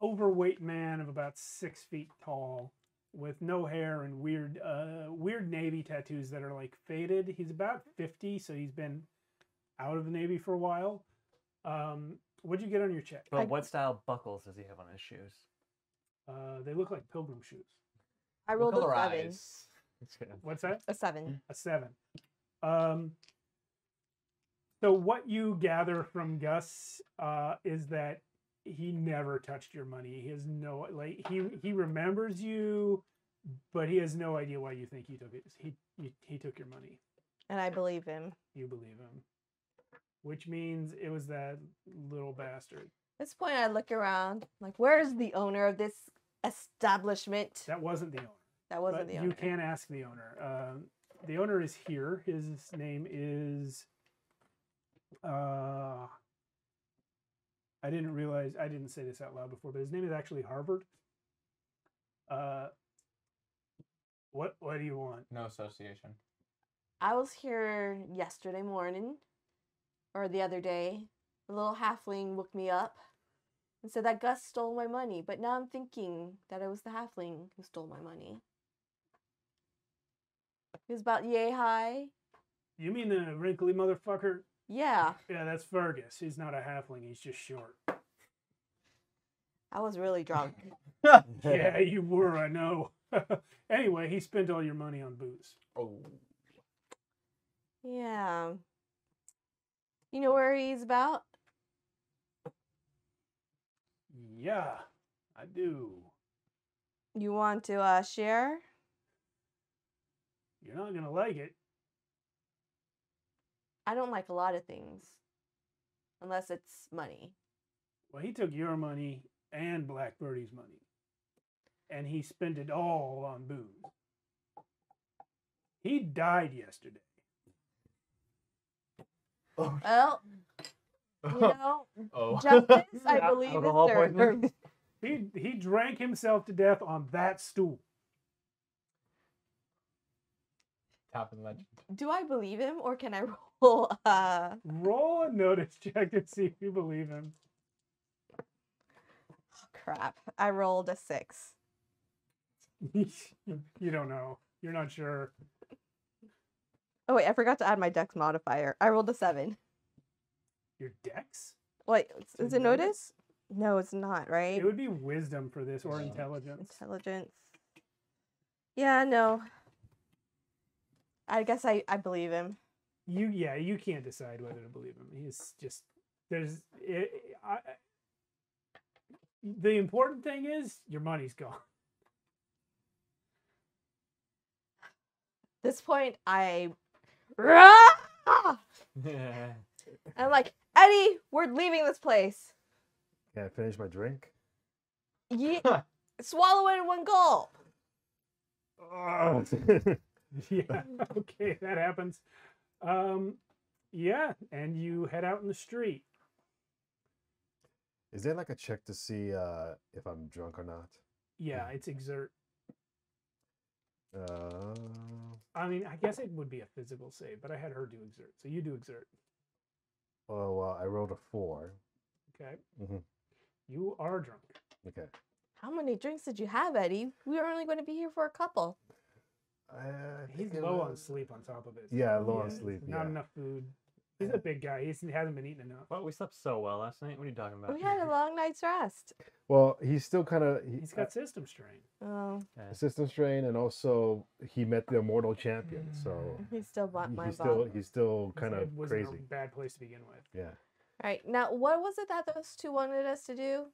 overweight man of about 6 feet tall, with no hair and weird Navy tattoos that are like faded. He's about 50, so he's been out of the Navy for a while. What'd you get on your check? But what style buckles does he have on his shoes? They look like pilgrim shoes. I What rolled color a 7. eyes? What's that? A 7. A 7. So what you gather from Gus is that he never touched your money. He has no he remembers you, but he has no idea why you think he took it. He took your money. And I believe him. You believe him, which means it was that little bastard. At this point, I look around, like, where's the owner of this establishment? That wasn't the owner. That wasn't But the you owner. can ask the owner. The owner is here. His name is. I didn't say this out loud before, but his name is actually Harvard. What do you want? No association. I was here yesterday morning, or the other day. The little halfling woke me up and said that Gus stole my money, but now I'm thinking that it was the halfling who stole my money. He was about yay high. You mean the wrinkly motherfucker? Yeah, Yeah, that's Fergus. He's not a halfling. He's just short. I was really drunk. Yeah, you were. I know. Anyway, he spent all your money on booze. Oh. Yeah. You know where he's about? Yeah, I do. You want to share? You're not gonna like it. I don't like a lot of things. Unless it's money. Well, he took your money and Blackbirdie's money, and he spent it all on booze. He died yesterday. Well, you know, Oh. justice, I believe, Alcohol is poisoning? served. He drank himself to death on that stool. Top of the legend. Do I believe him, or can I roll? Roll a notice check to see if you believe him. Crap. I rolled a 6. You don't know. You're not sure. Oh wait, I forgot to add my dex modifier. I rolled a 7. Your dex? Wait, To is it notice? No, it's not, right? It would be wisdom for this or intelligence. Intelligence. Yeah, no. I guess I believe him. You can't decide whether to believe him. He's just the important thing is your money's gone. At this point, I'm like, Eddie, we're leaving this place. Can I finish my drink? Yeah, swallow it in one gulp. Yeah, okay, that happens. Yeah, and you head out in the street. Is there like a check to see if I'm drunk or not? Yeah, it's exert. Uh, I mean, I guess it would be a physical save, but I had her do exert. So you do exert. oh, well, I rolled a 4. Okay. Mm-hmm. You are drunk. Okay. How many drinks did you have, Eddie? We were only going to be here for a couple. I He's think it low on was- sleep on top of it. Yeah, so low on yeah, sleep. Not Yeah. enough food. He's a big guy. He hasn't been eating enough. Well, we slept so well last night. What are you talking about? We had a long night's rest. Well, he's still kind of He's got system strain. Oh, system strain, and also he met the immortal champion, so he still bought my he's bomb. still His kind head of was in crazy. a bad place to begin with. Yeah. Right. Now, what was it that those two wanted us to do?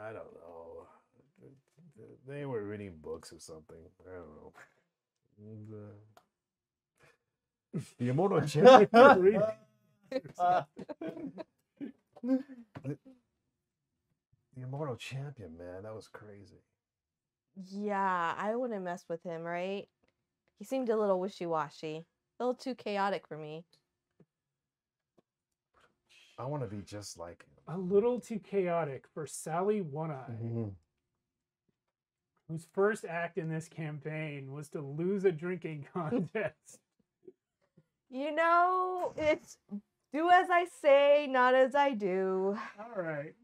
I don't know. They were reading books or something. I don't know. The immortal champion. The immortal champion, man, that was crazy. Yeah, I wouldn't mess with him, right? He seemed a little wishy-washy. A little too chaotic for me. I want to be just like him. A little too chaotic for Sally One-Eye, whose first act in this campaign was to lose a drinking contest. You know, it's do as I say, not as I do. All right.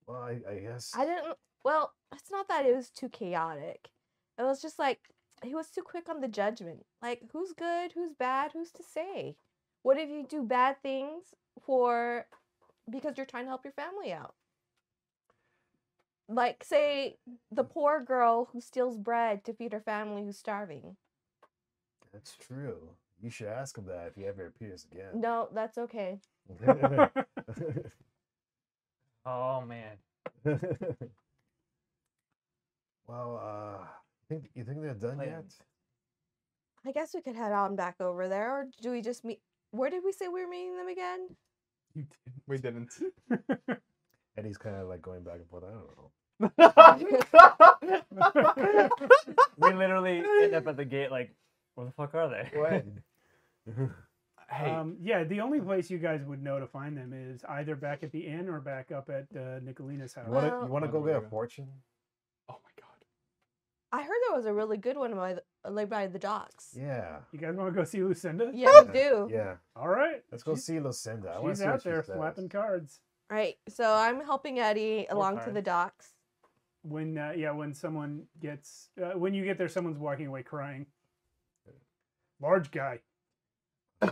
Well, I guess. I didn't, well, it's not that it was too chaotic. It was just like, he was too quick on the judgment. Like, who's good, who's bad, who's to say? What if you do bad things because you're trying to help your family out? Like, say, the poor girl who steals bread to feed her family who's starving. That's true. You should ask him that if he ever appears again. No, that's okay. Oh man. Well, you think they're done yet? I guess we could head on back over there, or do we just meet? Where did we say we were meeting them again? You We didn't. And he's kind of like going back and forth. I don't know. We literally end up at the gate like, where the fuck are they? What? Hey, yeah, the only place you guys would know to find them is either back at the inn or back up at Nicolina's house. You want to Well- you want to go get a fortune? oh my god. I heard there was a really good one by the docks. Yeah. You guys want to go see Lucinda? Yeah, we do. Yeah. All right. Let's go see Lucinda. I want to She's see out what there she says. flapping cards. Right. So I'm helping Eddie along to cards. the docks. When when someone gets when you get there, someone's walking away crying. Large guy. Oh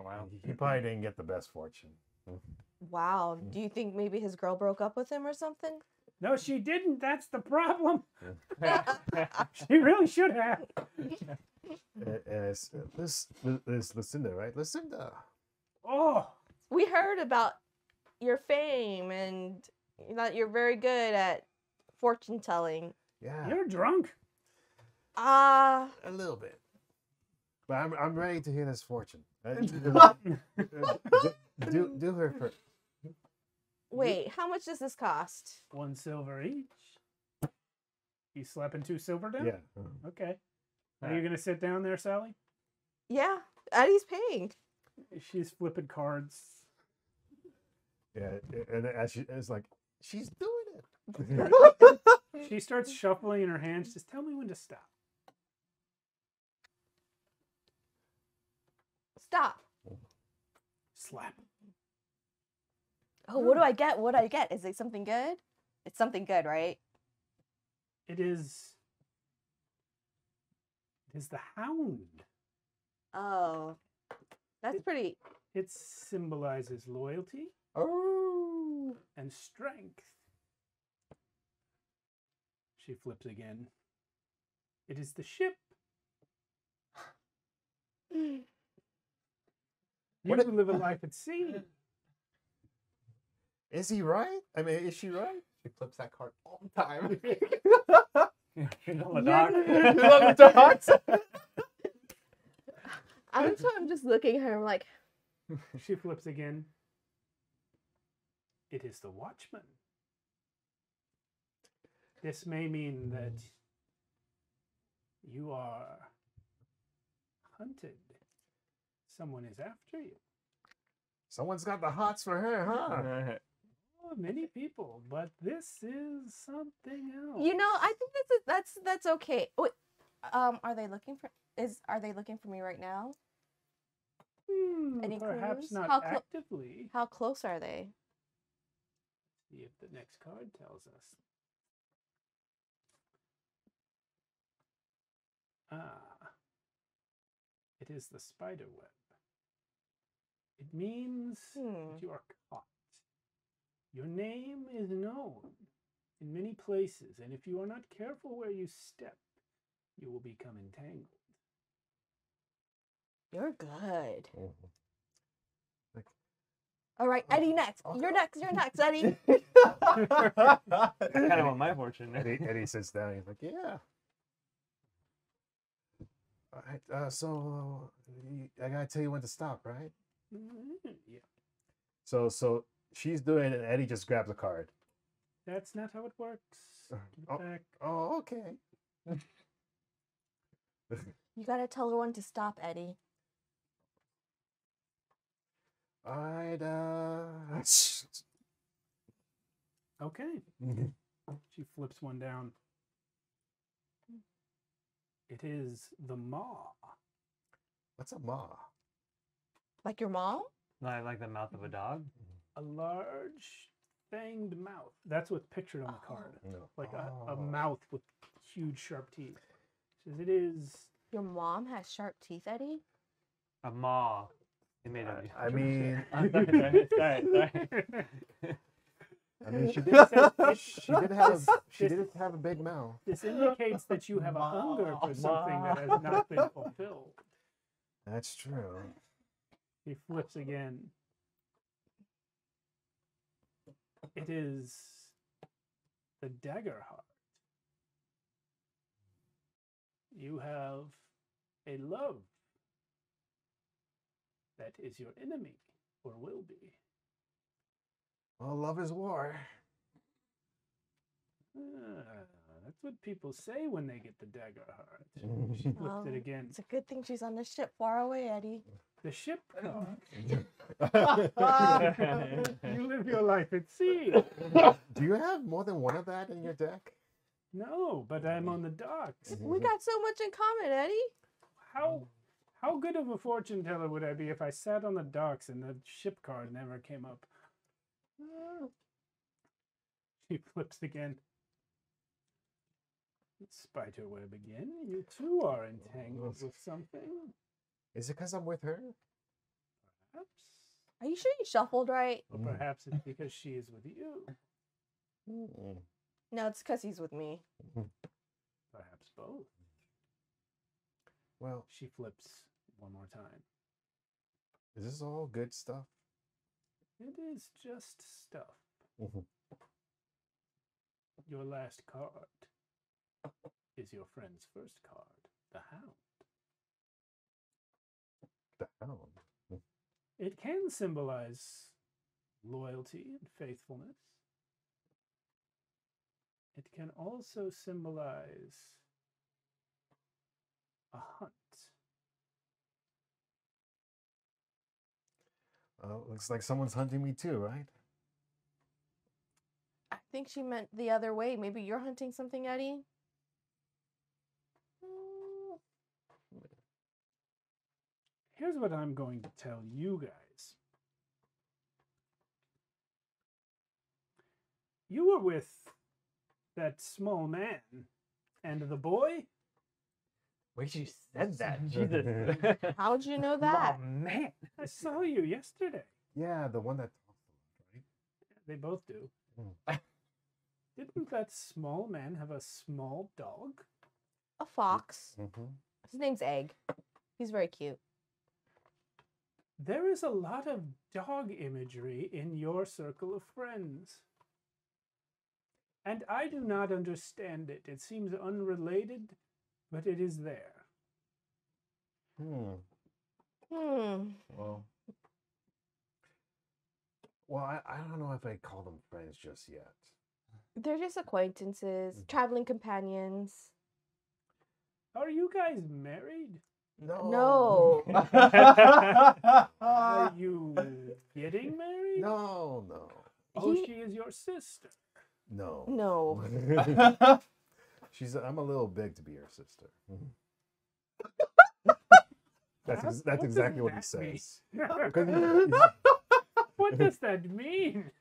wow. He probably didn't get the best fortune. Wow. Do you think maybe his girl broke up with him or something? No, she didn't. That's the problem. She really should have. It's Lucinda, right? Lucinda. Oh, We heard about your fame and that you're very good at fortune telling. Yeah. you're drunk. Ah, A little bit. But I'm ready to hear this fortune. Do her first. wait, how much does this cost? 1 silver each. You slapping 2 silver down? Yeah. Okay. Are you gonna sit down there, Sally? Yeah, Eddie's paying. She's flipping cards. Yeah. And as it's like, she's doing it. She starts shuffling in her hands. Just tell me when to stop. Stop. Slap. Oh, what do I get? What do I get? Is it something good? It's something good, right? It is the hound. Oh, that's pretty. It symbolizes loyalty Oh. and strength. She flips again. It is the ship. You What live a life at sea. Is he right? I mean, is she right? She flips that card all the time. You're on the dock. You're on the docks. I'm just looking at her. I'm like, She flips again. It is the watchman. This may mean that you are hunted. Someone is after you. Someone's got the hots for her, huh? many people, but this is something else. You know, I think that's okay. Wait, are they looking for me right now? Any Perhaps clues? not How actively. How close are they? See if the next card tells us. It is the spider web. It means that you are caught. Your name is known in many places, and if you are not careful where you step, you will become entangled. You're good. Like, All right, Eddie, next. You're next. You're next, Eddie. I kind of want my fortune. Eddie sits down. He's like, yeah. All right. So I gotta tell you when to stop, right? Yeah. So she's doing it, and Eddie just grabs a card. That's not how it works. Oh. Back. Oh, okay. You gotta tell her when to stop, Eddie. All right. Okay. She flips one down. It is the maw. What's a maw? Like your mom? Like the mouth of a dog. A large fanged mouth. That's what's pictured on the card. No. Like a mouth with huge sharp teeth. Says it is. Your mom has sharp teeth, Eddie? A maw. It made a. I mean, sorry. I mean, she did have a big mouth. This indicates that you have a hunger for something that has not been fulfilled. That's true. He flips again. It is the dagger heart. You have a love that is your enemy, or will be. Well, love is war. That's what people say when they get the dagger heart. She flipped it again. It's a good thing she's on the ship far away, Eddie. The ship card. You live your life at sea. Do you have more than one of that in your deck? No, but I'm on the docks. We got so much in common, Eddie. How good of a fortune teller would I be if I sat on the docks and the ship card never came up? She flips again. Spiderweb again. You too are entangled with something. Is it because I'm with her? Perhaps. Are you sure you shuffled right? Or perhaps it's because she is with you. No, it's because he's with me. Perhaps both. Well, She flips one more time. is this all good stuff? It is just stuff. Your last card is your friend's first card, the Hound. The Hound. It can symbolize loyalty and faithfulness. It can also symbolize a hunt. Looks like someone's hunting me too, right? I think she meant the other way. Maybe you're hunting something, Eddie? Here's what I'm going to tell you guys. You were with that small man and the boy? Wait, you said that. Jesus. How'd you know that? Oh, man. I saw you yesterday. Yeah, the one that talks a lot, right? They both do. Didn't that small man have a small dog? A fox. Mm-hmm. His name's Egg. He's very cute. There is a lot of dog imagery in your circle of friends. And I do not understand it. It seems unrelated, but it is there. Well, I don't know if I call them friends just yet. They're just acquaintances, traveling companions. Are you guys married? No. Are you getting married? No. Oh, He- she is your sister. No. No. I'm a little big to be her sister. That's What does exactly what he that mean? says. Because he's- What does that mean?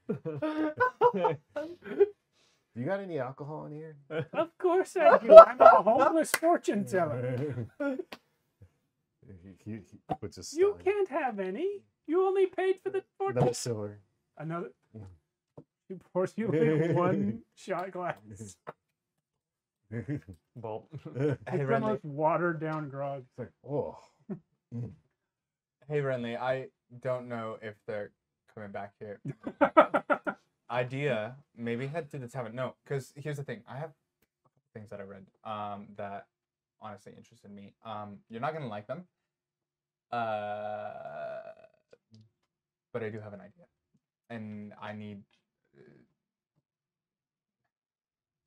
you got any alcohol in here? Of course I do. I'm a homeless fortune teller. He puts his You can't have any. You only paid for the fortune. Another silver. Another. She pours you in one shot glass. Well, Hey, It's the Renly. most watered down grog. It's like, oh. Hey, Renly. I don't know if they're coming back here. Idea, maybe head to the tavern. No, because here's the thing. I have a couple things that I read that honestly interested me. You're not gonna like them. But I do have an idea, and I need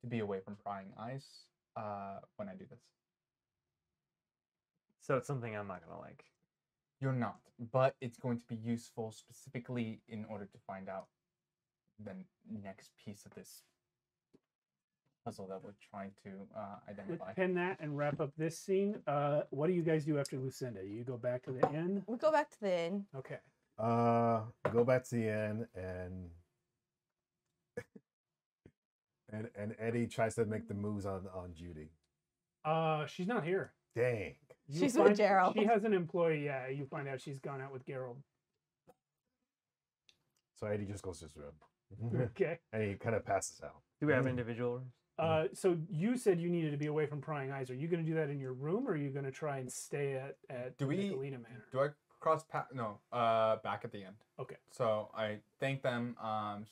to be away from prying eyes when I do this. so it's something I'm not gonna like. You're not, but it's going to be useful specifically in order to find out the next piece of this puzzle that we're trying to Let's identify. pin that and wrap up this scene. What do you guys do after Lucinda? You go back to the inn? We go back to the inn. Okay. Go back to the inn and Eddie tries to make the moves on Judy. She's not here. Dang. You She's with find- Gerald. She has an employee, yeah. You find out she's gone out with Gerald. So Eddie just goes to his room. Okay. And he kind of passes out. Do we have individual rooms? So you said you needed to be away from prying eyes. Are you going to do that in your room, or are you going to try and stay at Do we- Nicolina Manor? Do I cross path? No, back at the end. Okay. So I thank them.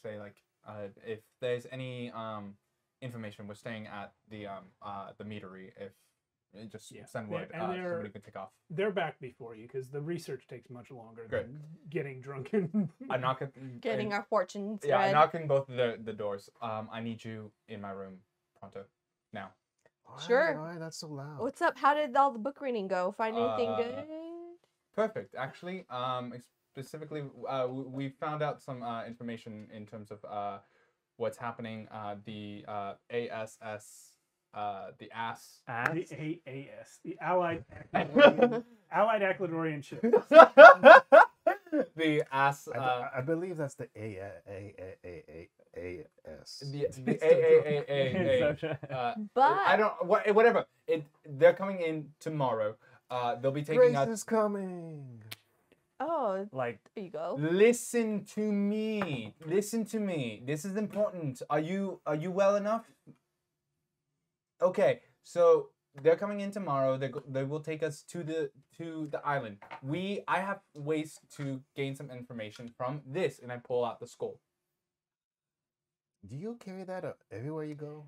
Say like, if there's any information, we're staying at the meadery. If just Yeah. send They're- word, and they're- somebody can take off. They're back before you because the research takes much longer Great. than getting drunk and I knock at Getting our fortunes yeah. I read. knock in both the doors. I need you in my room pronto. Now. Sure. Why not so loud? What's up? How did all the book reading go? Find anything good? Perfect. Actually, specifically, we found out some information in terms of what's happening. The ASS, the ASS. the AAS, the Allied Accladorian ship. The ASS. I believe that's the AS. The AAAA. But I don't. Whatever. They're coming in tomorrow. They'll be taking Grace us. is coming. oh, Like, there you go. Listen to me. Listen to me. This is important. Are you well enough? Okay. So they're coming in tomorrow. They will take us to the island. I have ways to gain some information from this, and I pull out the skull. Do you carry that everywhere you go?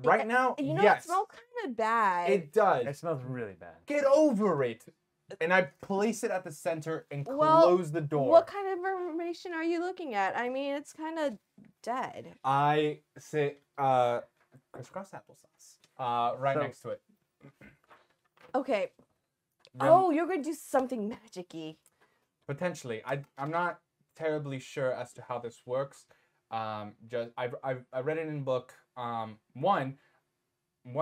Right now, You know, yes, it smells kind of bad. it does. it smells really bad. Get over it. And I place it at the center and Well, close the door. What kind of information are you looking at? I mean, it's kind of dead. I say crisscross applesauce. Right So- next to it. Okay. Rem- Oh, you're going to do something magic-y. Potentially. I'm not terribly sure as to how this works. Just I read it in a book. One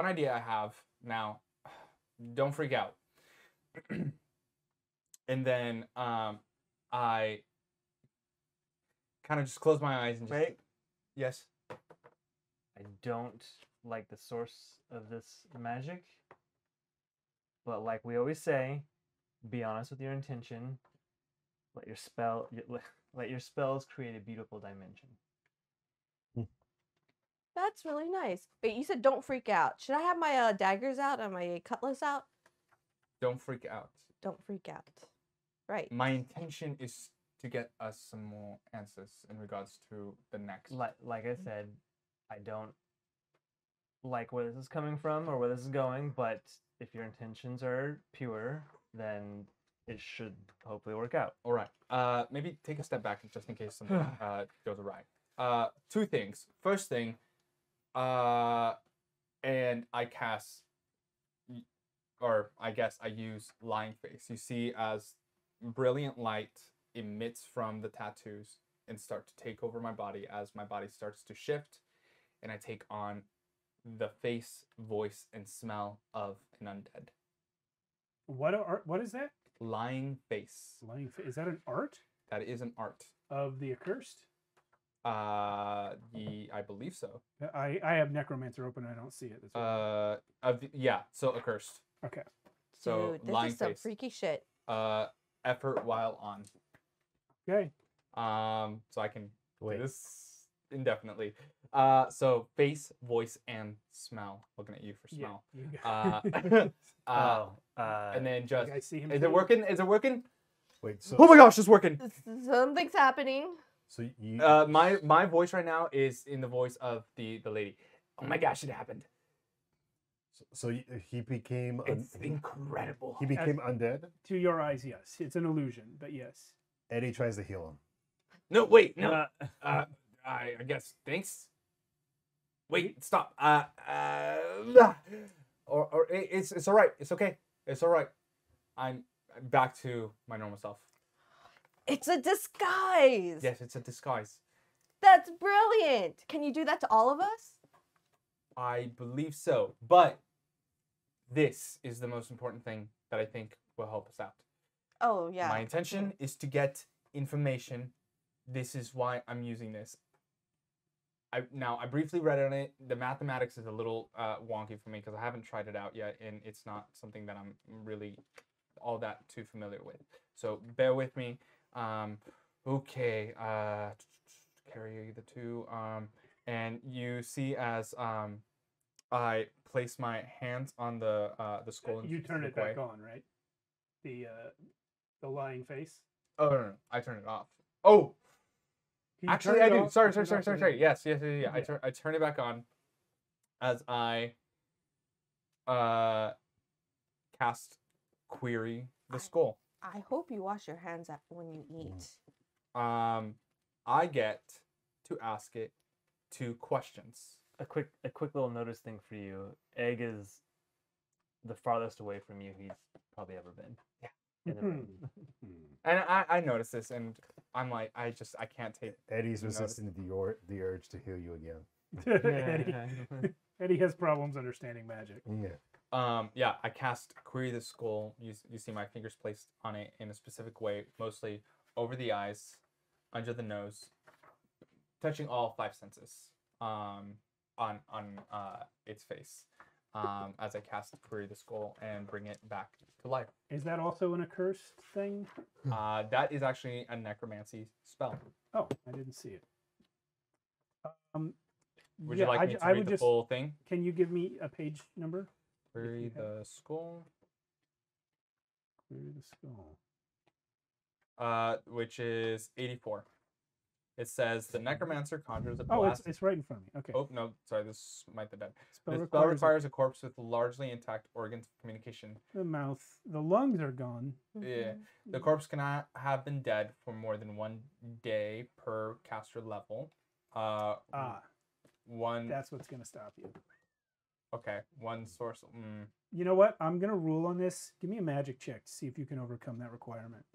idea I have now. Don't freak out. And then I kind of just close my eyes and just Wait. Yes. I don't like the source of this magic. But like we always say, be honest with your intention. Let your spells create a beautiful dimension. That's really nice. Wait, you said don't freak out. Should I have my daggers out and my cutlass out? Don't freak out. Don't freak out. Right. My intention is to get us some more answers in regards to the next. Like I said, I don't like where this is coming from or where this is going, but if your intentions are pure, then it should hopefully work out. All right. Maybe take a step back just in case something goes awry. Two things. First thing, and I cast, or I guess I use Lying Face. You see, as brilliant light emits from the tattoos and start to take over my body as my body starts to shift, and I take on the face, voice, and smell of an undead. What is that? Lying face. Is that an art That is an art. of the accursed? I believe so. I have necromancer open. I don't see it. That's why. So accursed. Okay. So Dude, this lying is some face. freaky shit. Effort while on. Okay. So I can Wait. do this indefinitely. So face, voice, and smell. Looking at you for smell. Yeah, you got And then just I see him is too. it working? Is it working? Wait, so Oh my gosh, it's working. Something's happening. so you My voice right now is in the voice of the lady. Oh my gosh, it happened. he became It's incredible. he became undead. To your eyes, yes. It's an illusion, but yes. Eddie tries to heal him. No, wait, no. I guess thanks. Wait, stop. Or it's all right. It's okay. It's all right. I'm back to my normal self. It's a disguise. Yes, it's a disguise. That's brilliant. Can you do that to all of us? I believe so. But this is the most important thing that I think will help us out. Oh, yeah. My intention is to get information. This is why I'm using this. I briefly read on it. The mathematics is a little wonky for me because I haven't tried it out yet, and it's not something that I'm really all that too familiar with. So bear with me. Okay. Carry the two. And you see as I place my hands on the skull. in a You turn it specific back way. on, right? The lying face. Oh no, I turn it off. Oh. Can you Actually, turn I it do. off? Sorry. Turn it off with it? Yes. I Yeah. turn it back on as I cast query the skull. I hope you wash your hands when you eat. I get to ask it 2 questions. A quick little notice thing for you. Egg is the farthest away from you he's probably ever been. Yeah. In the room. And I noticed this, and I'm like, I can't take. Eddie's Notice. resisting the urge to heal you again. Eddie has problems understanding magic. Yeah. I cast query the skull. You see my fingers placed on it in a specific way, mostly over the eyes, under the nose, touching all 5 senses. On its face. As I cast query the skull and bring it back to life. Is that also an accursed thing? That is actually a necromancy spell. Oh, I didn't see it. Would you like me to read the full thing? Can you give me a page number? Query the skull. Query the skull. Which is 84. It says the necromancer conjures a Oh, blast. it's right in front of me. Okay. Oh no, sorry, this might be dead. Spell This spell requires requires a corpse with largely intact organs of communication. the mouth. The lungs are gone. Yeah. The corpse cannot have been dead for more than 1 day per caster level. One. That's what's gonna stop you. Okay. One source. You know what? I'm gonna rule on this. Give me a magic check to see if you can overcome that requirement.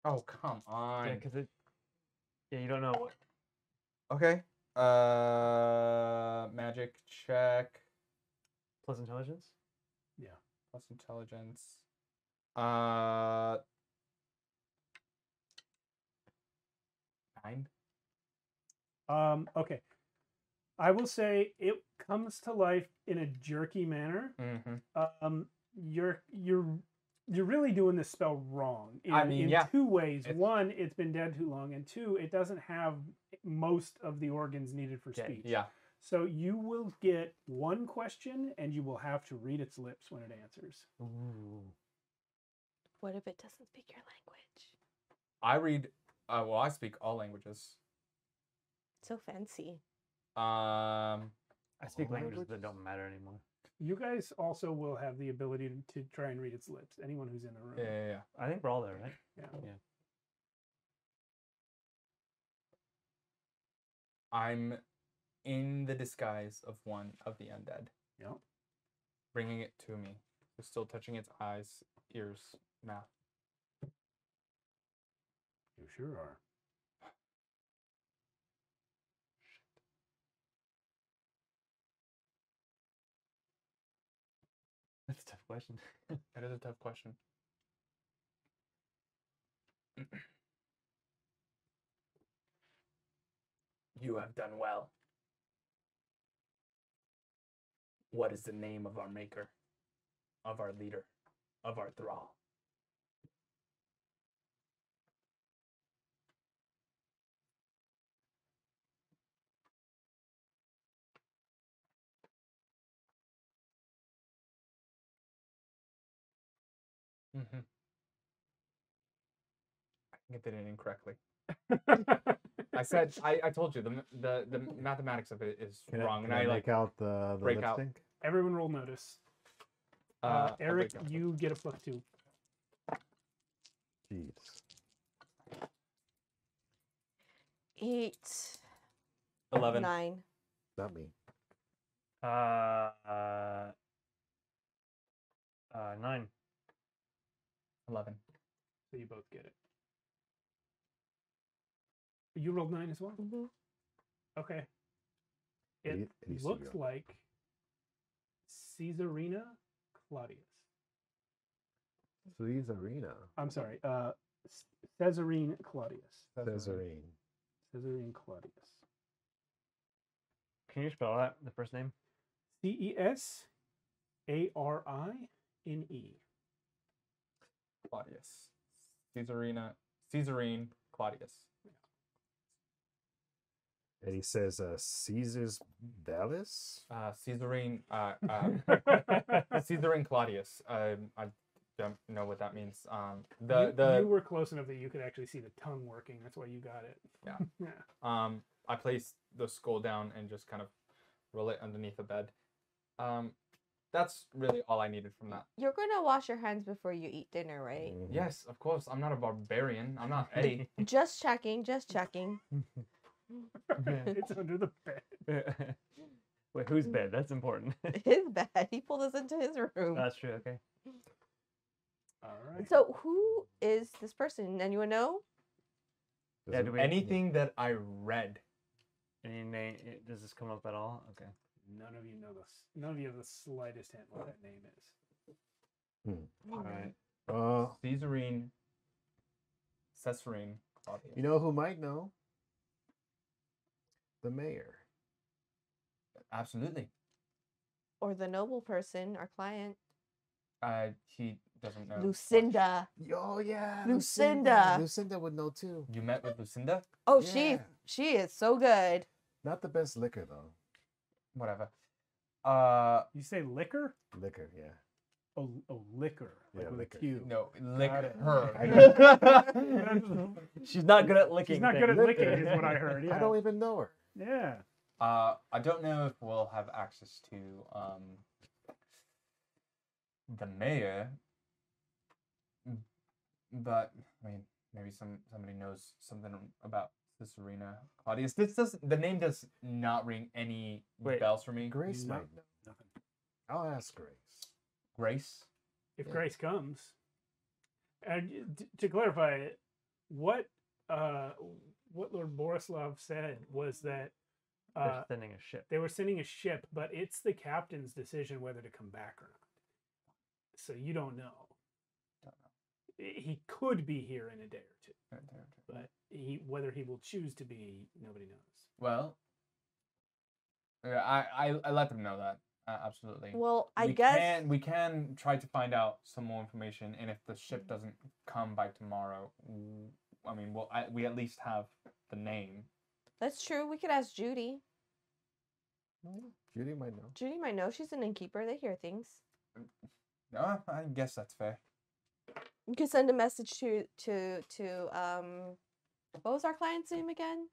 Oh come on. Yeah, because you don't know what. Okay. Magic check Plus intelligence. Yeah. plus intelligence. 9. Okay. I will say it comes to life in a jerky manner. Mm-hmm. You're really doing this spell wrong in 2 ways. One, it's been dead too long, and 2, it doesn't have most of the organs needed for speech. Yeah. So you will get 1 question, and you will have to read its lips when it answers. Ooh. What if it doesn't speak your language? I read. I speak all languages. So fancy. I speak All languages that languages? don't matter anymore. You guys also will have the ability to try and read its lips. Anyone who's in the room. Yeah. I think we're all there, right? Yeah. I'm in the disguise of one of the undead, Yeah. bringing it to me. It's still touching its eyes, ears, mouth. You sure are. That's a tough question. That is a tough question. You have done well. What is the name of our maker, of our leader, of our thrall? Mm-hmm. I think I did it incorrectly. I said I told you the mathematics of it is wrong, and I like out the break lip out. sync? Everyone roll notice. I'll Eric, break out. you get a +2. Jeez. 8, 11. 9. Not me. 9. 11. So you both get it. You rolled 9 as well? Mm-hmm. Okay. Any- It any looks cereal. like Caesarina Claudius. Caesarina. I'm sorry. Caesarine Claudius. Caesarine. Caesarine Claudius. Can you spell that, the first name? Cesarini. Claudius. Caesarine Claudius. And he says Caesar's Dallas? Caesarine Caesarine Claudius. I don't know what that means. You were close enough that you could actually see the tongue working. That's why you got it. Yeah. Yeah. I place the skull down and just kind of roll it underneath the bed. That's really all I needed from that. You're going to wash your hands before you eat dinner, right? Mhm. Yes, of course. I'm not a barbarian. I'm not Eddie. Just checking, just checking. It's under the bed. Wait, whose bed? That's important. His bed. He pulled us into his room. That's true. Okay. All right. So who is this person? Anyone know? Yeah. Do we Anything that I read. Any name? Does this come up at all? Okay. None of you know this. None of you have the slightest hint what that name is. All right. Caesarine Claudius. You know who might know? The mayor. Absolutely. Or the noble person, our client. He doesn't know. Lucinda. Oh yeah, Lucinda. Lucinda would know too. You met with Lucinda? Oh, Yeah. she is so good. Not the best liquor though. Whatever. You say liquor? Liquor, yeah. Oh, liquor. Like Yeah, with liquor. a Q. No, lick Got it. her. She's not good at licking. She's not good at things. licking, is what I heard. Yeah. I don't even know her. Yeah. I don't know if we'll have access to the mayor, but I mean, maybe somebody knows something about Caesarina Claudius. The name does not ring any bells for me. Grace No, might know. nothing. I'll ask Grace. Grace. If Yeah. Grace comes. And to clarify, what Lord Borislav said was that They're sending a ship. they were sending a ship, but it's the captain's decision whether to come back or not. So you don't know. He could be here in a day or two, but whether he will choose to be, nobody knows. Well, yeah, I let them know that. Absolutely. Well, I we guess we can try to find out some more information, and if the ship doesn't come by tomorrow, I mean, we at least have the name. that's true. We could ask Judy. Judy might know. Judy might know. She's an innkeeper. They hear things. No, I guess that's fair. You could send a message to what was our client's name again?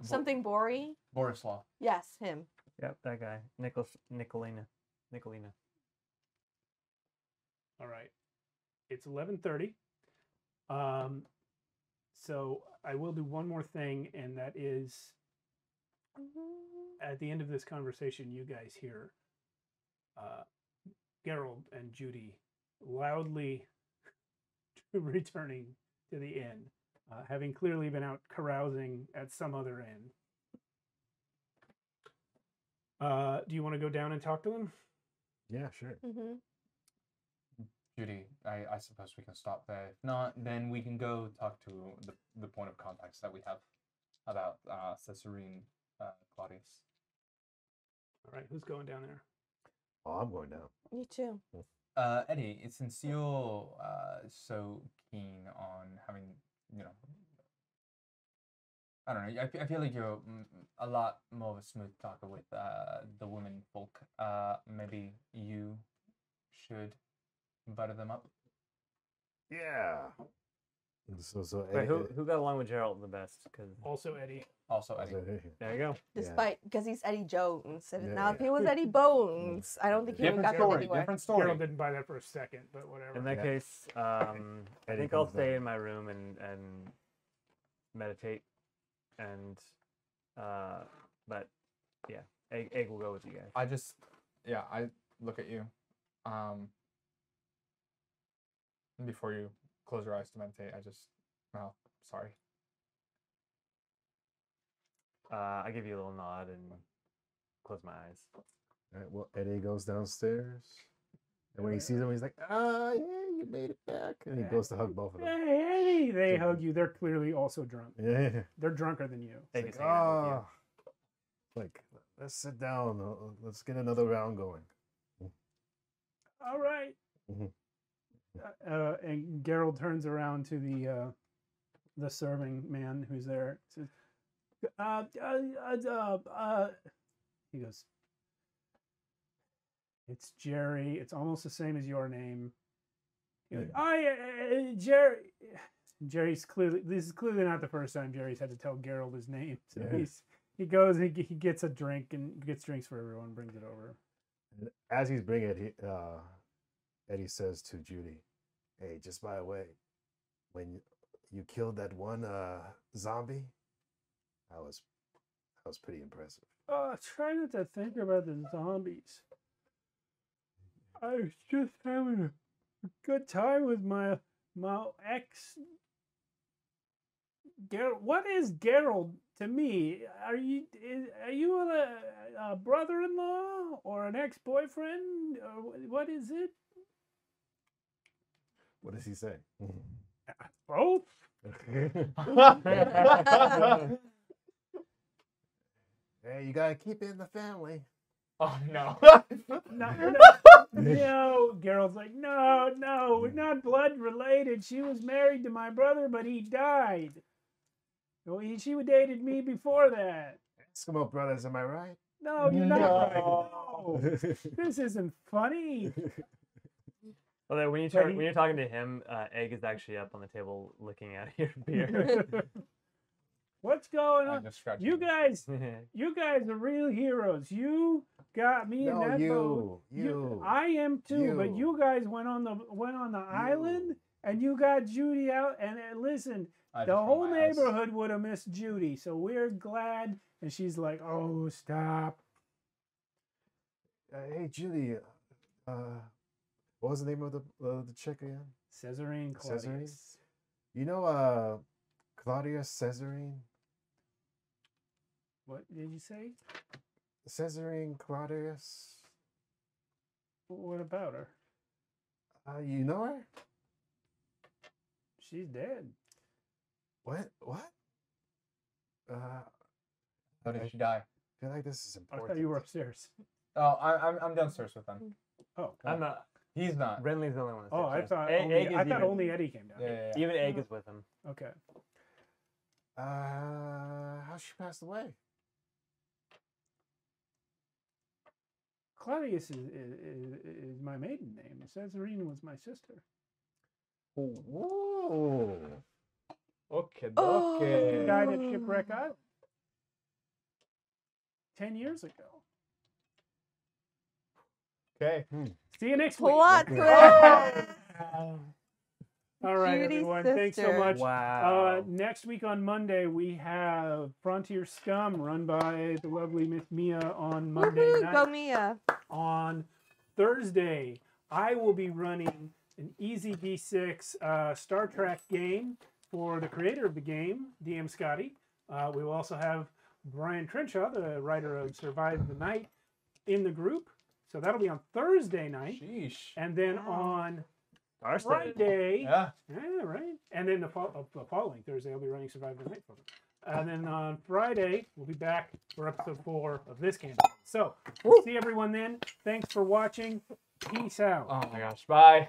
Something Bori. Borislav. Yes, him. Yep, that guy. Nicolina. All right. It's 11:30. So I will do one more thing, and that is at the end of this conversation, you guys hear Gerald and Judy loudly returning to the inn, having clearly been out carousing at some other inn. Do you want to go down and talk to them? Yeah, sure. Mm-hmm. Judy, I suppose we can stop there. If not, then we can go talk to the point of contacts that we have about Caesarine Claudius. All right, who's going down there? Oh, I'm going down. Me too. Eddie, since you're so keen on having, I don't know, I feel like you're a lot more of a smooth talker with the women folk. Maybe you should invite them up. Yeah. So Wait, who got along with Gerald the best? Cause Also Eddie. Also, Eddie. there you go. Despite, because he's Eddie Jones. Yeah, Now, if he was Eddie Bones, I don't think he would have gotten anywhere. Different story. Gerald didn't buy that for a second, but whatever. In that Yeah. case, I Eddie think I'll comes stay down. in my room and meditate, and but yeah, Egg will go with you guys. I look at you. Before you close your eyes to meditate, sorry. I give you a little nod and close my eyes. All right, well, Eddie goes downstairs. And when he sees him, he's like, yeah, you made it back. And he goes to hug both of them. Hey, Eddie! They hug you. They're clearly also drunk. Yeah. They're drunker than you. Egg It's is like, hanging out with you. like, let's sit down. Let's get another round going. All right. Mhm. And Gerald turns around to the serving man who's there. Says, he goes, "It's Jerry. It's almost the same as your name." He goes, Jerry. Jerry's clearly. This is clearly not the first time Jerry's had to tell Gerald his name. So Yeah. he goes and he gets a drink and gets drinks for everyone. Brings it over. And as he's bringing it, Eddie says to Judy, "Hey, just by the way, when you killed that one zombie, that was pretty impressive." Try not to think about the zombies. I was just having a good time with my ex. Gerald, what is Gerald to me? Are you a brother-in-law or an ex-boyfriend? Or what is it? What does he say? Both. Hey, you gotta keep it in the family. Oh no. No. Gerald's like, no, we're not blood related. She was married to my brother, but he died. Well, she dated me before that. Eskimo brothers, am I right? No, you're not right. No. No. This isn't funny. Although when you're talking to him, Egg is actually up on the table looking at your beer. What's going I'm on? just scratching. You guys are real heroes. You got me in No, that you, boat. you. I am too, but You. you guys went on the island and you got Judy out. And listen, I the just whole rolled my eyes. neighborhood would have missed Judy, so we're glad. And she's like, "Oh, stop." Hey, Julie, what was the name of the chick again? Caesarine Claudius. Caesarine? You know, Claudius Caesarine? What did you say? Caesarine Claudius? What about her? You know her? She's dead. What? How did she die? I feel like this is I important. thought you were upstairs. Oh, I'm downstairs with them. Oh, I'm not. He's not. Renly's the only one. That's oh, I upstairs. thought Egg only, is I thought even- only Eddie came down. Yeah. Even Egg is with him. Okay. How she passed away? Claudius is my maiden name. Caesarine was my sister. Ooh. Okay. Oh. She died at Shipwreck Island 10 years ago. Okay. See you next week. Plot Yeah. twist! All right, Judy's everyone. Thanks so sister. much. Wow. Next week on Monday, we have Frontier Scum run by the lovely Miss Mia on Monday Woohoo, night. go Mia! On Thursday, I will be running an Easy D6 Star Trek game for the creator of the game, DM Scotty. We will also have Brian Crenshaw, the writer of Survive the Night, in the group. So that'll be on Thursday night. Sheesh. And then on Thursday. Friday. Yeah. Yeah, right. And then the following Thursday, I'll be running Survive the Night for them. And then on Friday, we'll be back for episode 4 of this campaign. So, we'll see everyone then. Thanks for watching. Peace out. Oh my gosh. Bye.